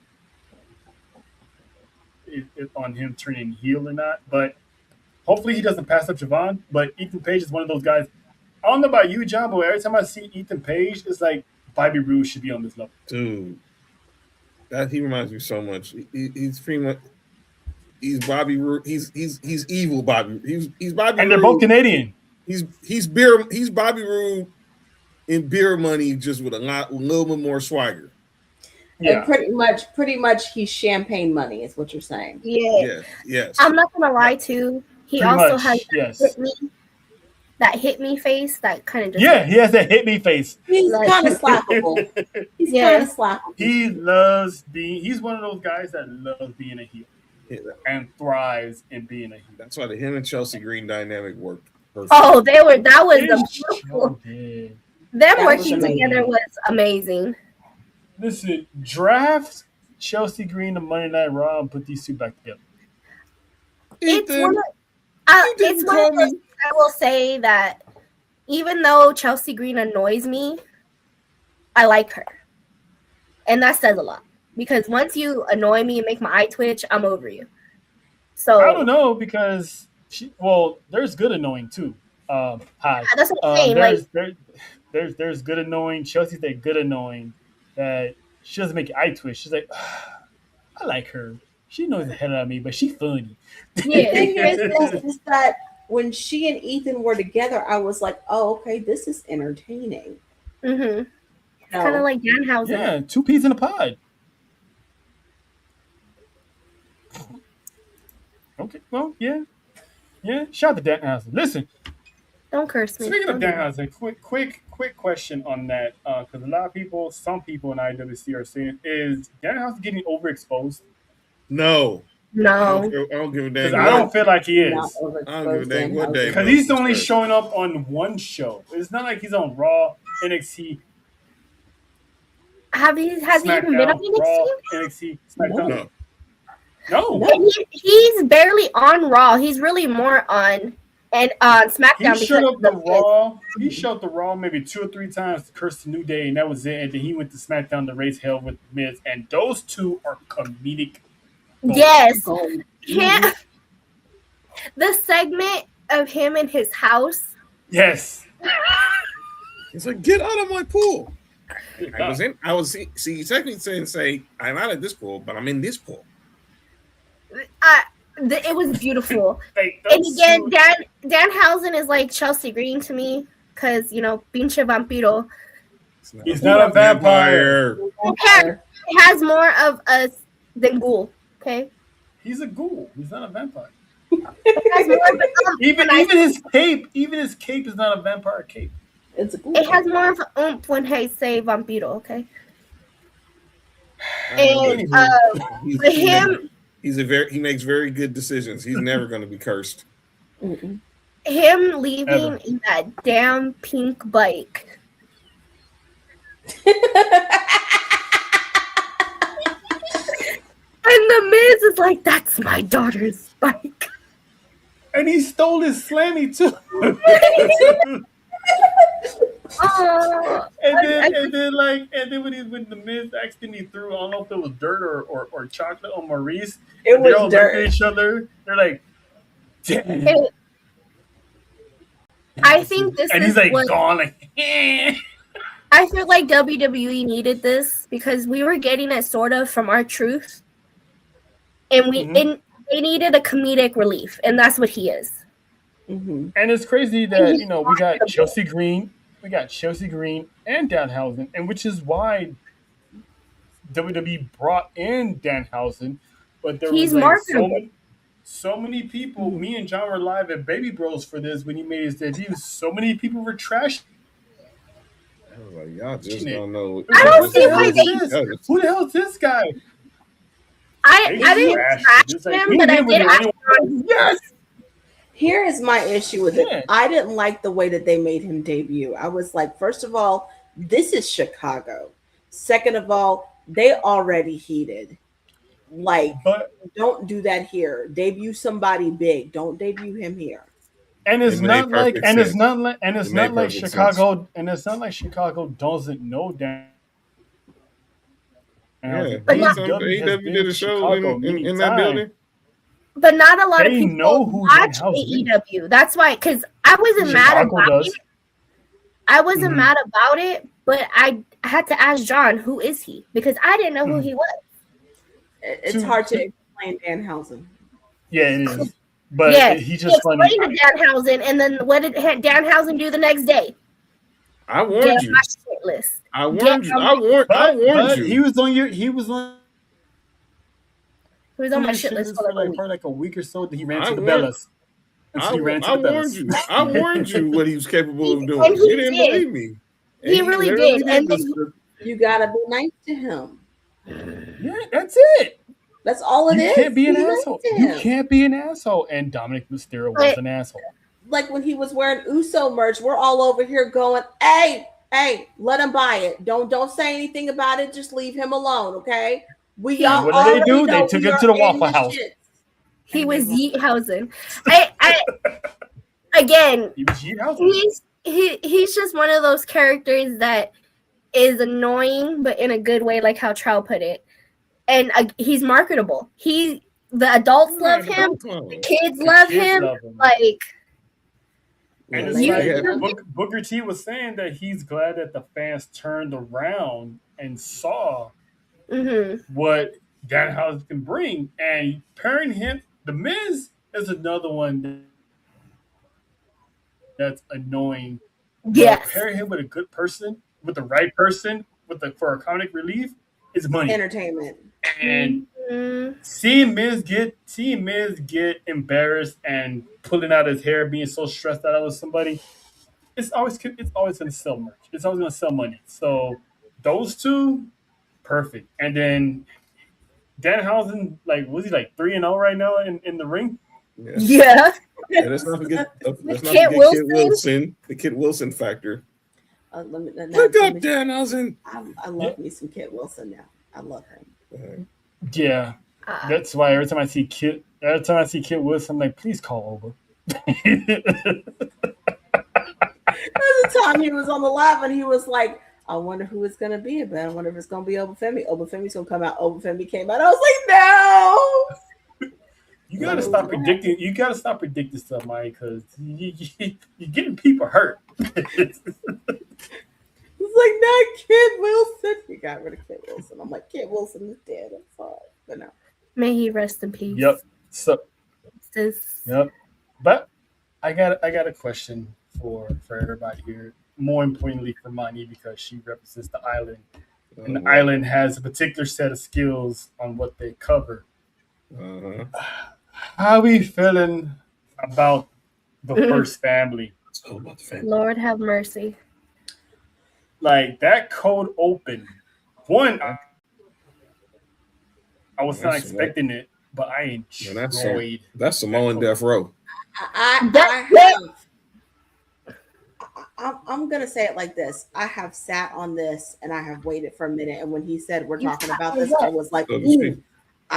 on him turning heel or not. But hopefully he doesn't pass up Javon. But Ethan Page is one of those guys. I don't know about you, John, but every time I see Ethan Page, it's like Bobby Roode should be on this level. Dude, he reminds me so much. He's pretty much. He's Bobby Roode. He's evil Bobby. He's Bobby. And they're both Canadian. He's Bobby Roode in beer money, just with a little bit more swagger. Yeah. And pretty much he's champagne money is what you're saying. Yeah. Yes. I'm not gonna lie too. He also has that hit me face that kind of just he has that hit me face. He's kind of slappable. He's kind of slappable. He's one of those guys that loves being a heel and thrives in being a heel. That's why him and Chelsea Green dynamic worked perfect. Oh, that was the Them working together was amazing. Listen, draft Chelsea Green to Monday Night Raw and put these two back together. It's one of those, I will say that even though Chelsea Green annoys me, I like her. And that says a lot. Because once you annoy me and make my eye twitch, I'm over you. So I don't know because there's good annoying too. Hi. That's what I'm saying. There's good annoying. Chelsea's that good annoying that she doesn't make eye twitch. She's like, I like her. She knows the hell out of me, but she's funny. Yeah, the thing is that when she and Ethan were together, I was like, oh, okay, this is entertaining. Mm-hmm. It's kind of like Danhausen. Yeah, 2 peas in a pod. Okay, well, yeah. Shout out to Danhausen. Listen, don't curse me. Speaking of Danhausen, quick question on that, because a lot of people, some people in IWC are saying, is Danhausen getting overexposed? No. I don't give a damn. I don't feel like he is. I don't give a damn what day. Because he's only showing up on one show. It's not like he's on Raw, NXT. Has he even been on NXT? Raw, NXT, SmackDown. No. He's barely on Raw. He's really more on SmackDown. He showed up the Raw. He showed the Raw maybe 2 or 3 times to curse the New Day, and that was it. And then he went to SmackDown to raise hell with Miz, and those two are comedic. Yes. The segment of him in his house. Yes. He's like, get out of my pool. I was technically say I'm out of this pool, but I'm in this pool. It was beautiful. And again, Danhausen is like Chelsea Green to me because pinche vampiro. He's not a vampire. He has more of us than ghoul. Okay. He's a ghoul. He's not a vampire. even his cape is not a vampire cape. It's a ghoul. It has more of an oomph when they say vampiro. Okay. And for him. He makes very good decisions. He's never going to be cursed. Mm-mm. Him leaving in that damn pink bike. And the Miz is like, that's my daughter's bike. And he stole his slammy too. And then when the Miz accidentally threw, I don't know if it was dirt or chocolate on Maurice. It was dirt. At each other, they're like, damn. I think this and is he's like gone. Like, I feel like WWE needed this because we were getting it sort of from R-Truth, and they needed a comedic relief, and that's what he is. Mm-hmm. And it's crazy that we got Chelsea Green. We got Chelsea Green and Danhausen, and which is why WWE brought in Danhausen. But there was so many people. Me and John were live at Baby Bros for this when he made his debut. So many people were trashing. I was like, y'all just don't know. I don't see why who the hell is this guy? I didn't trash him, but I did ask him. Yes. Here is my issue with it. I didn't like the way that they made him debut. I was like, first of all, this is Chicago. Second of all, they already heated. Don't do that here. Debut somebody big. Don't debut him here. And it's not like Chicago. And it's not like Chicago doesn't know Dan. Yeah, AEW did a show in that building. But not a lot of They people know who watch Danhausen is. AEW. That's why, because I wasn't mad about it. I wasn't mad about it, but I had to ask John, who is he? Because I didn't know who he was. It's hard to explain Danhausen. Yeah, it is. But he's just funny. Explained to Danhausen, and then what did Danhausen do the next day? I warned you. I warned you. He was on my shit list for like a week or so. He ran to the Bellas. I warned you. I warned you what he was capable of doing. You didn't believe me. He really did. And then you gotta be nice to him. Yeah, that's it. That's all it is. You can't be an asshole. You can't be an asshole. And Dominic Mysterio was an asshole. Like when he was wearing Uso merch, we're all over here going, "Hey, Hey, let him buy it. Don't say anything about it. Just leave him alone, okay? We And all what did they already do? They know took we him are to the in Waffle his House. shit. He was Yeethausen. I again, He was Yeethausen. he's just one of those characters that is annoying, but in a good way, like how Trow put it. And he's marketable. The adults love him. The kids love him. Like, and it's like Booker T was saying that he's glad that the fans turned around and saw what Danhausen can bring, and pairing him, the Miz is another one that's annoying. Yes. But pair him with a good person, with the right person, for a comic relief is money. Entertainment. And seeing Miz get embarrassed and pulling out his hair, being so stressed out with somebody, it's always gonna sell merch. It's always gonna sell money. So those two, perfect. And then Danhausen, like, was he like 3-0 right now in the ring? Yeah. And let's not forget Kit Wilson, the Kit Wilson factor. Look up Danhausen. I love me some Kit Wilson now. I love him. Yeah, that's why every time I see Kit Wilson, I'm like, please call over. There's a time he was on the live and he was like, I wonder who it's gonna be, but I wonder if it's gonna be Obafemi. Obafemi's gonna come out. Obafemi came out. I was like, no. You gotta stop predicting. You gotta stop predicting stuff, Mike, because you're getting people hurt. It's like, not Kit Wilson. He got rid of Kit Wilson. I'm like, Kit Wilson is dead. I'm sorry, but no. May he rest in peace. Yep. So. Yep. But I got a question for everybody here. More importantly for Mani, because she represents the island, and the island has a particular set of skills on what they cover. How are we feeling about the first family? Lord have mercy. Like that cold open. One, I was not expecting it, but I enjoyed. That's Samoan Death Row. I'm gonna say it like this. I have sat on this and I have waited for a minute. And when he said we're talking about this, I was like, ooh,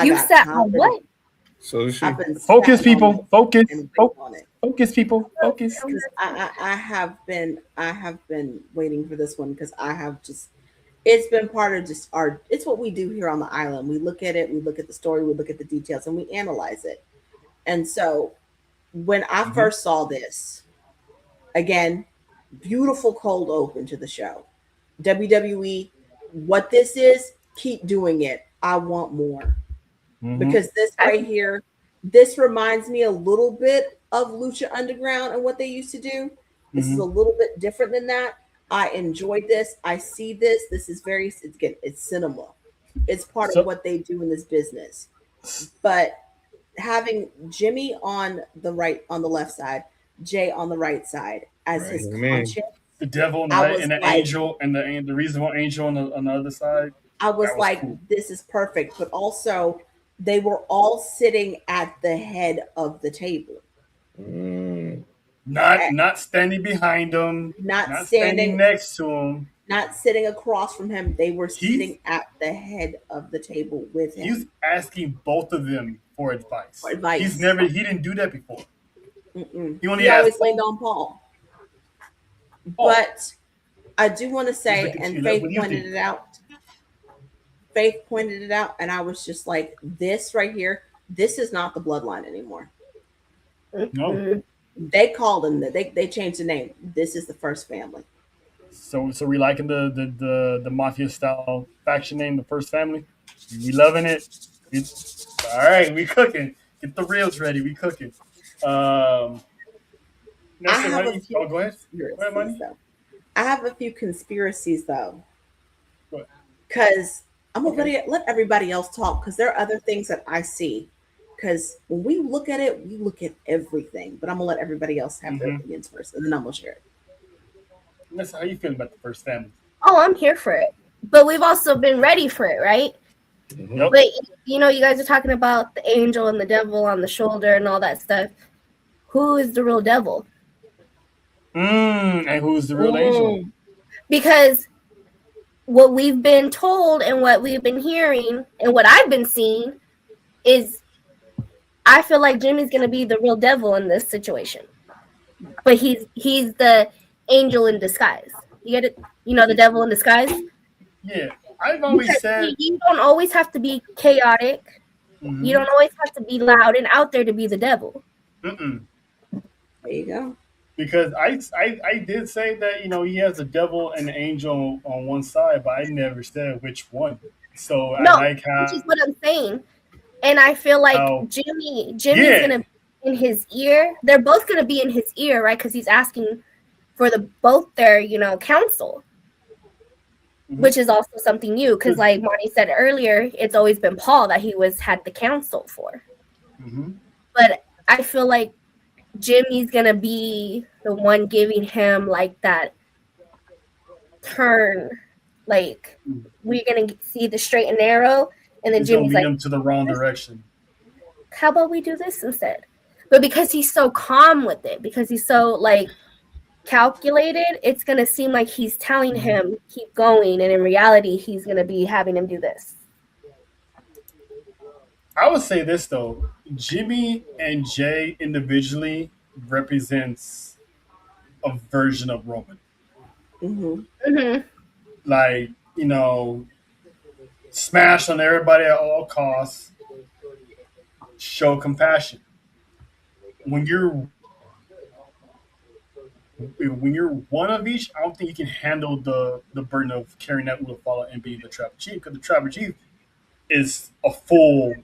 you sat on what? So focus, people. Focus. Focus, people. Focus. I have been waiting for this one because I have just. It's been part of just it's what we do here on the island. We look at it, we look at the story, we look at the details, and we analyze it. And so when I first saw this, again, beautiful cold open to the show. WWE, what this is, keep doing it. I want more. Because this right here, this reminds me a little bit of Lucha Underground and what they used to do. This is a little bit different than that. I enjoyed this. I see this. This is it's cinema. It's part of what they do in this business. But having Jimmy on the left side, Jay on the right side as his conscience, the devil on the right, and the angel, and the reasonable angel on the other side. I was like, cool. This is perfect. But also, they were all sitting at the head of the table. Not standing behind him. Not standing next to him. Not sitting across from him. They were sitting at the head of the table with him. He's asking both of them for advice. He didn't do that before. He always leaned on Paul. But I do want to say, and Faith pointed it out. Faith pointed it out, and I was just like, this right here, this is not the bloodline anymore. No. They called them that. They changed the name. This is the first family. So we liking the mafia style faction name, the first family. We loving it. All right, we cooking. Get the reels ready. We cooking. Go ahead. I have a few conspiracies though, because I'm gonna let everybody else talk, because there are other things that I see. Because when we look at it, we look at everything. But I'm gonna let everybody else have their opinions first, and then I'm gonna share it. That's how you feel about the first family. Oh, I'm here for it. But we've also been ready for it, right? Yep. But you guys are talking about the angel and the devil on the shoulder and all that stuff. Who is the real devil? And who's the real angel? because what we've been told and what we've been hearing and what I've been seeing is I feel like Jimmy's gonna be the real devil in this situation. But he's the angel in disguise. You get it? You know, the devil in disguise? Yeah. I've always said you don't always have to be chaotic. Mm-hmm. You don't always have to be loud and out there to be the devil. Mm-mm. There you go. Because I did say that, you know, he has a devil and an angel on one side, but I never said which one. So no, I like how, which is what I'm saying. And I feel like Jimmy's gonna be in his ear. They're both gonna be in his ear, right? Because he's asking for both their, you know, counsel. Mm-hmm. Which is also something new, because like Monty said earlier, it's always been Paul that he had the counsel for. Mm-hmm. But I feel like Jimmy's gonna be the one giving him like that turn, like we're gonna see the straight and narrow, and then Jimmy's like, him to the wrong direction. How about we do this instead? But because he's so calm with it, because he's so like calculated, it's gonna seem like he's telling him keep going, and in reality he's gonna be having him do this. I would say this though, Jimmy and Jay individually represents a version of Roman. Mm-hmm. Mm-hmm. Like, you know, smash on everybody at all costs, show compassion. When you're one of each, I don't think you can handle the burden of carrying that Ulafala and being the Trapper Chief, because the Trapper Chief is a full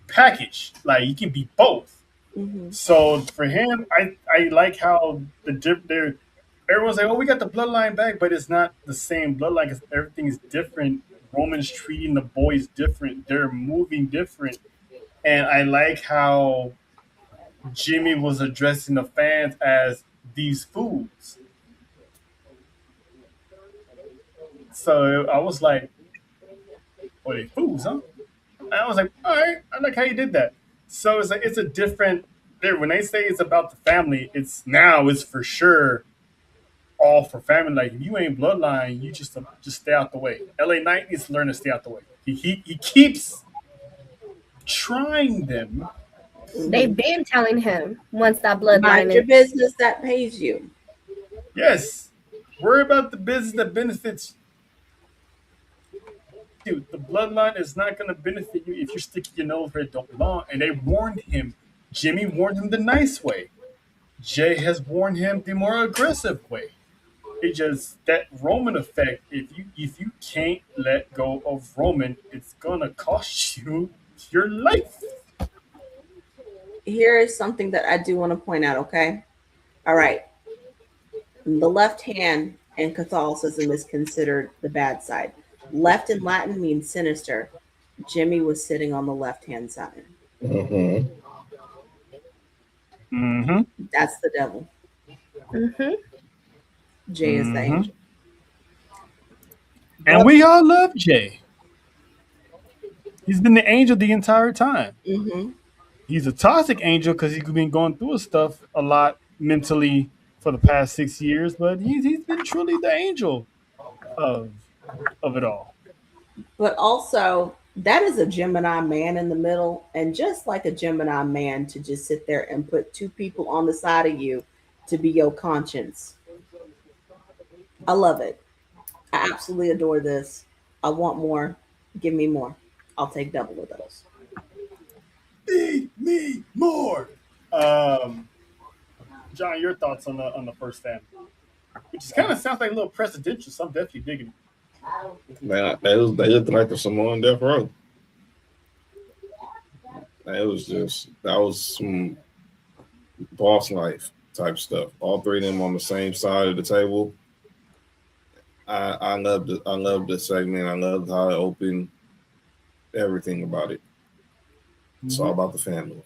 package. Like, you can be both. Mm-hmm. So for him, I like how everyone's like, oh, we got the bloodline back, but it's not the same bloodline because everything is different. Roman's treating the boys different. They're moving different. And I like how Jimmy was addressing the fans as these fools. So I was like, oh, they fools, huh? And I was like, all right, I like how you did that. So it's like, it's a different, when they say it's about the family, it's for sure all for family. Like, if you ain't bloodline, you just stay out the way. LA Knight needs to learn to stay out the way. He keeps trying them. They've been telling him once that bloodline. Mind your business that pays you. Yes. Worry about the business that benefits you. The bloodline is not going to benefit you if you're sticking your nose where it don't belong. And they warned him. Jimmy warned him the nice way. Jay has warned him the more aggressive way. It just, that Roman effect, if you can't let go of Roman, it's gonna cost you your life. Here is something that I do want to point out, okay? All right. The left hand in Catholicism is considered the bad side. Left in Latin means sinister. Jimmy was sitting on the left-hand side. Mm-hmm. Mm-hmm. That's the devil. Mm-hmm. Jay is the angel. And we all love Jay. He's been the angel the entire time. Mm-hmm. He's a toxic angel because he's been going through his stuff a lot mentally for the past 6 years, but he's been truly the angel of it all. But also, that is a Gemini man in the middle, and just like a Gemini man to just sit there and put two people on the side of you to be your conscience. I love it. I absolutely adore this. I want more. Give me more. I'll take double of those. Feed me more. John, your thoughts on the first family? Which kind of sounds like a little presidential, so I'm definitely digging it. Man, they looked like the Samoan Death Row. That was some boss life type stuff. All three of them on the same side of the table. I loved it. I loved the segment. I loved how it opened. Everything about it. It's all about the family.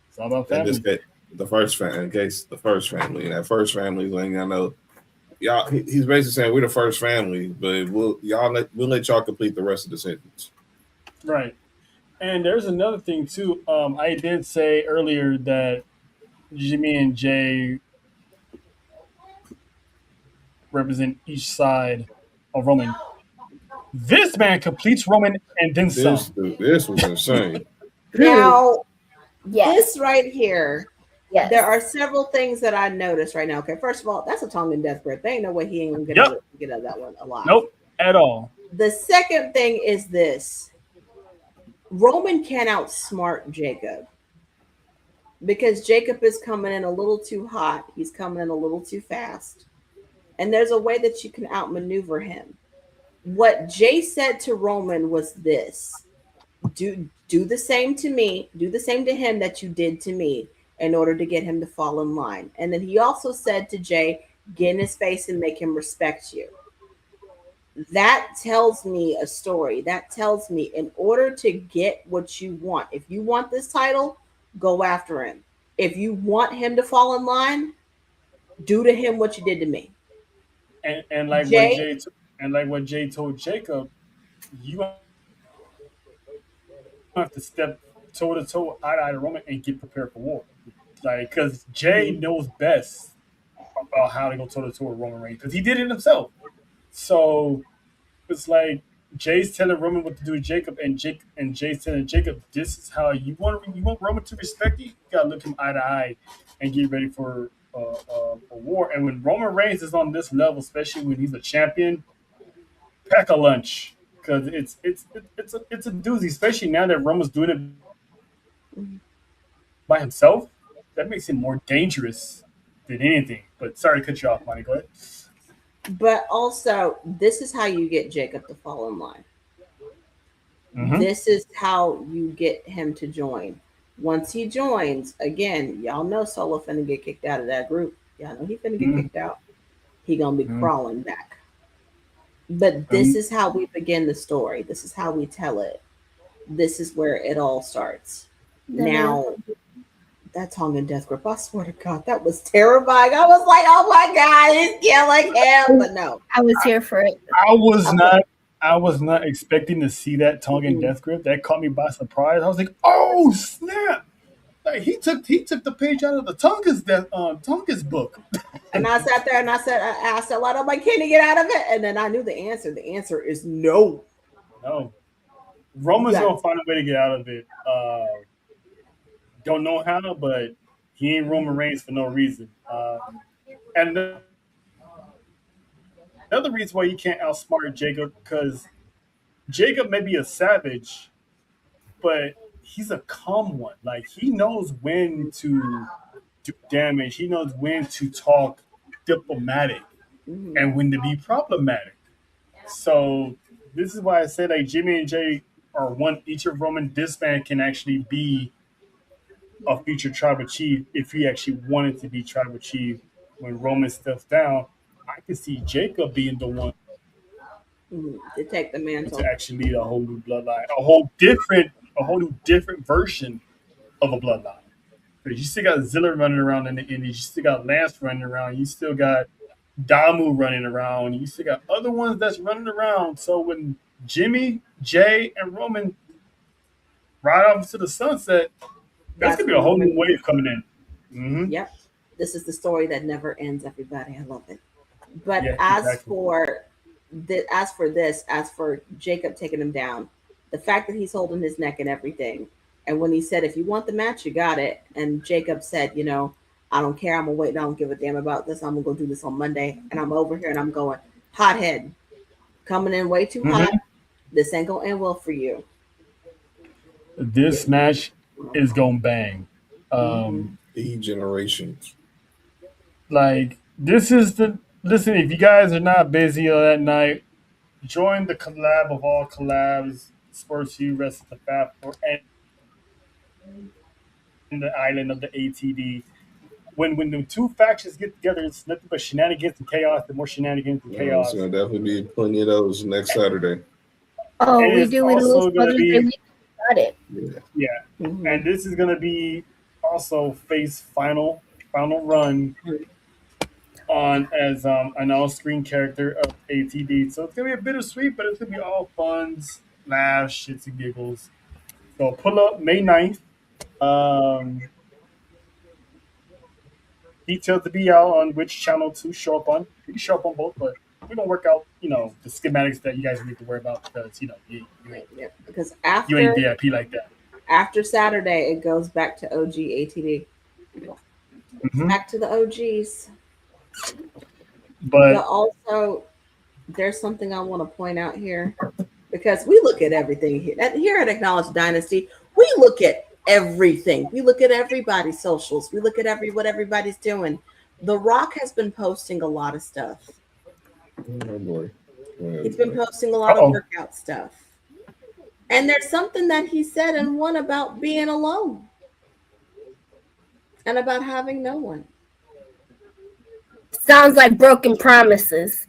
It's all about family. In this case, the first family. And that first family thing, I know. Y'all, he's basically saying we're the first family, but we'll let y'all complete the rest of the sentence. Right. And there's another thing too. I did say earlier that Jimmy and Jay represent each side of Roman. This man completes Roman and then some. This was insane. Now, Yes. this right here, Yes. there are several things that I noticed right now. Okay, first of all, that's a Tongan death grip. There ain't no way he ain't gonna get out of that one alive. Nope, at all. The second thing is this: Roman can outsmart Jacob because Jacob is coming in a little too hot. He's coming in a little too fast, and there's a way that you can outmaneuver him. What Jay said to Roman was this: do the same to me, do the same to him that you did to me in order to get him to fall in line. And then he also said to Jay, get in his face and make him respect you. That tells me a story. That tells me in order to get what you want, if you want this title, go after him. If you want him to fall in line, do to him what you did to me. And like what Jay told Jacob, you have to step toe to toe, eye to eye to Roman, and get prepared for war. Like, because Jay knows best about how to go toe to toe with Roman Reigns, because he did it himself. So it's like Jay's telling Roman what to do with Jacob, and Jay's telling Jacob, "This is how you want Roman to respect you. You gotta look him eye to eye and get ready for a war." And when Roman Reigns is on this level, especially when he's a champion, pack a lunch, because it's a doozy, especially now that Roman's doing it by himself. That makes him more dangerous than anything. But sorry to cut you off, Monty. Go ahead. But also, this is how you get Jacob to fall in line. Mm-hmm. This is how you get him to join. Once he joins, again, y'all know Solo finna get kicked out of that group. Y'all know he finna get kicked out. He gonna be crawling back. But this is how we begin the story. This is how we tell it. This is where it all starts. Now, that Tongan death grip, I swear to God, that was terrifying. I was like, oh my God, he's killing him. But no. I was here for it. I was not expecting to see that Tongan death grip. That caught me by surprise. I was like, oh snap. Like he took the page out of the Tonga's book. And I sat there and I asked a lot. I'm like, can he get out of it? And then I knew the answer. The answer is no. No. Roman's gonna find a way to get out of it. Don't know how, but he ain't Roman Reigns for no reason. And another reason why you can't outsmart Jacob, because Jacob may be a savage, but he's a calm one. Like he knows when to do damage. He knows when to talk diplomatic and when to be problematic. So this is why I said like Jimmy and Jay are one each of Roman. This man can actually be a future tribal chief if he actually wanted to be tribal chief when Roman steps down. I could see Jacob being the one to take the mantle to actually lead a whole new bloodline, a whole new different version of a bloodline. Because you still got Zilla running around in the Indies, you still got Lance running around, you still got Damu running around, you still got other ones that's running around. So when Jimmy, Jay, and Roman ride off into the sunset, that's gonna be a whole new wave coming in. Mm-hmm. Yep. This is the story that never ends, everybody. I love it. But Yeah, as for Jacob taking him down, the fact that he's holding his neck and everything, and when he said, if you want the match, you got it. And Jacob said, I don't care. I'm gonna wait. I don't give a damn about this. I'm gonna go do this on Monday. And I'm over here and I'm going, hothead, coming in way too hot. This ain't gonna end well for you. This match is gonna bang. Generations. Like this is listen. If you guys are not busy on that night, join the collab of all collabs, S4UWrestling, the Fab Four, and the island of the ATD. When the two factions get together, it's nothing but shenanigans and chaos. The more shenanigans and chaos. There's gonna definitely be plenty of those next Saturday. Oh, we do. We lose Mother's Day week. Got it. Yeah. And this is gonna be also Face's final run on as an all-screen character of ATD. So it's gonna be a bittersweet, but it's gonna be all funs, laughs, shits and giggles. So pull up May 9th. details to be out on which channel to show up on. We can show up on both, but we don't work out, the schematics that you guys need to worry about because because you ain't VIP like that. After Saturday, it goes back to OG ATD. Back to the OGs. But also, there's something I want to point out here because we look at everything here at Acknowledged Dynasty. We look at everything. We look at everybody's socials. We look at what everybody's doing. The Rock has been posting a lot of stuff. Oh boy. He's been posting a lot of workout stuff. And there's something that he said in one about being alone and about having no one. Sounds like broken promises.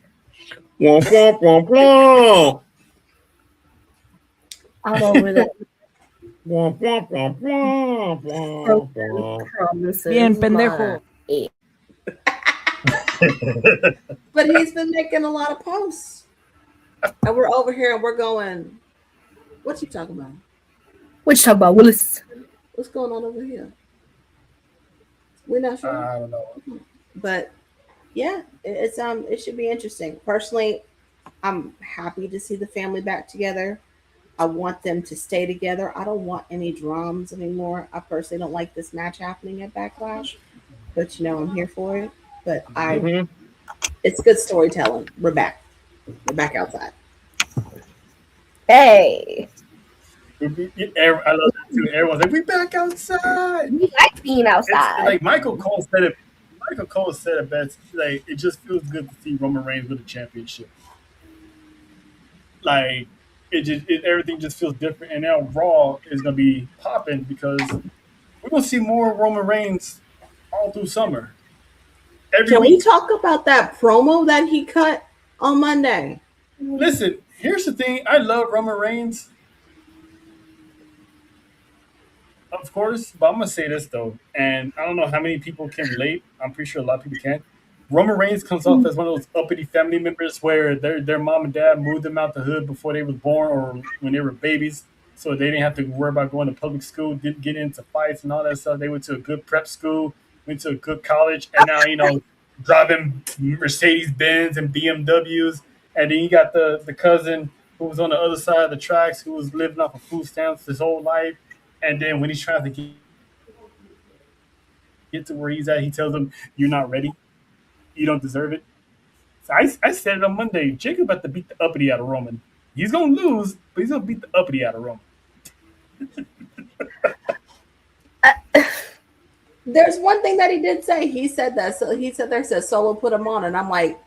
Womp, womp, womp, womp. I'm over that. Womp, womp, womp, womp, womp, womp. Promises. Bien pendejo. But he's been making a lot of posts. And we're over here and we're going, what you talking about? What you talking about, Willis? What's going on over here? We're not sure. I don't know. But yeah, it should be interesting. Personally, I'm happy to see the family back together. I want them to stay together. I don't want any dramas anymore. I personally don't like this match happening at Backlash, but I'm here for it. But it's good storytelling. We're back. We're back outside. Hey. I love that too. Everyone's like, we back outside. We like being outside. It's like Michael Cole said it. Michael Cole said it best. Like, it just feels good to see Roman Reigns with a championship. Like, everything just feels different. And now Raw is gonna be popping because we're gonna see more Roman Reigns all through summer. Can we talk about that promo that he cut on Monday? Listen, here's the thing. I love Roman Reigns, of course, but I'm going to say this, though, and I don't know how many people can relate. I'm pretty sure a lot of people can. Roman Reigns comes off as one of those uppity family members where their mom and dad moved them out the hood before they was born or when they were babies, so they didn't have to worry about going to public school, didn't get into fights and all that stuff. They went to a good prep school, went to a good college, and now, driving Mercedes-Benz and BMWs. And then you got the cousin who was on the other side of the tracks who was living off of food stamps his whole life. And then when he's trying to get to where he's at, he tells him, you're not ready. You don't deserve it. So I said it on Monday. Jacob about to beat the uppity out of Roman. He's going to lose, but he's going to beat the uppity out of Roman. There's one thing that he did say. He said that. So he said there says Solo put him on. And I'm like,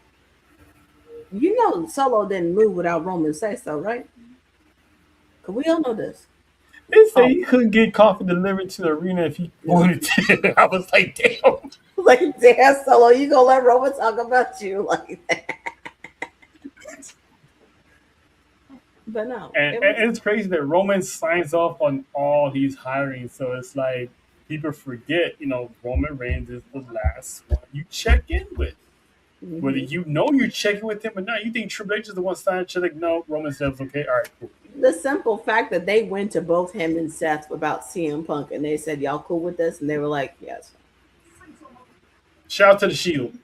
Solo didn't move without Roman say so, right? Because we all know this. They say he couldn't get coffee delivered to the arena if he wanted to. I was like, damn. Like, damn, Solo, you gonna let Roman talk about you like that? But no. And it's crazy that Roman signs off on all these hirings. So it's like people forget, Roman Reigns is the last one you check in with. Mm-hmm. Whether you're checking with him or not, you think Triple H is the one signing? Like, no, Roman says, okay, all right, cool. The simple fact that they went to both him and Seth about CM Punk and they said, y'all cool with this? And they were like, yes. Shout out to the Shield.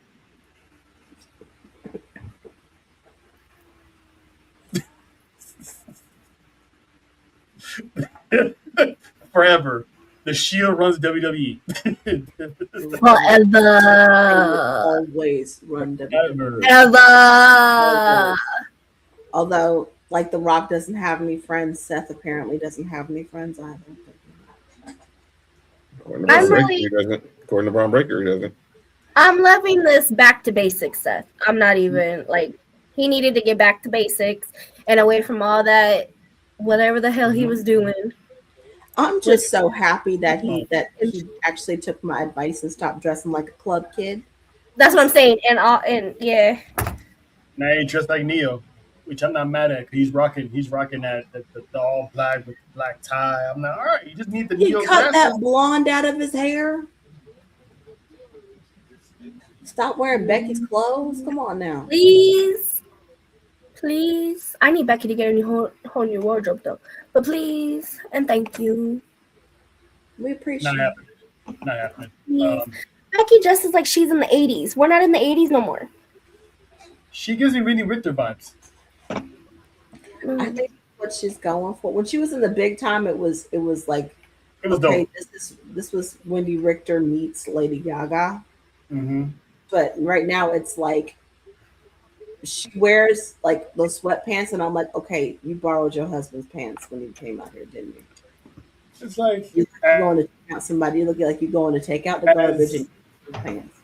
Forever. The Shield runs WWE. Forever. Always run WWE. Ever. Although, like, The Rock doesn't have any friends, Seth apparently doesn't have any friends either. According to Braun Breaker, he doesn't. I'm loving this back to basics, Seth. I'm not even, he needed to get back to basics and away from all that, whatever the hell he was doing. I'm just so happy that he actually took my advice and stopped dressing like a club kid. That's what I'm saying. And yeah. Now he dressed like Neo, which I'm not mad at. He's rocking that the all black with the black tie. I'm like, all right, you just need the Neo. He cut that blonde out of his hair. Stop wearing Becky's clothes. Come on now. Please. I need Becky to get a whole new wardrobe though. But please and thank you. We appreciate it. Not happening. Becky dresses like she's in the 80s. We're not in the 80s no more. She gives me really Richter vibes. I think what she's going for. When she was in the big time, it was like, it was okay, dope. This was Wendy Richter meets Lady Gaga. Mm-hmm. But right now it's like she wears like those sweatpants, and I'm like, okay, you borrowed your husband's pants when he came out here, didn't you? It's like you're going to take out somebody. You look like you're going to take out the garbage in your pants.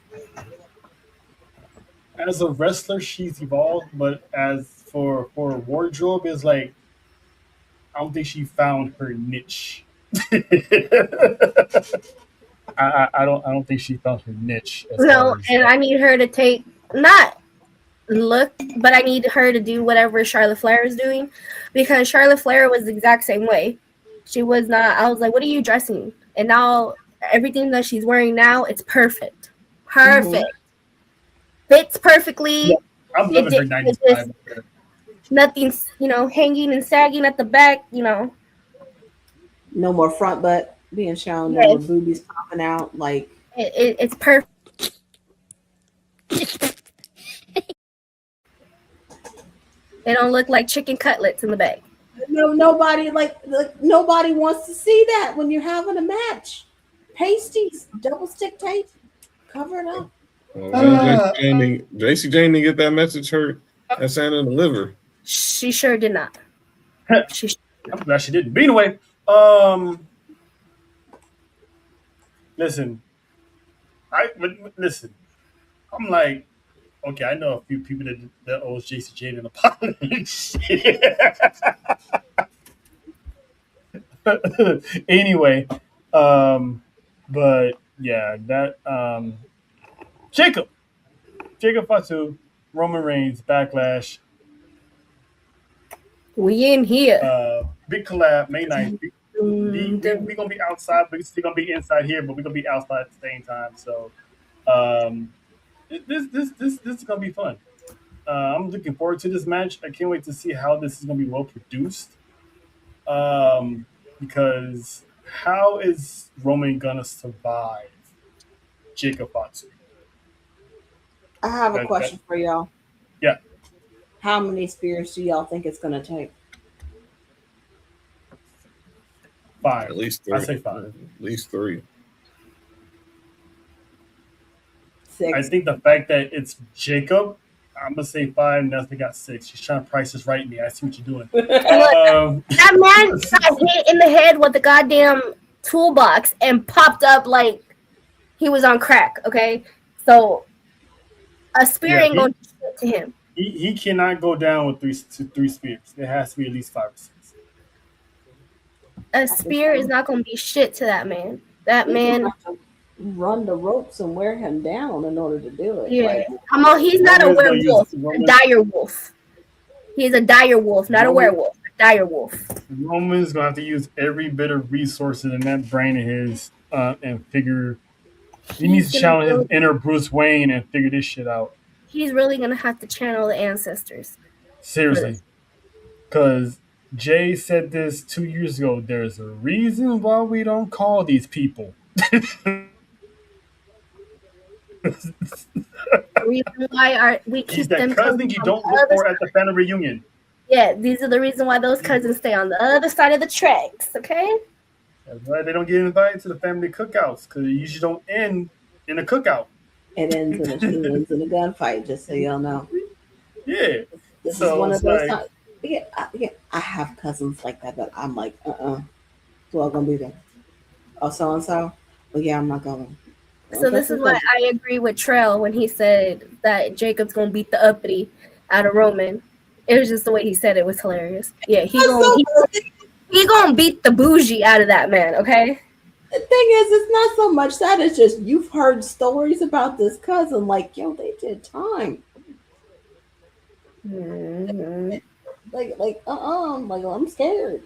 As a wrestler, she's evolved, but as for wardrobe, is like I don't think she found her niche. I don't think she found her niche. No, and I need her to take not look, but I need her to do whatever Charlotte Flair is doing, because Charlotte Flair was the exact same way. She was not. I was like, "What are you dressing?" And now everything that she's wearing now, it's perfect, fits perfectly. Yeah, I'm loving her 95. Nothing's hanging and sagging at the back. No more front butt being shown. No more boobies popping out. Like it's perfect. They don't look like chicken cutlets in the back. No, nobody nobody wants to see that when you're having a match. Pasties, double stick tape, cover it up. JC Jane didn't get that message hurt at Santa in the liver. She sure did not. I'm glad she didn't. But anyway, listen. I'm like, okay, I know a few people that owes JC Jane an apology. Anyway, but yeah, that Jacob Fatu, Roman Reigns, Backlash. We in here. Big collab, May 9th. We're gonna be outside, but we're still gonna be inside here, but we're gonna be outside at the same time. So this is gonna be fun. I'm looking forward to this match. I can't wait to see how this is gonna be well produced. Because how is Roman gonna survive Jacob Fatu? I have a question for y'all. Yeah. How many spears do y'all think it's gonna take? 5. At least 3. I say 5. At least 3. 6. I think the fact that it's Jacob, I'm gonna say 5. Nelson got 6. She's trying to price this right me. I see what you're doing. That man got hit in the head with the goddamn toolbox and popped up like he was on crack. Okay, so a spear ain't gonna do shit to him. He cannot go down with 3 spears. There has to be at least 5 or 6. A spear is not gonna be shit to that man. That man run the ropes and wear him down in order to do it. Yeah, come on, he's not a werewolf. A dire wolf. He's a dire wolf, not a werewolf. A dire wolf. Roman's gonna have to use every bit of resources in that brain of his and figure. He needs to challenge his inner Bruce Wayne and figure this shit out. He's really gonna have to channel the ancestors. Seriously, because Jay said this 2 years ago. There's a reason why we don't call these people. Reason why we keep them cousin you don't look for at the family reunion. Yeah, these are the reason why those cousins stay on the other side of the tracks. Okay. That's why they don't get invited to the family cookouts, because it usually don't end in a cookout. It ends in a gunfight. Just so y'all know. Yeah. This is one of those times. Yeah, I have cousins like that, but I'm like, so I'm gonna be there. Oh, so and so. Well, yeah, I'm not going. So this is why I agree with Trell when he said that Jacob's gonna beat the uppity out of Roman. It was just the way he said it was hilarious. Yeah, he gonna beat the bougie out of that man. Okay. The thing is, it's not so much that, it's just you've heard stories about this cousin, like, yo, they did time. Mm-hmm. Like I'm scared.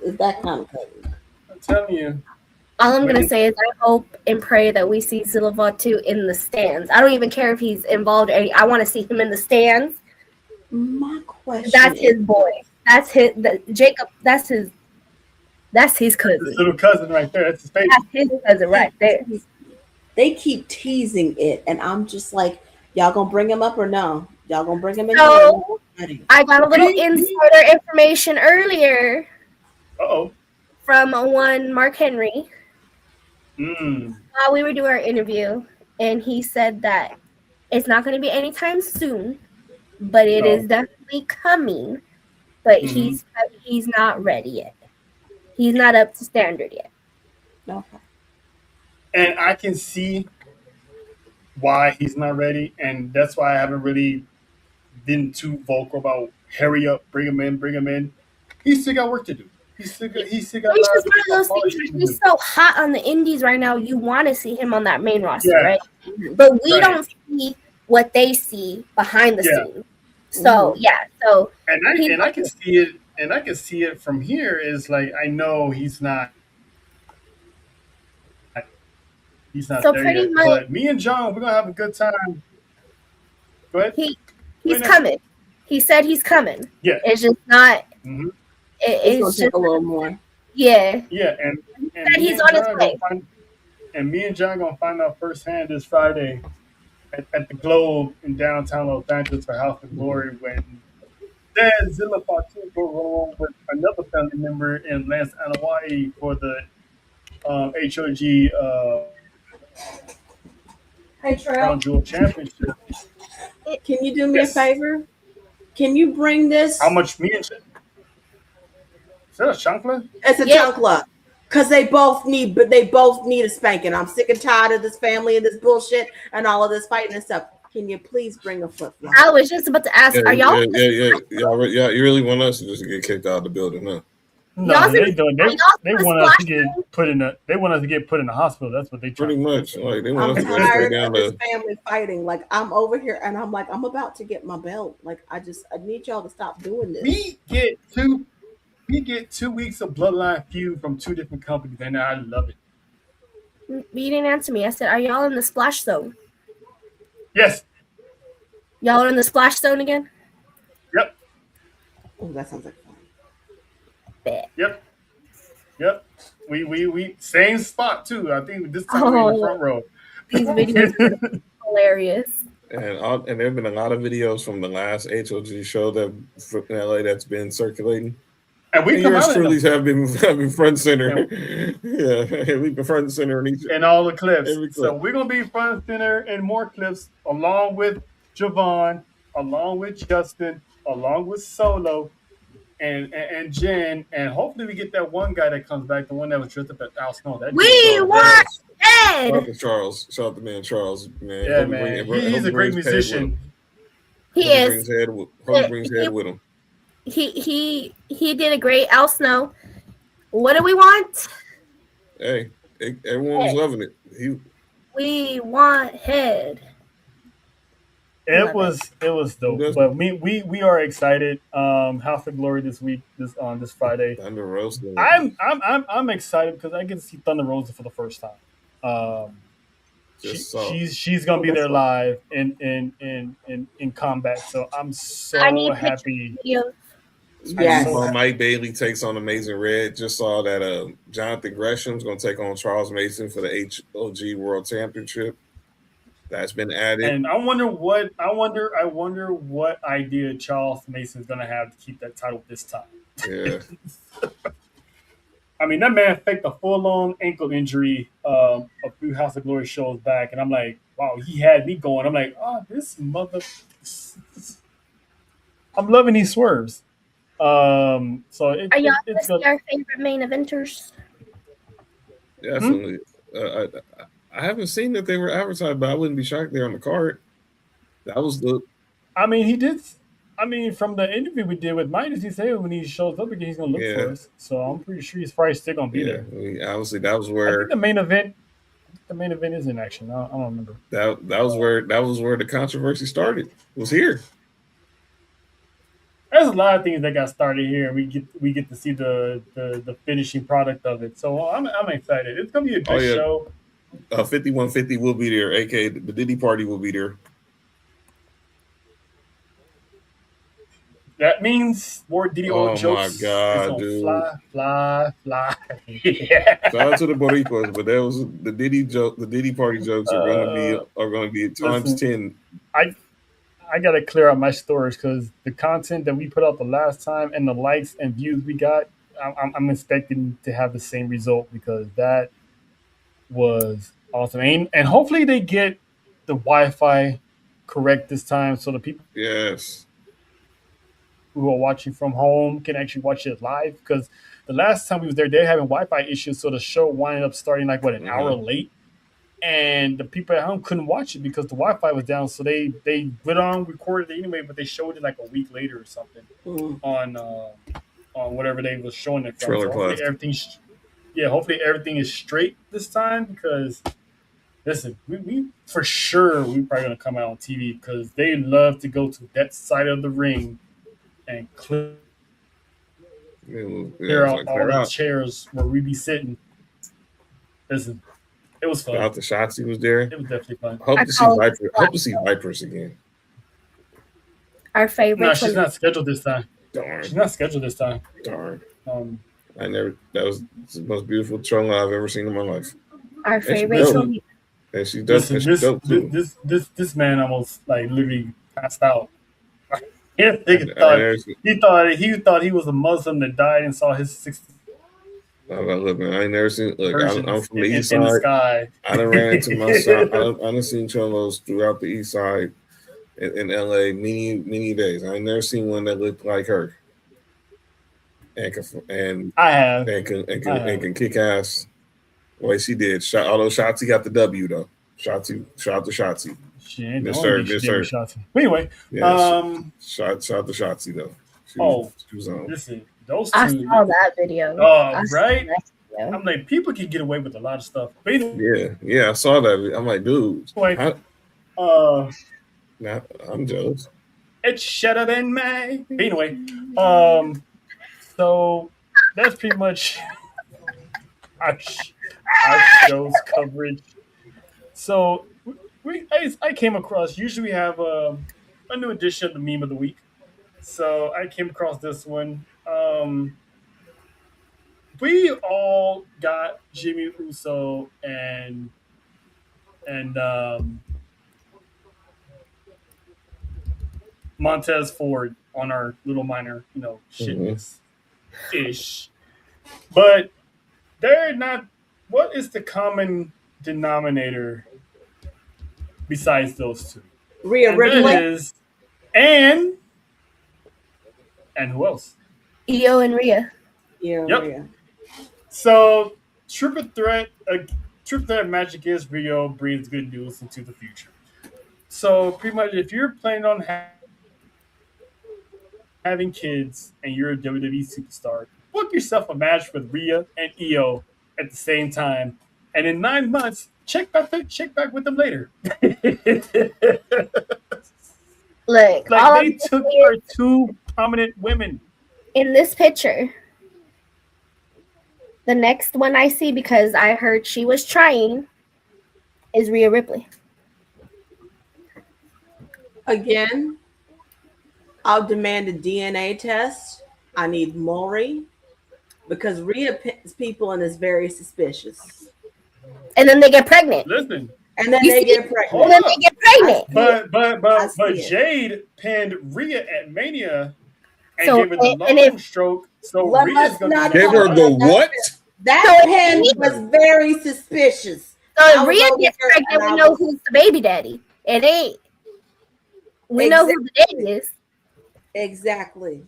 It's that kind of cousin. I'm telling you. All I'm gonna say is I hope and pray that we see Silva too in the stands. I don't even care if he's involved or I want to see him in the stands. My question. That's his boy. That's Jacob. That's his cousin. His little cousin right there. That's his baby. That's his cousin right there. They keep teasing it, and I'm just like, y'all gonna bring him up or no? Y'all gonna bring him in here? So I got a little insider information earlier from one Mark Henry. We were doing our interview, and he said that it's not going to be anytime soon, but it is definitely coming. But he's not ready yet. He's not up to standard yet. Okay. And I can see why he's not ready, and that's why I haven't really been too vocal about hurry up, bring him in. He's still got work to do. He's still got It's just one of those things. He's so hot on the indies right now. You want to see him on that main roster, right? But we don't see what they see behind the scenes. So and I can see it, and I can see it from here. Is like I know he's not so there pretty yet. much, but me and John, we're gonna have a good time. Go ahead. He's coming. He said he's coming. Yeah. It's just not. Mm-hmm. It's gonna take a little more. Yeah. Yeah, and he's on his way. And me and John gonna find out firsthand this Friday at the Globe in downtown Los Angeles for House of Glory when Zilla Fatu go along with another family member in Lance Hawaii for the HOG Crown Jewel Championship. Can you do me a favor? Can you bring this? How much me and is that a chancla? It's a chancla. Because they both need a spanking. I'm sick and tired of this family and this bullshit and all of this fighting and stuff. Can you please bring a flip flop? I was just about to ask, are y'all? Yeah. You really want us to just get kicked out of the building, huh? No, they don't. They want us to get put in the. They want us to get put in the hospital. That's what they pretty much. Like they want I'm us to go tired straight down of this family fighting. Like I'm over here and I'm like I'm about to get my belt. Like I need y'all to stop doing this. We get 2 weeks of bloodline feud from 2 different companies, and I love it. You didn't answer me. I said, are y'all in the splash zone? Yes. Y'all are in the splash zone again? Yep. Oh, that sounds like fun. Yep. We same spot too. I think this time we're in the front row. These videos are hilarious. And there have been a lot of videos from the last HOG show that in LA that's been circulating. And yours truly have been front and center. Yeah, we've been front and center in all the clips. So we're gonna be front and center in more clips, along with Javon, along with Justin, along with Solo, and Jen, and hopefully we get that one guy that comes back, the one that was dressed up at Al Snow. We want Ed. Shout out to Charles. Shout out to man Charles. Man, yeah, man. He's a great musician. He is. Hope he brings Ed with him. He did a great Al Snow. What do we want? Hey, everyone was loving it. We want Head. It was dope. But we are excited. House of Glory this week, this Friday. Thunder Rosa. I'm excited because I get to see Thunder Rosa for the first time. She's gonna be there live in combat. So I'm so happy. Yes. Mike Bailey takes on Amazing Red. Just saw that Jonathan Gresham's going to take on Charles Mason for the HOG World Championship. That's been added. And I wonder what idea Charles Mason is going to have to keep that title this time. Yeah. I mean, that man faked a full-on ankle injury a few House of Glory shows back, and I'm like, wow, he had me going. I'm like, oh, this mother. I'm loving these swerves. So are y'all our favorite main eventers? Definitely. I haven't seen that they were advertised, but I wouldn't be shocked they're on the card. That was the. I mean, he did. I mean, from the interview we did with Midas, he said when he shows up again, he's gonna look for us. So I'm pretty sure he's probably still gonna be there. Obviously, that was where I think the main event. The main event is in action. I don't remember. That was where the controversy started. Was here. There's a lot of things that got started here, and we get to see the finishing product of it. So I'm excited. It's gonna be a good show. 5150 will be there, aka the Diddy Party will be there. That means more DDO Oh jokes. my god, It's dude! fly. Yeah. Shout out to the Boricuas, but that was the Diddy joke. The Diddy party jokes are gonna be times 10. I gotta clear out my storage because the content that we put out the last time and the likes and views we got, I'm expecting to have the same result because that was awesome. And hopefully they get the Wi-Fi correct this time so the people Yes. who are watching from home can actually watch it live because the last time we was there, they're having Wi-Fi issues, so the show wound up starting like an hour late, and the people at home couldn't watch it because the Wi-Fi was down. So they went on recorded it anyway, but they showed it like a week later or something on whatever they was showing it from. Trailer So hopefully everything is straight this time because. Listen, we for sure we're probably gonna come out on TV because they love to go to that side of the ring and clear out all the chairs where we be sitting. Listen, it was fun. Out the shots he was there. It was definitely fun. Hope to see Vipers again. Our favorite. No, she's not scheduled this time. Darn. She's not scheduled this time. Darn. That was the most beautiful trolling I've ever seen in my life. Our favorite. And she does. This man almost like literally passed out. He thought he was a Muslim that died and saw his 60. Look, man, I ain't never seen. Look, I'm from the east side. The sky. I done ran into my side. I done seen cholos throughout the east side in LA many days. I ain't never seen one that looked like her. And I have and can kick ass. Well, she did. All those shots, he got the W though. Shout out to Shotzi. She ain't Shotzi. Anyway, shout out to Shotzi though. She was on. Listen, those two. I saw that video. Right? I'm like, people can get away with a lot of stuff. But anyway, yeah, I saw that. I'm like, dude. I'm jealous. It should have been May. Anyway, so that's pretty much our show's coverage. So I came across. Usually we have a new edition of the meme of the week. So I came across this one. We all got Jimmy Uso and Montez Ford on our little minor, shitness ish. But they're not. What is the common denominator besides those two? Rhea Ripley. And who else? Io and Rhea. Rhea. So triple threat magic is Rio brings good news into the future. So pretty much, if you're planning on having kids and you're a WWE superstar, book yourself a match with Rhea and Io at the same time, and in 9 months, check back with them later. Look, like they took our two prominent women in this picture. The next one I see, because I heard she was trying, is Rhea Ripley. Again, I'll demand a DNA test. I need Maury, because Rhea picks people and is very suspicious. And then they get pregnant. Listen. And then they get pregnant. And then they get pregnant. But Jade pinned Rhea at Mania and gave her the long stroke. So Rhea's gonna give her the what? That pin was very suspicious. So if Rhea gets pregnant, we know who's the baby daddy. It ain't. We know who the daddy is. Exactly.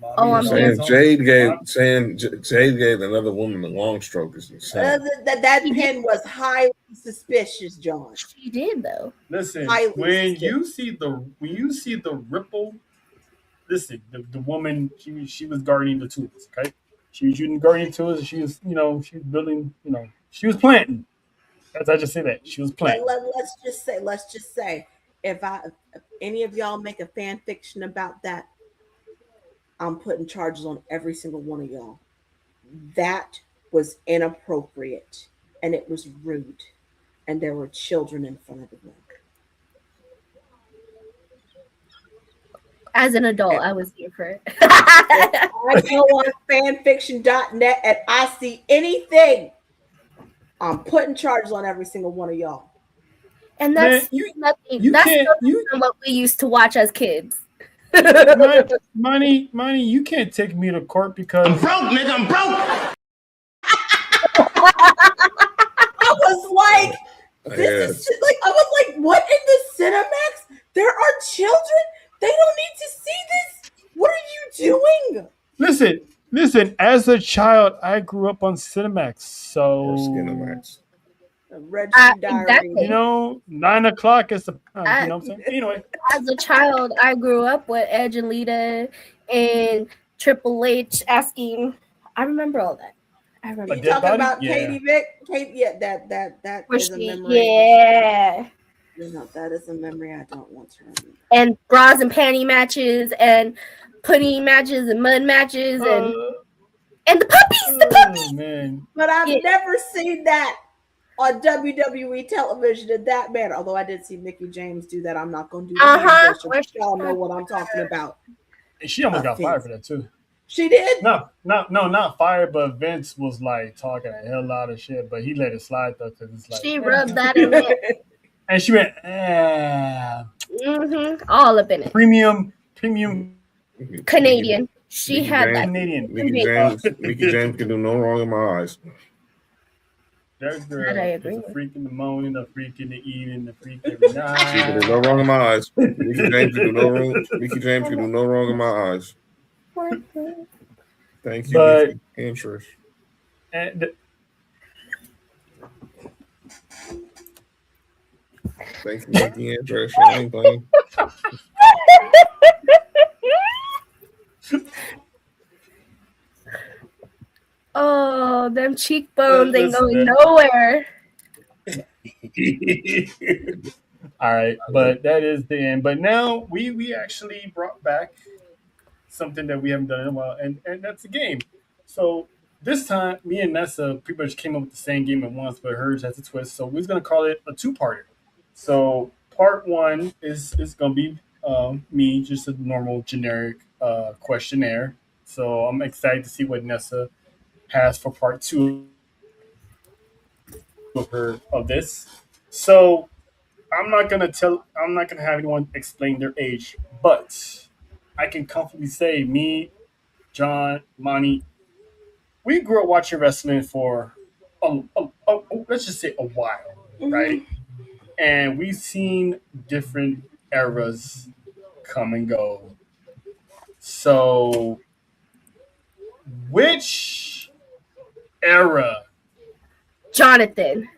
Oh, I'm saying Jade gave another woman the long stroke is insane. That pin was highly suspicious, John. She did though. Listen, when you see the ripple, listen, the woman she was guarding the tools, okay? She was using guarding tools, and she was building, she was planting. As I just say that she was planting. Let's just say, if any of y'all make a fan fiction about that, I'm putting charges on every single one of y'all. That was inappropriate, and it was rude, and there were children in front of the room. As an adult, I was here hypocrite. I go on fanfiction.net and I see anything, I'm putting charges on every single one of y'all. And that's nothing. That's what we used to watch as kids. Money, you can't take me to court because I'm broke, nigga. I'm broke. I was like, this is like, I was like, what in the Cinemax? There are children. They don't need to see this. What are you doing? Listen. As a child, I grew up on Cinemax, so Cinemax. Diary. You know, 9 o'clock is the you know what I'm saying. Anyway, as a child, I grew up with Edge and Lita and Triple H asking. I remember all that. I remember. You talking about Katie Vick? That is a memory. Yeah. You know, that is a memory I don't want to remember. And bras and panty matches and pudding matches and mud matches and the puppies, man. But I've never seen that on WWE television in that manner. Although I did see Mickey James do that. I'm not going to do that. Y'all know what I'm talking about. She almost got fired for that too. She did? No, not fired, but Vince was like talking a hell lot of shit, but he let it slide though because it's like she rubbed that in it. And she went, all up in it. Premium Canadian. She had that Canadian. Mickey James can do no wrong in my eyes. That girl is a freak in the morning, a freak in the evening, a freak every night. She can do no wrong in my eyes. Mickey James can do no wrong. Mickey James can do no wrong in my eyes. Thank you, Mickey and Trish. Thank you, Mickey and Trish. I ain't playing. Oh, them cheekbones ain't going nowhere. All right, but that is the end. But now we actually brought back something that we haven't done in a while, and that's a game. So this time, me and Nessa pretty much came up with the same game at once, but hers has a twist. So we're gonna call it a two-parter. So part one is gonna be me, just a normal generic questionnaire. So I'm excited to see what Nessa has for part two of this. So I'm not gonna have anyone explain their age, but I can comfortably say me, John, Monty, we grew up watching wrestling for let's just say a while, right? And we've seen different eras come and go. So which era? Jonathan.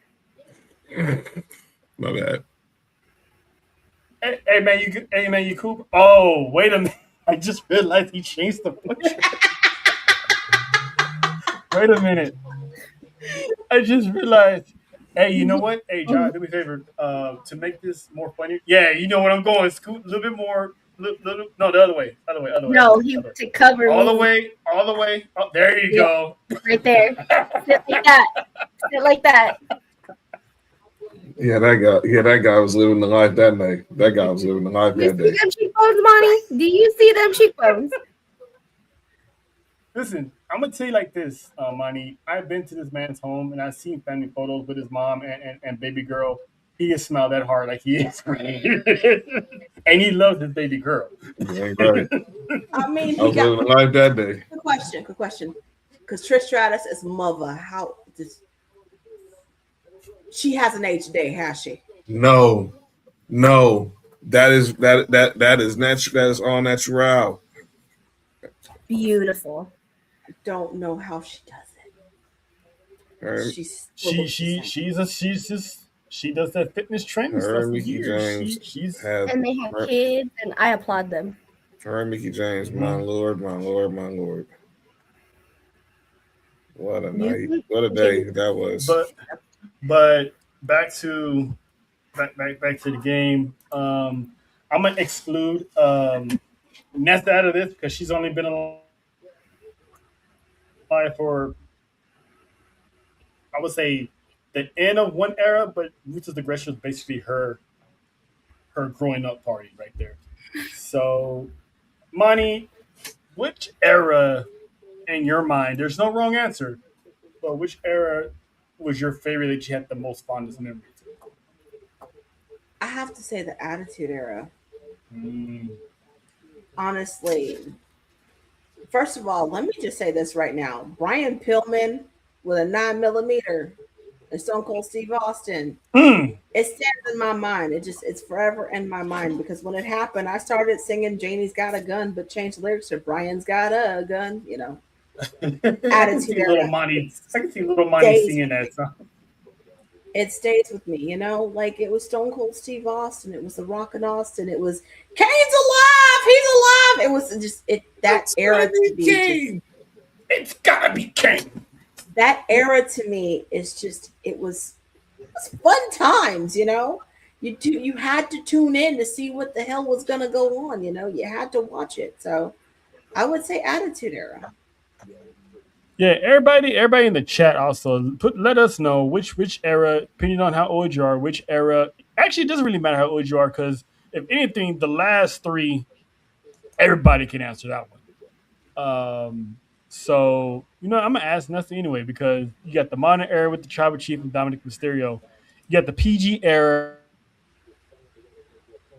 My bad. Hey man, you cool? Oh, wait a minute. I just realized he changed the picture. Wait a minute. I just realized. Hey, you know what? Hey, John, do me a favor. To make this more funny. Yeah, you know what I'm going. Scoot a little bit more. No, the other way. No, he to cover all the way. Oh, there you go. Right there. Sit like that. Yeah, that guy was living the life that day. That guy was living the life that day. You see them cheekbones, Monty? Do you see them cheekbones? Listen, I'm gonna tell you like this, Monty. I've been to this man's home and I've seen family photos with his mom and baby girl. He can smile that hard like he is, and he loves his baby girl. Right. I mean, I was living the life that day. Good question. Because Trish Stratus is mother. How does she hasn't aged a day, has she? No. That is natural. That is all natural. Beautiful. I don't know how she does it. Right. She does that fitness training stuff for years. And they have kids, and I applaud them. Her and Mickey James, my lord. What a night! What a day that was. But back to the game. I'm gonna exclude Nesta out of this because she's only been alive for, I would say, the end of one era, but Ruthless Aggression was basically her growing up party right there. So, Monty, which era in your mind? There's no wrong answer, but which era was your favorite that you had the most fondest memory to? I have to say the Attitude Era. Mm. Honestly, first of all, let me just say this right now: Brian Pillman with a 9mm and Stone Cold Steve Austin. Mm. It stands in my mind. It's forever in my mind because when it happened, I started singing "Janie's Got a Gun," but changed the lyrics to "Brian's Got a Gun." You know, Attitude Era. I can see little Monty singing that song. It stays with me, you know, like it was Stone Cold Steve Austin, it was The Rockin' Austin, it was Kane's alive, he's alive. It was just that it's era to be Kane. It's gotta be Kane. That era to me is just it was fun times, you know. You had to tune in to see what the hell was gonna go on, you know. You had to watch it. So I would say Attitude Era. Yeah, everybody in the chat also let us know which era, depending on how old you are, which era. Actually, it doesn't really matter how old you are because if anything, the last three, everybody can answer that one. So I'm gonna ask nothing anyway because you got the modern era with the Tribal Chief and Dominic Mysterio, you got the PG era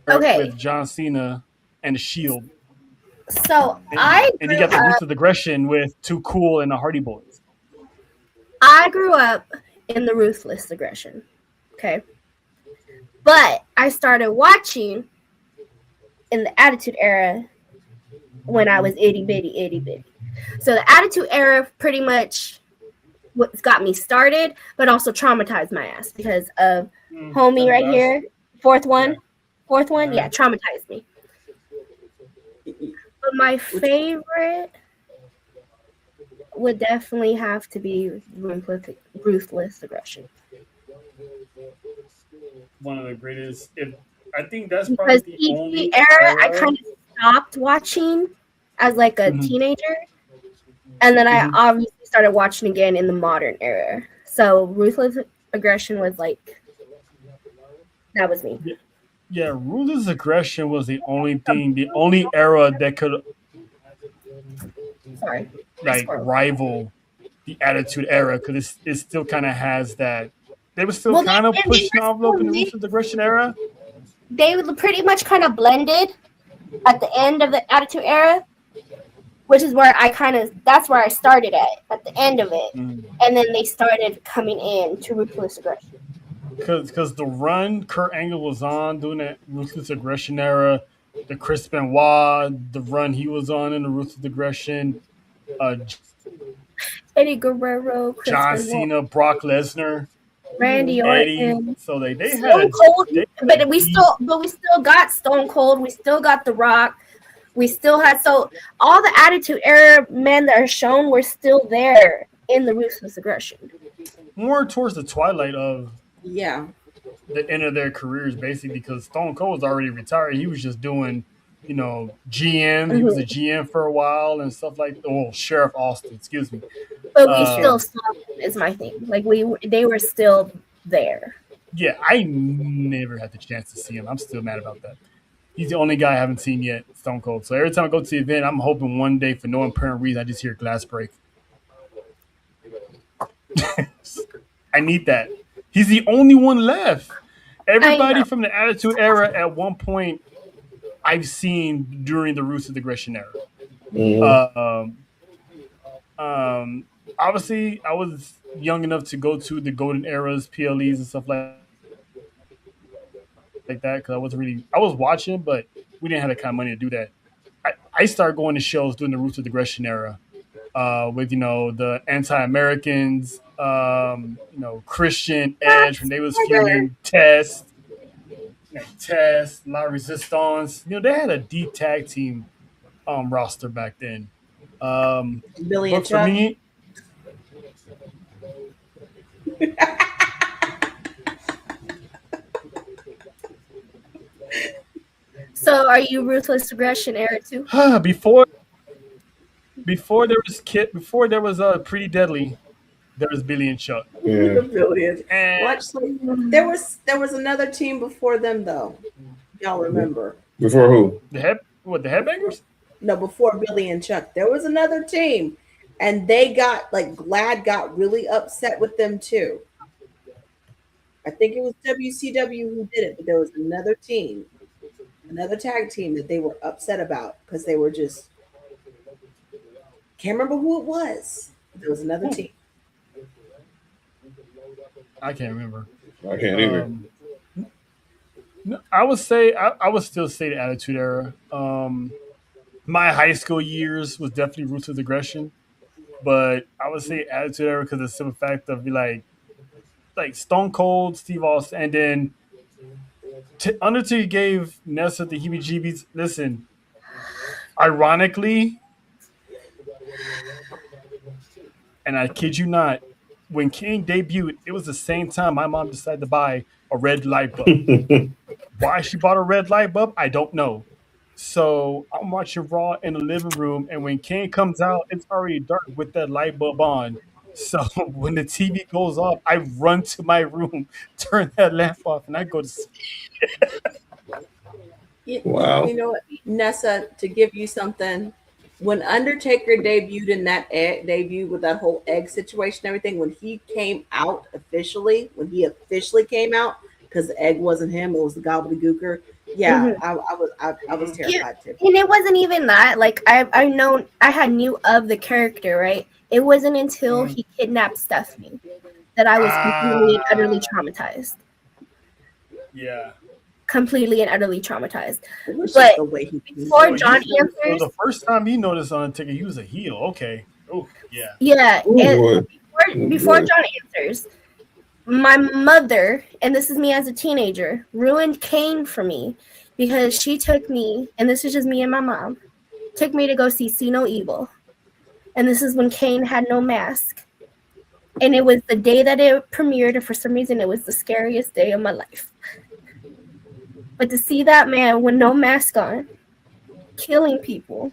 with John Cena and the Shield. So and you got the Roots of Aggression with Too Cool and the Hardy Boys. I grew up in the Ruthless Aggression, okay, but I started watching in the Attitude Era when I was itty bitty. So the Attitude Era pretty much what got me started, but also traumatized my ass because of homie right here, fourth one, traumatized me. But my favorite would definitely have to be Ruthless Aggression. One of the greatest. I think that's probably because the only era I kind of stopped watching as like a teenager, and then I obviously started watching again in the modern era. So Ruthless Aggression was like that was me. Yeah, Ruthless Aggression was the only era that could rival the Attitude Era because it still kind of has that. They were still kind of pushing the envelope in the Ruthless Aggression era. They were pretty much kind of blended at the end of the Attitude Era, which is where that's where I started at the end of it, and then they started coming in to Ruthless Aggression. Because the run Kurt Angle was on during that Ruthless Aggression era, the Chris Benoit, the run he was on in the Ruthless Aggression, Eddie Guerrero, John Cena, Brock Lesnar, Randy Orton. So they Stone Cold, but we still got Stone Cold. We still got The Rock. We still had all the Attitude Era men that are shown were still there in the Ruthless Aggression. More towards the twilight of the end of their careers, basically, because Stone Cold was already retired. He was just doing, GM. He was a GM for a while and stuff like that. Oh, Sheriff Austin, excuse me. But we still saw them, is my thing. Like they were still there. Yeah, I never had the chance to see him. I'm still mad about that. He's the only guy I haven't seen yet, Stone Cold. So every time I go to the event, I'm hoping one day for no apparent reason I just hear glass break. I need that. He's the only one left. Everybody from the Attitude Era at one point I've seen during the Ruthless Aggression era. Obviously, I was young enough to go to the Golden Eras, PLEs, and stuff like that because I was watching, but we didn't have the kind of money to do that. I started going to shows during the Ruthless Aggression era with the Anti-Americans, Christian, Edge when they was feuding, Test, La Resistance. They had a deep tag team roster back then. Billy and Chuck. Me, So, are you Ruthless Aggression era too? Before there was Pretty Deadly, there was Billy and Chuck. Yeah. Billy and there was another team before them though. Y'all remember? Before who? The Headbangers? No, before Billy and Chuck, there was another team, and they got like Glad got really upset with them too. I think it was WCW who did it, but there was another team, another tag team that they were upset about because they were just can't remember who it was. There was another team. I can't remember. I can't either. I would say I would still say the Attitude Era. My high school years was definitely Ruthless Aggression, but I would say Attitude Era because of the simple fact of like Stone Cold, Steve Austin, and then Undertaker gave Nessa the heebie-jeebies. Listen, ironically, and I kid you not, when Kane debuted, it was the same time my mom decided to buy a red light bulb. Why she bought a red light bulb, I don't know. So I'm watching Raw in the living room, and when Kane comes out, it's already dark with that light bulb on. So when the TV goes off, I run to my room, turn that lamp off, and I go to sleep. Wow. You know what, Nessa, to give you something, when Undertaker debuted in that debut with that whole egg situation and everything, when he came out officially, came out, because the egg wasn't him, it was the gobbledygooker. Yeah, I was terrified too. And it wasn't even that. Like I knew of the character, right? It wasn't until he kidnapped Stephanie that I was completely and utterly traumatized. Yeah. Completely and utterly traumatized. But before John answers, the first time he noticed Undertaker, he was a heel. Okay. Oh, yeah. Yeah. And before John answers, my mother, and this is me as a teenager, ruined Kane for me because she took me, and this is just me and my mom, took me to go see No Evil. And this is when Kane had no mask. And it was the day that it premiered, and for some reason it was the scariest day of my life. But to see that man with no mask on, killing people,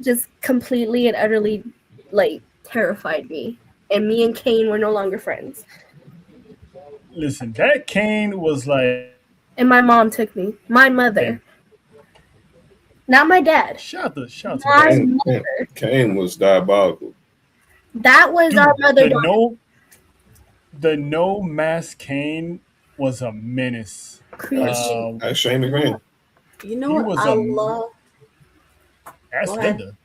just completely and utterly, like, terrified me. And me and Kane were no longer friends. Listen, that Kane was like... And my mom took me. My mother. Not my dad. Shout to my mother. Kane was diabolical. That was our mother. The no mask Kane was a menace. That's Shane McMahon. You know what I love? Ask Linda.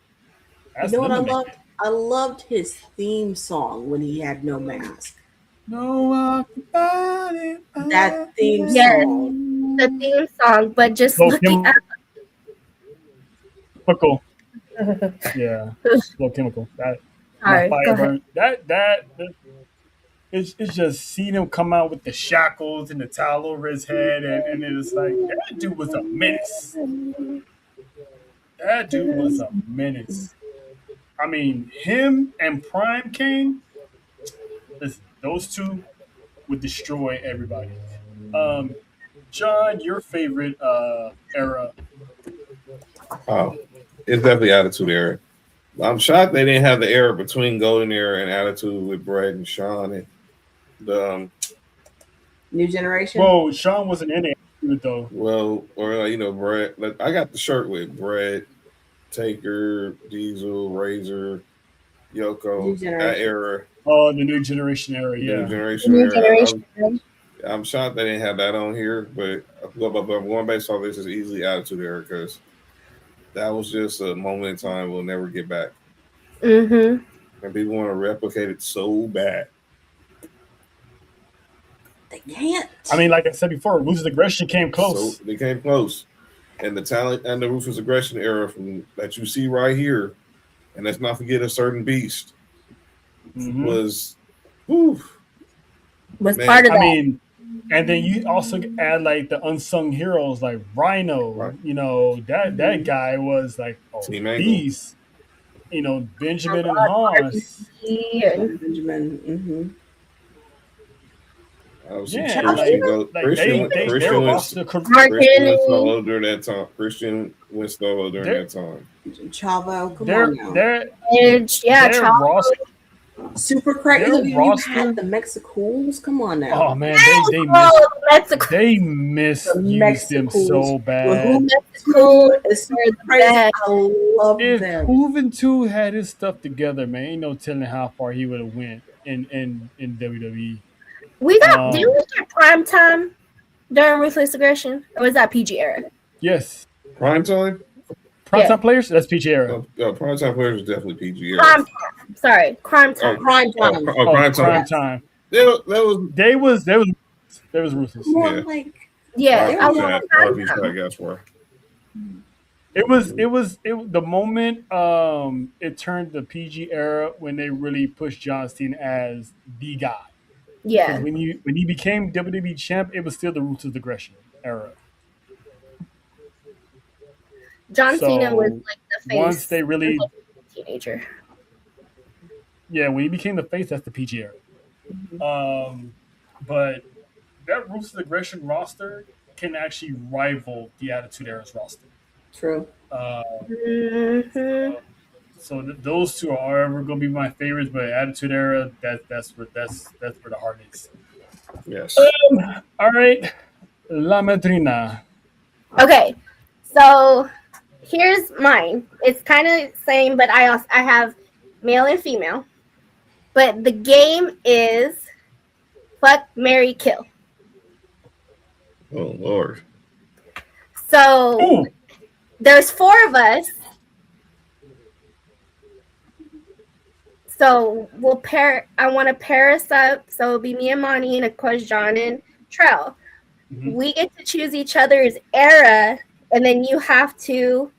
You know what I loved? I loved his theme song when he had no mask. No, that theme song. The theme song, but just looking at chemical. Yeah, slow chemical. That Sorry, fire burn. It's just seeing him come out with the shackles and the towel over his head, and it's like that dude was a menace. That dude was a menace. I mean, him and Prime Kane, listen, those two would destroy everybody. John, your favorite era? Oh, it's definitely Attitude Era. I'm shocked they didn't have the era between Golden Era and Attitude with Brett and Sean and the New Generation. Whoa, Sean wasn't in it though. Well, or Brett. I got the shirt with Brett, Taker, Diesel, Razor, Yoko. That era. Oh, the New Generation era. Yeah, New Generation era. I'm shocked they didn't have that on here, but going based off this is easily Attitude Era because that was just a moment in time we'll never get back. Mm-hmm. And people want to replicate it so bad. They can't. I mean, like I said before, Ruthless Aggression came close. So they came close. And the talent and the Ruthless Aggression era from that you see right here, and let's not forget a certain beast, was part of that. I mean, and then you also add like the unsung heroes like Rhino. Right. You know, that guy was like beast. You know, Benjamin and Hans. Benjamin. Mm-hmm. Christian went solo during that time. Chavo, come on now. Super crazy. Their You roster- had the Mexicools. Come on now. Oh man, Mexico. they misused them so bad. Mexico is so crazy. bad. I love If them. Juventud had his stuff together, man, ain't no telling how far he would have went in WWE. We got. Did we get prime time during Ruthless Aggression, or was that PG era? Yes, Prime time? prime time players. That's PG era. Prime time players is definitely PG era. Prime time. Sorry, crime time. Prime time. Prime time. Prime time. They was They was ruthless. More Yeah. like Yeah, I RP want chat, prime RP time. chat, guess where? It was the moment it turned the PG era when they really pushed John Cena as the guy. Yeah, When he became WWE champ, it was still the Ruthless Aggression era. John So, Cena was like the face. once they really, teenager. yeah, when he became the face, that's the PG era. But that Ruthless Aggression roster can actually rival the Attitude Era's roster. true. Mm-hmm. So those two are ever going to be my favorites, but Attitude Era, that's where the heart is. Yes. All right, La Madrina. Okay, so here's mine. It's kind of same, but I have male and female. But the game is fuck, marry, kill. Oh Lord. So Ooh. there's 4 of us. So we'll pair. I want to pair us up. So it'll be me and Monty, and of course John and Trell. Mhm. We get to choose each other's era, and then you have to.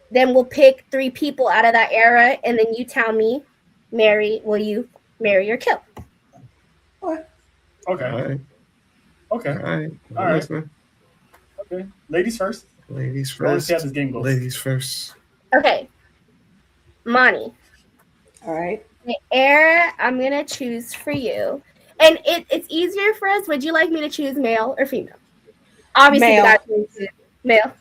Then we'll pick 3 people out of that era, and then you tell me, will you marry or kill? Okay. All right. Okay. All right. All right. Listening. Okay. Ladies first. Ladies Let's first. see how this game goes. Ladies first. Okay, Monty. All right. The era I'm gonna choose for you, and it's easier for us. Would you like me to choose male or female? Obviously, Male. the guy chooses male.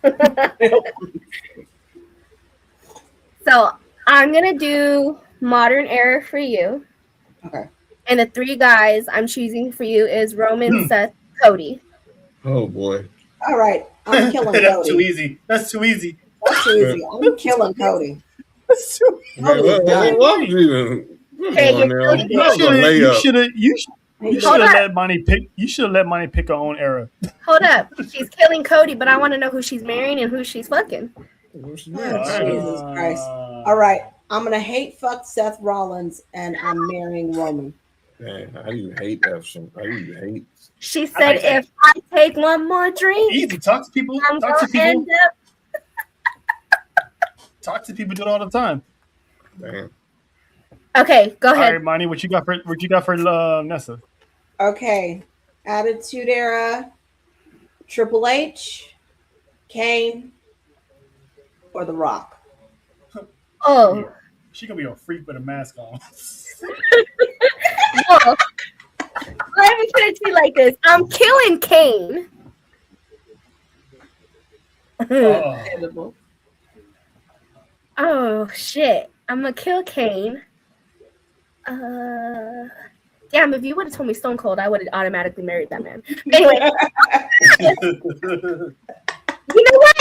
So I'm gonna do modern era for you, Okay. and the 3 guys I'm choosing for you is Roman, Seth, Cody. Oh boy. All right. I'm killing That's too Cody. easy. That's too easy. That's too easy. I'm killing Cody. That's too easy. Man, what was you Hey, on you're there? killing That was a layup. You should Hold have up. let Monty pick. You should have let Monty pick her own era. Hold up, she's killing Cody, but I want to know who she's marrying and who she's fucking. Oh, Jesus Christ. All right. I'm going to hate fuck Seth Rollins, and I'm marrying Roman. Man, how do you hate that? How do you hate? She said, that. if I take one more drink, Easy. Talk to people. I'm Talk to gonna people. end up. Talk to people. Do it all the time. Damn. Okay, go All ahead. right, Monty. What you got for Nessa? Okay. Attitude Era, Triple H, Kane, or The Rock. Oh, She gonna be a freak with a mask on. well, let me put it to you like this: I'm killing Kane. Oh. Oh shit! I'm gonna kill Kane. Damn! If you would have told me Stone Cold, I would have automatically married that man. Anyway, you know what?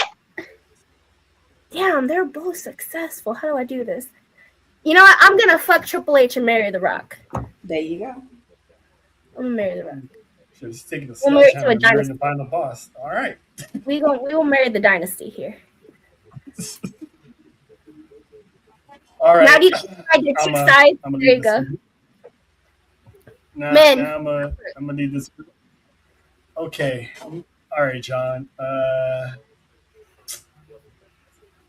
Damn, they're both successful. How do I do this? You know what? I'm gonna fuck Triple H and marry The Rock. There you go. I'm gonna marry The Rock. She's taking the We'll marry to a sledgehammer and dynasty. to find the boss. All right. We will marry the dynasty here. All right. Now do you I get 2 sides? I'm gonna There you need go. this. Now, Men. now I'm gonna need this. Okay. All right, John.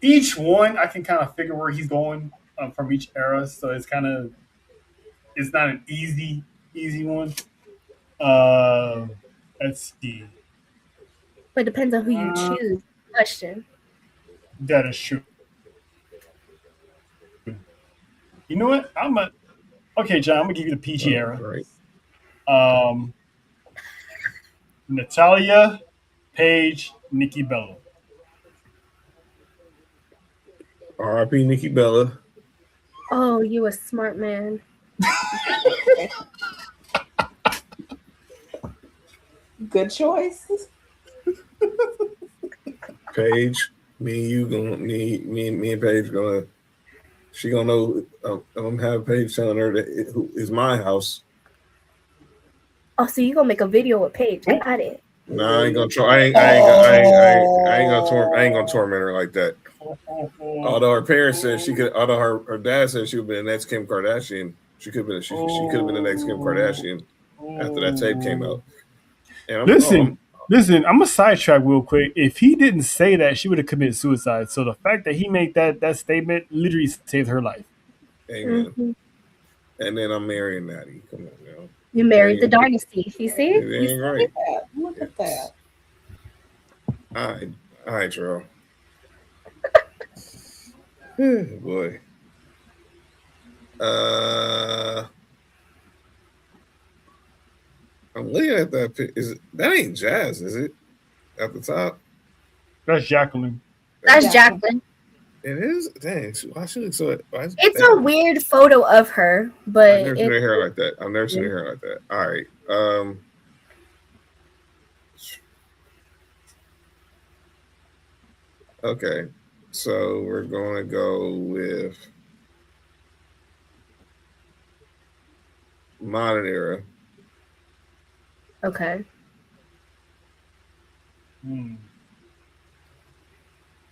Each one I can kind of figure where he's going from each era, so it's not an easy one. Let's see. But it depends on who you choose. Question. That is true. You know what? Okay, John. I'm gonna give you the PG era. Right. Natalia, Paige, Nikki Bella. R.I.P. Nikki Bella. Oh, you a smart man. Good choice. Paige, me and you gonna me and Paige gonna. She gonna know. I'm gonna have Paige telling her that it is my house. Oh, so you gonna make a video with Paige? Got it. No, I ain't gonna try. I ain't gonna torment her like that. Although her parents said she could. Although her dad said she would be the next Kim Kardashian. She could have been. She could have been the next Kim Kardashian after that tape came out. And Listen, I'm gonna sidetrack real quick. If he didn't say that, she would have committed suicide. So the fact that he made that statement literally saved her life. Amen. Mm-hmm. And then I'm marrying Natty. Come on, yo. You married the dynasty. You see? It ain't right. Look at that. All right, Terrell. Boy. I'm looking at that. That ain't Jazz, is it? At the top? That's Jacqueline. That's Jacqueline. It is? Dang. Why she look so... It's a weird photo of her, but... I've never seen her hair like that. I've never seen her hair like that. All right. Okay. So we're going to go with modern era. Okay. I'm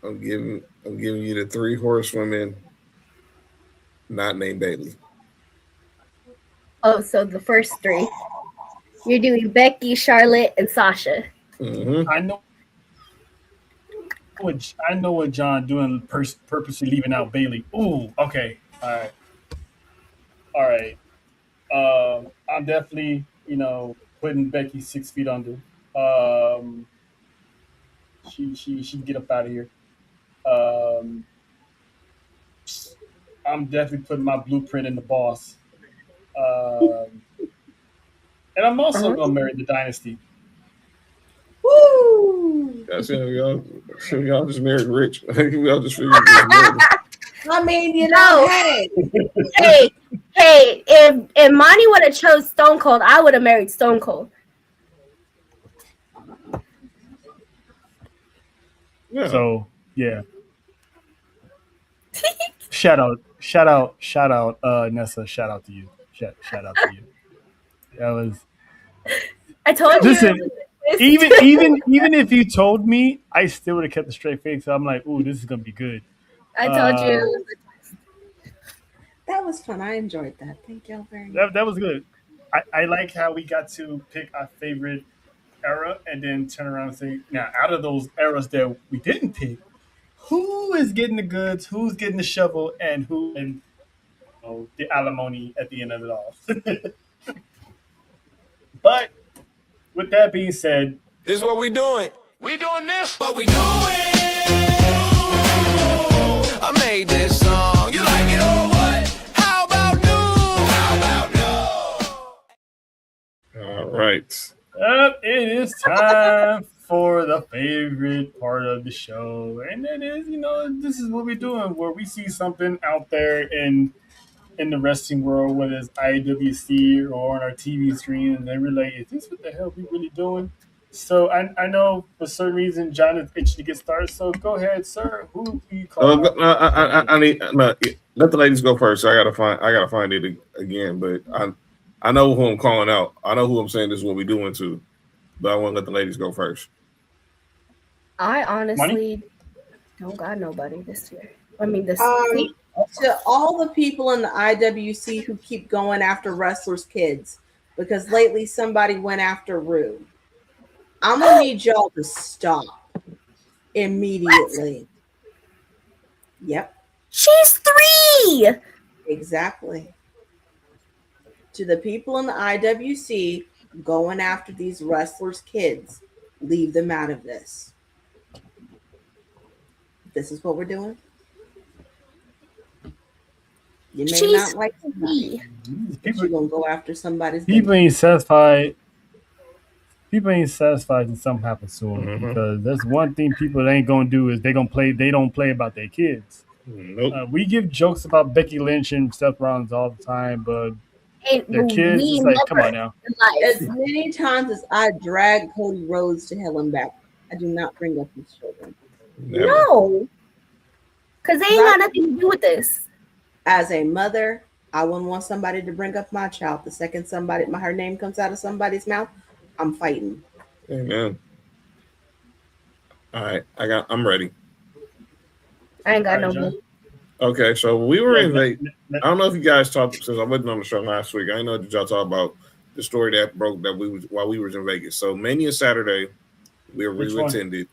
giving you the 3 horsewomen not named Bailey. Oh, so the first 3. You're doing Becky, Charlotte, and Sasha. Mm-hmm. I know what John doing purposely leaving out Bailey. Ooh, okay. All right. I'm definitely, putting Becky 6 feet under. She get up out of here. I'm definitely putting my blueprint in the boss. And I'm also gonna marry the dynasty. Woo! That's y'all just married rich. Y'all just figured I mean, hey. hey, if Monty would have chose Stone Cold, I would have married Stone Cold. Yeah. So yeah. Shout out, Nessa. Shout out to you. Shout out to you. That was. I told Listen, you. even if you told me, I still would have kept a straight face. So I'm like, ooh, this is gonna be good. I told you. That was fun. I enjoyed that. Thank y'all very much. That was good. I like how we got to pick our favorite era and then turn around and say, now out of those eras that we didn't pick, who is getting the goods, who's getting the shovel, and who and the alimony at the end of it all. But with that being said, this is what we doing. We doing this, but we doing. I made this song. You like it or what? How about new? All right. It is time for the favorite part of the show, and it is, this is what we're doing, where we see something out there in the wrestling world, whether it's IWC or on our TV screen, and they relate, is this what the hell we really doing? So I know for certain reason John is itching to get started. So go ahead, sir. Who do you call? I need let the ladies go first. I gotta find it again, but I know who I'm calling out. I know who I'm saying this is what we're doing to, but I want to let the ladies go first. I honestly don't got nobody this year. I mean, this to all the people in the IWC who keep going after wrestlers' kids, because lately somebody went after Rue. I'm gonna need y'all to stop immediately. What? Yep. She's 3. Exactly. To the people in the IWC going after these wrestlers' kids, leave them out of this. This is what we're doing. You may not like somebody, but you're gonna go after somebody's. People ain't satisfied. People ain't satisfied until something happens to them, because that's one thing people ain't gonna do is they don't play about their kids. Nope. We give jokes about Becky Lynch and Seth Rollins all the time, but And their kids, we it's like, come never on now. in life. As many times as I drag Cody Rhodes to hell and back, I do not bring up his children. Never. No, because they ain't got nothing to do with this. As a mother, I wouldn't want somebody to bring up my child. The second her name comes out of somebody's mouth, I'm fighting. Amen. All right, I'm ready. I ain't got All no right, money. Okay, so we were in Vegas. Yeah, I don't know if you guys talked since I wasn't on the show last week. I know that y'all talk about the story that broke that while we was in Vegas. So Mania Saturday, we attended.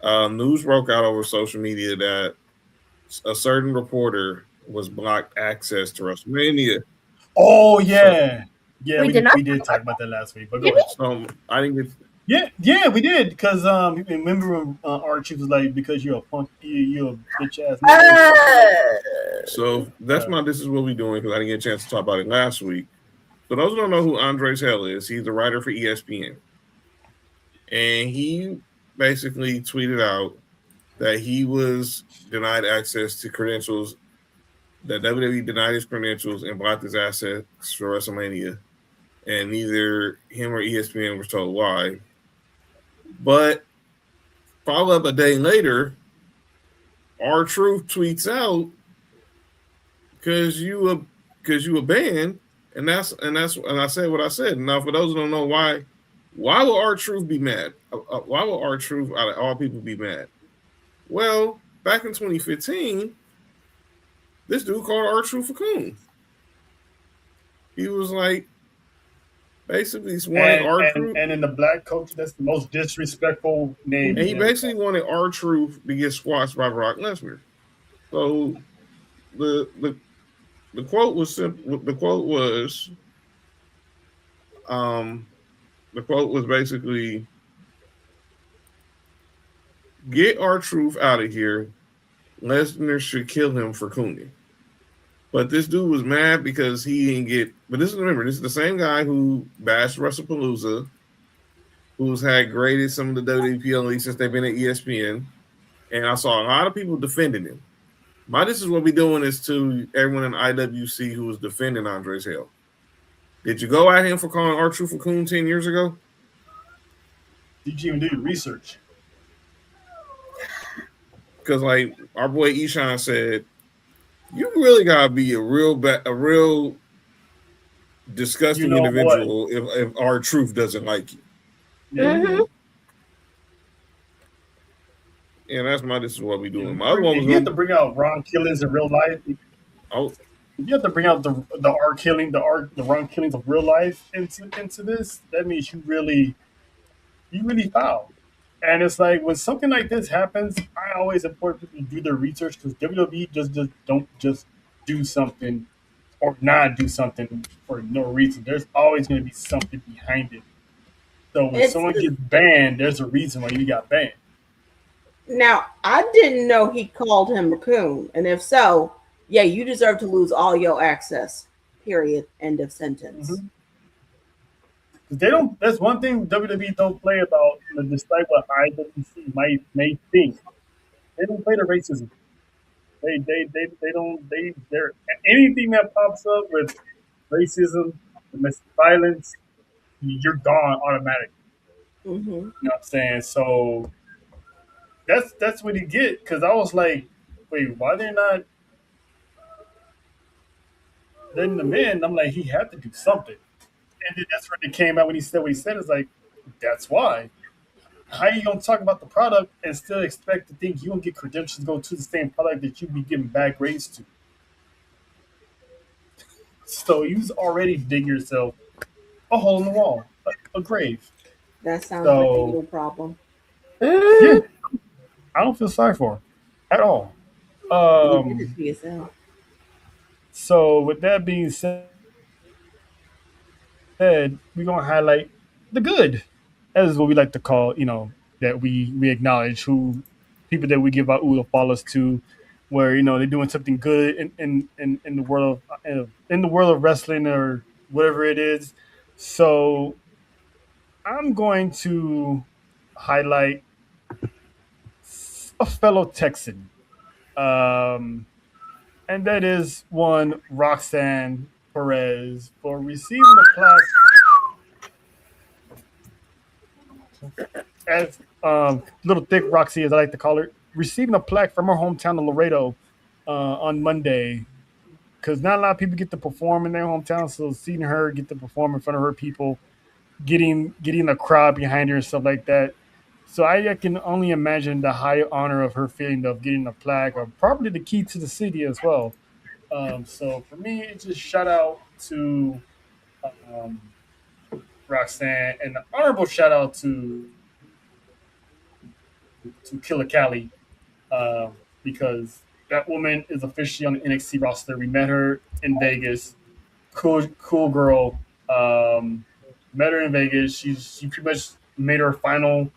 News broke out over social media that a certain reporter was blocked access to WrestleMania. Oh yeah, yeah. We We did not did talk talk about about that last week, but Did go we? ahead. So I didn't get. Yeah, we did because remember when Archie was like, because you're a punk, you're a bitch ass nigga. So this is what we're doing because I didn't get a chance to talk about it last week. For those who don't know who Andres Hell is, he's a writer for ESPN, and he basically tweeted out that he was denied access to credentials, that WWE denied his credentials and blocked his assets for WrestleMania, and neither him or ESPN was told why. But follow up a day later, R-Truth tweets out because you a banned, and I said what I said. Now, for those who don't know why will R-Truth be mad? Why will R-Truth out of all people be mad? Well, back in 2015, this dude called R-Truth a coon. He was like, basically wanted R-Truth. And in the black culture, that's the most disrespectful name. And he basically wanted R-Truth to get squashed by Brock Lesnar. So the quote was simple. The quote was basically, get R-Truth out of here. Lesnar should kill him for cooning. But this dude was mad because he didn't get. But this is the same guy who bashed WrestlePalooza, who's had graded some of the WWE since they've been at ESPN, and I saw a lot of people defending him. This is what we're doing is to everyone in IWC who was defending Andres Hell. Did you go at him for calling R-Truth a coon 10 years ago? Did you even do your research? Because like our boy Eshawn said, you really gotta be a real disgusting individual if R-Truth doesn't like you. Mm-hmm. And this is what we doing. My other one was, you have to bring out Ron killings in real life. Oh, you have to bring out the Ron killings of real life into this. That means you really foul. And it's like when something like this happens, I always implore people to do their research because WWE just don't just do something or not do something for no reason. There's always going to be something behind it. So when someone gets banned, there's a reason why you got banned. Now, I didn't know he called him a coon, and if so, yeah, you deserve to lose all your access. Period. End of sentence. Mm-hmm. They don't. That's one thing WWE don't play about. Despite what IWC may think, they don't play the racism. They don't. They're anything that pops up with racism, domestic violence, you're gone automatically. Mm-hmm. You know what I'm saying? So that's what he get. Because I was like, wait, why they're not letting them in? I'm like, he had to do something. And then that's when it came out when he said what he said. It's like, that's why. How you gonna talk about the product and still expect to think you gonna get credentials to go to the same product that you be giving bad grades to? So you already dig yourself a hole in the wall, a grave. That sounds like a little problem. Yeah, I don't feel sorry for him at all. You did it to yourself. So with that being said, we're gonna highlight the good, as is what we like to call, that we acknowledge who people that we give our oodle follows to, where they're doing something good in the world of wrestling or whatever it is. So I'm going to highlight a fellow Texan, And that is one Roxanne Perez for receiving the plaque as little thick Roxy, as I like to call her, receiving a plaque from her hometown of Laredo on Monday. Because not a lot of people get to perform in their hometown, so seeing her get to perform in front of her people, getting the crowd behind her and stuff like that. So I can only imagine the high honor of her feeling of getting a plaque, or probably the key to the city as well. So for me, it's just shout out to um, Roxanne, and an honorable shout out to Killer Cali, because that woman is officially on the NXT roster. We met her in Vegas. Cool girl. Met her in Vegas. She pretty much made her final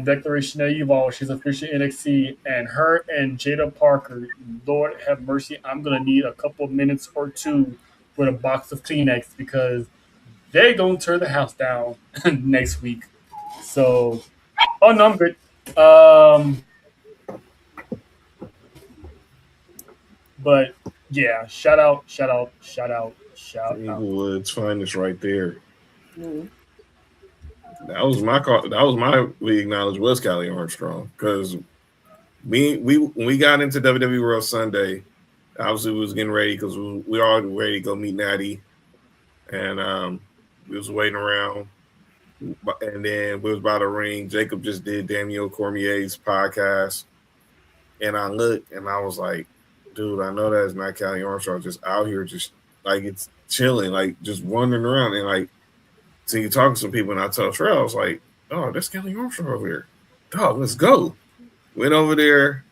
declaration at Evolve. She's officially NXT, and her and Jada Parker. Lord have mercy, I'm gonna need a couple of minutes or two with a box of Kleenex because they gonna tear the house down next week. So, oh no, I'm good. But yeah, shout out. Inglewood's finest right there. That was my call. That was my we acknowledge was Callie Armstrong because we when we got into WWE World Sunday, obviously we was getting ready because we were all ready to go meet Natty, and we was waiting around, and then we was about to ring. Jacob just did Daniel Cormier's podcast, and I looked and I was like, dude, I know that's not Callie Armstrong, just out here, just like it's chilling, like just wandering around, and like. So you talk to some people, and I tell Trey, I was like, oh, that's Kelly Armstrong over here. Dog, let's go. Went over there,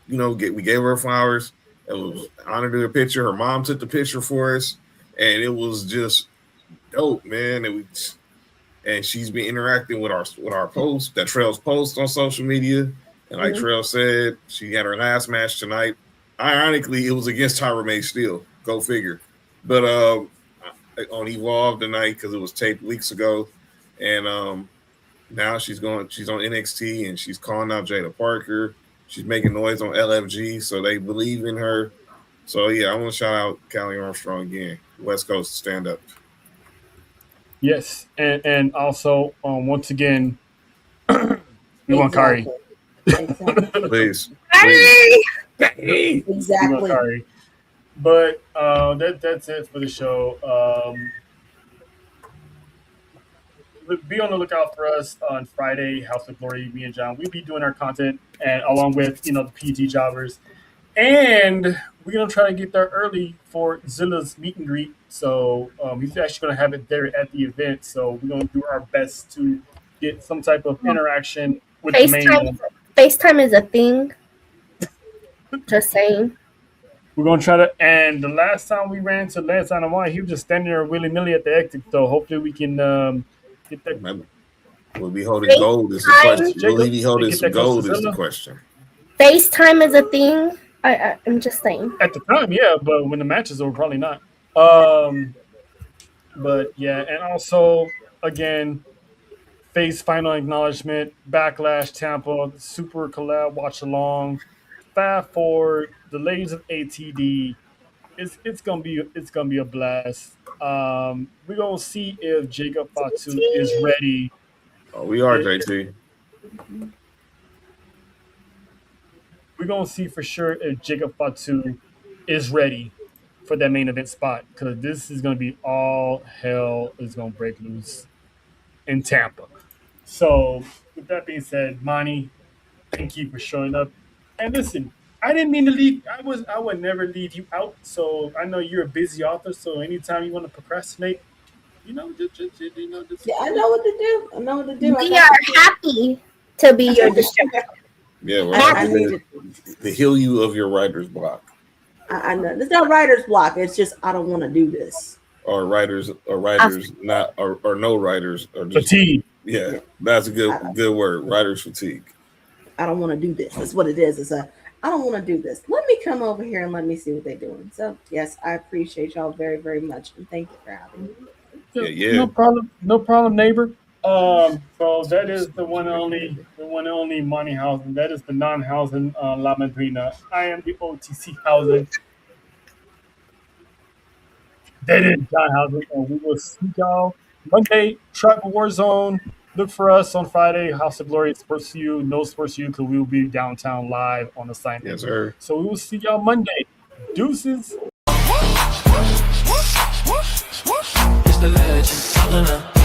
we gave her flowers. It was honored to the picture. Her mom took the picture for us, and it was just dope, man. And she's been interacting with our posts, that Trail's post on social media. And like Trail said, she had her last match tonight. Ironically, it was against Tyra May Steele. Go figure. But on Evolve tonight because it was taped weeks ago, and now she's on NXT and she's calling out Jada Parker. She's making noise on LFG, so they believe in her. So yeah, I want to shout out Callie Armstrong again. West Coast stand up. Yes, and also once again, we want Kari. Please. Exactly. Kari. But that's it for the show. Be on the lookout for us on Friday, House of Glory. Me and John, we'll be doing our content, and along with the PG jobbers, and we're gonna try to get there early for Zilla's meet and greet. So he's actually gonna have it there at the event. So we're gonna do our best to get some type of interaction with the main. FaceTime is a thing. Just saying. We're going to try to, and the last time we ran into Lance Anamai, he was just standing there willy-nilly at the exit, so hopefully we can get that. Will be holding gold is the question. Will he be holding some gold is the question. FaceTime is a thing. I'm just saying. At the time, yeah, but when the match is over, probably not. But yeah, and also, again, Face final acknowledgement, Backlash Tampa, Super Collab Watch Along, Fast Forward, the ladies of ATD. It's gonna be a blast. We're gonna see if Jacob Fatu is ready. Oh, we are, JT. We're gonna see for sure if Jacob Fatu is ready for that main event spot, because this is gonna be all hell is gonna break loose in Tampa. So with that being said, Monty, thank you for showing up. And listen, I didn't mean to leave. I would never leave you out. So I know you're a busy author. So anytime you want to procrastinate, just yeah, I know what to do. We are happy to be your distributor. Yeah, we're happy to heal you of your writer's block. I know it's not writer's block. It's just I don't want to do this. Or writers, not or no writers, or just fatigue. Yeah, that's a good word. Writers fatigue. I don't want to do this. That's what it is. I don't want to do this. Let me come over here and let me see what they're doing. So yes, I appreciate y'all very, very much, and thank you for having me. Yeah. No problem, neighbor. So that is the one and only Money Housing. That is the non-housing La Madrina. I am the OTC housing. That is John Housing, and we will see y'all Monday. Tribal War Zone. Look for us on Friday. House of Glory Sports You, no Sports You, because we will be downtown live on assignment. Yes, sir. So we will see y'all Monday. Deuces. It's the legend.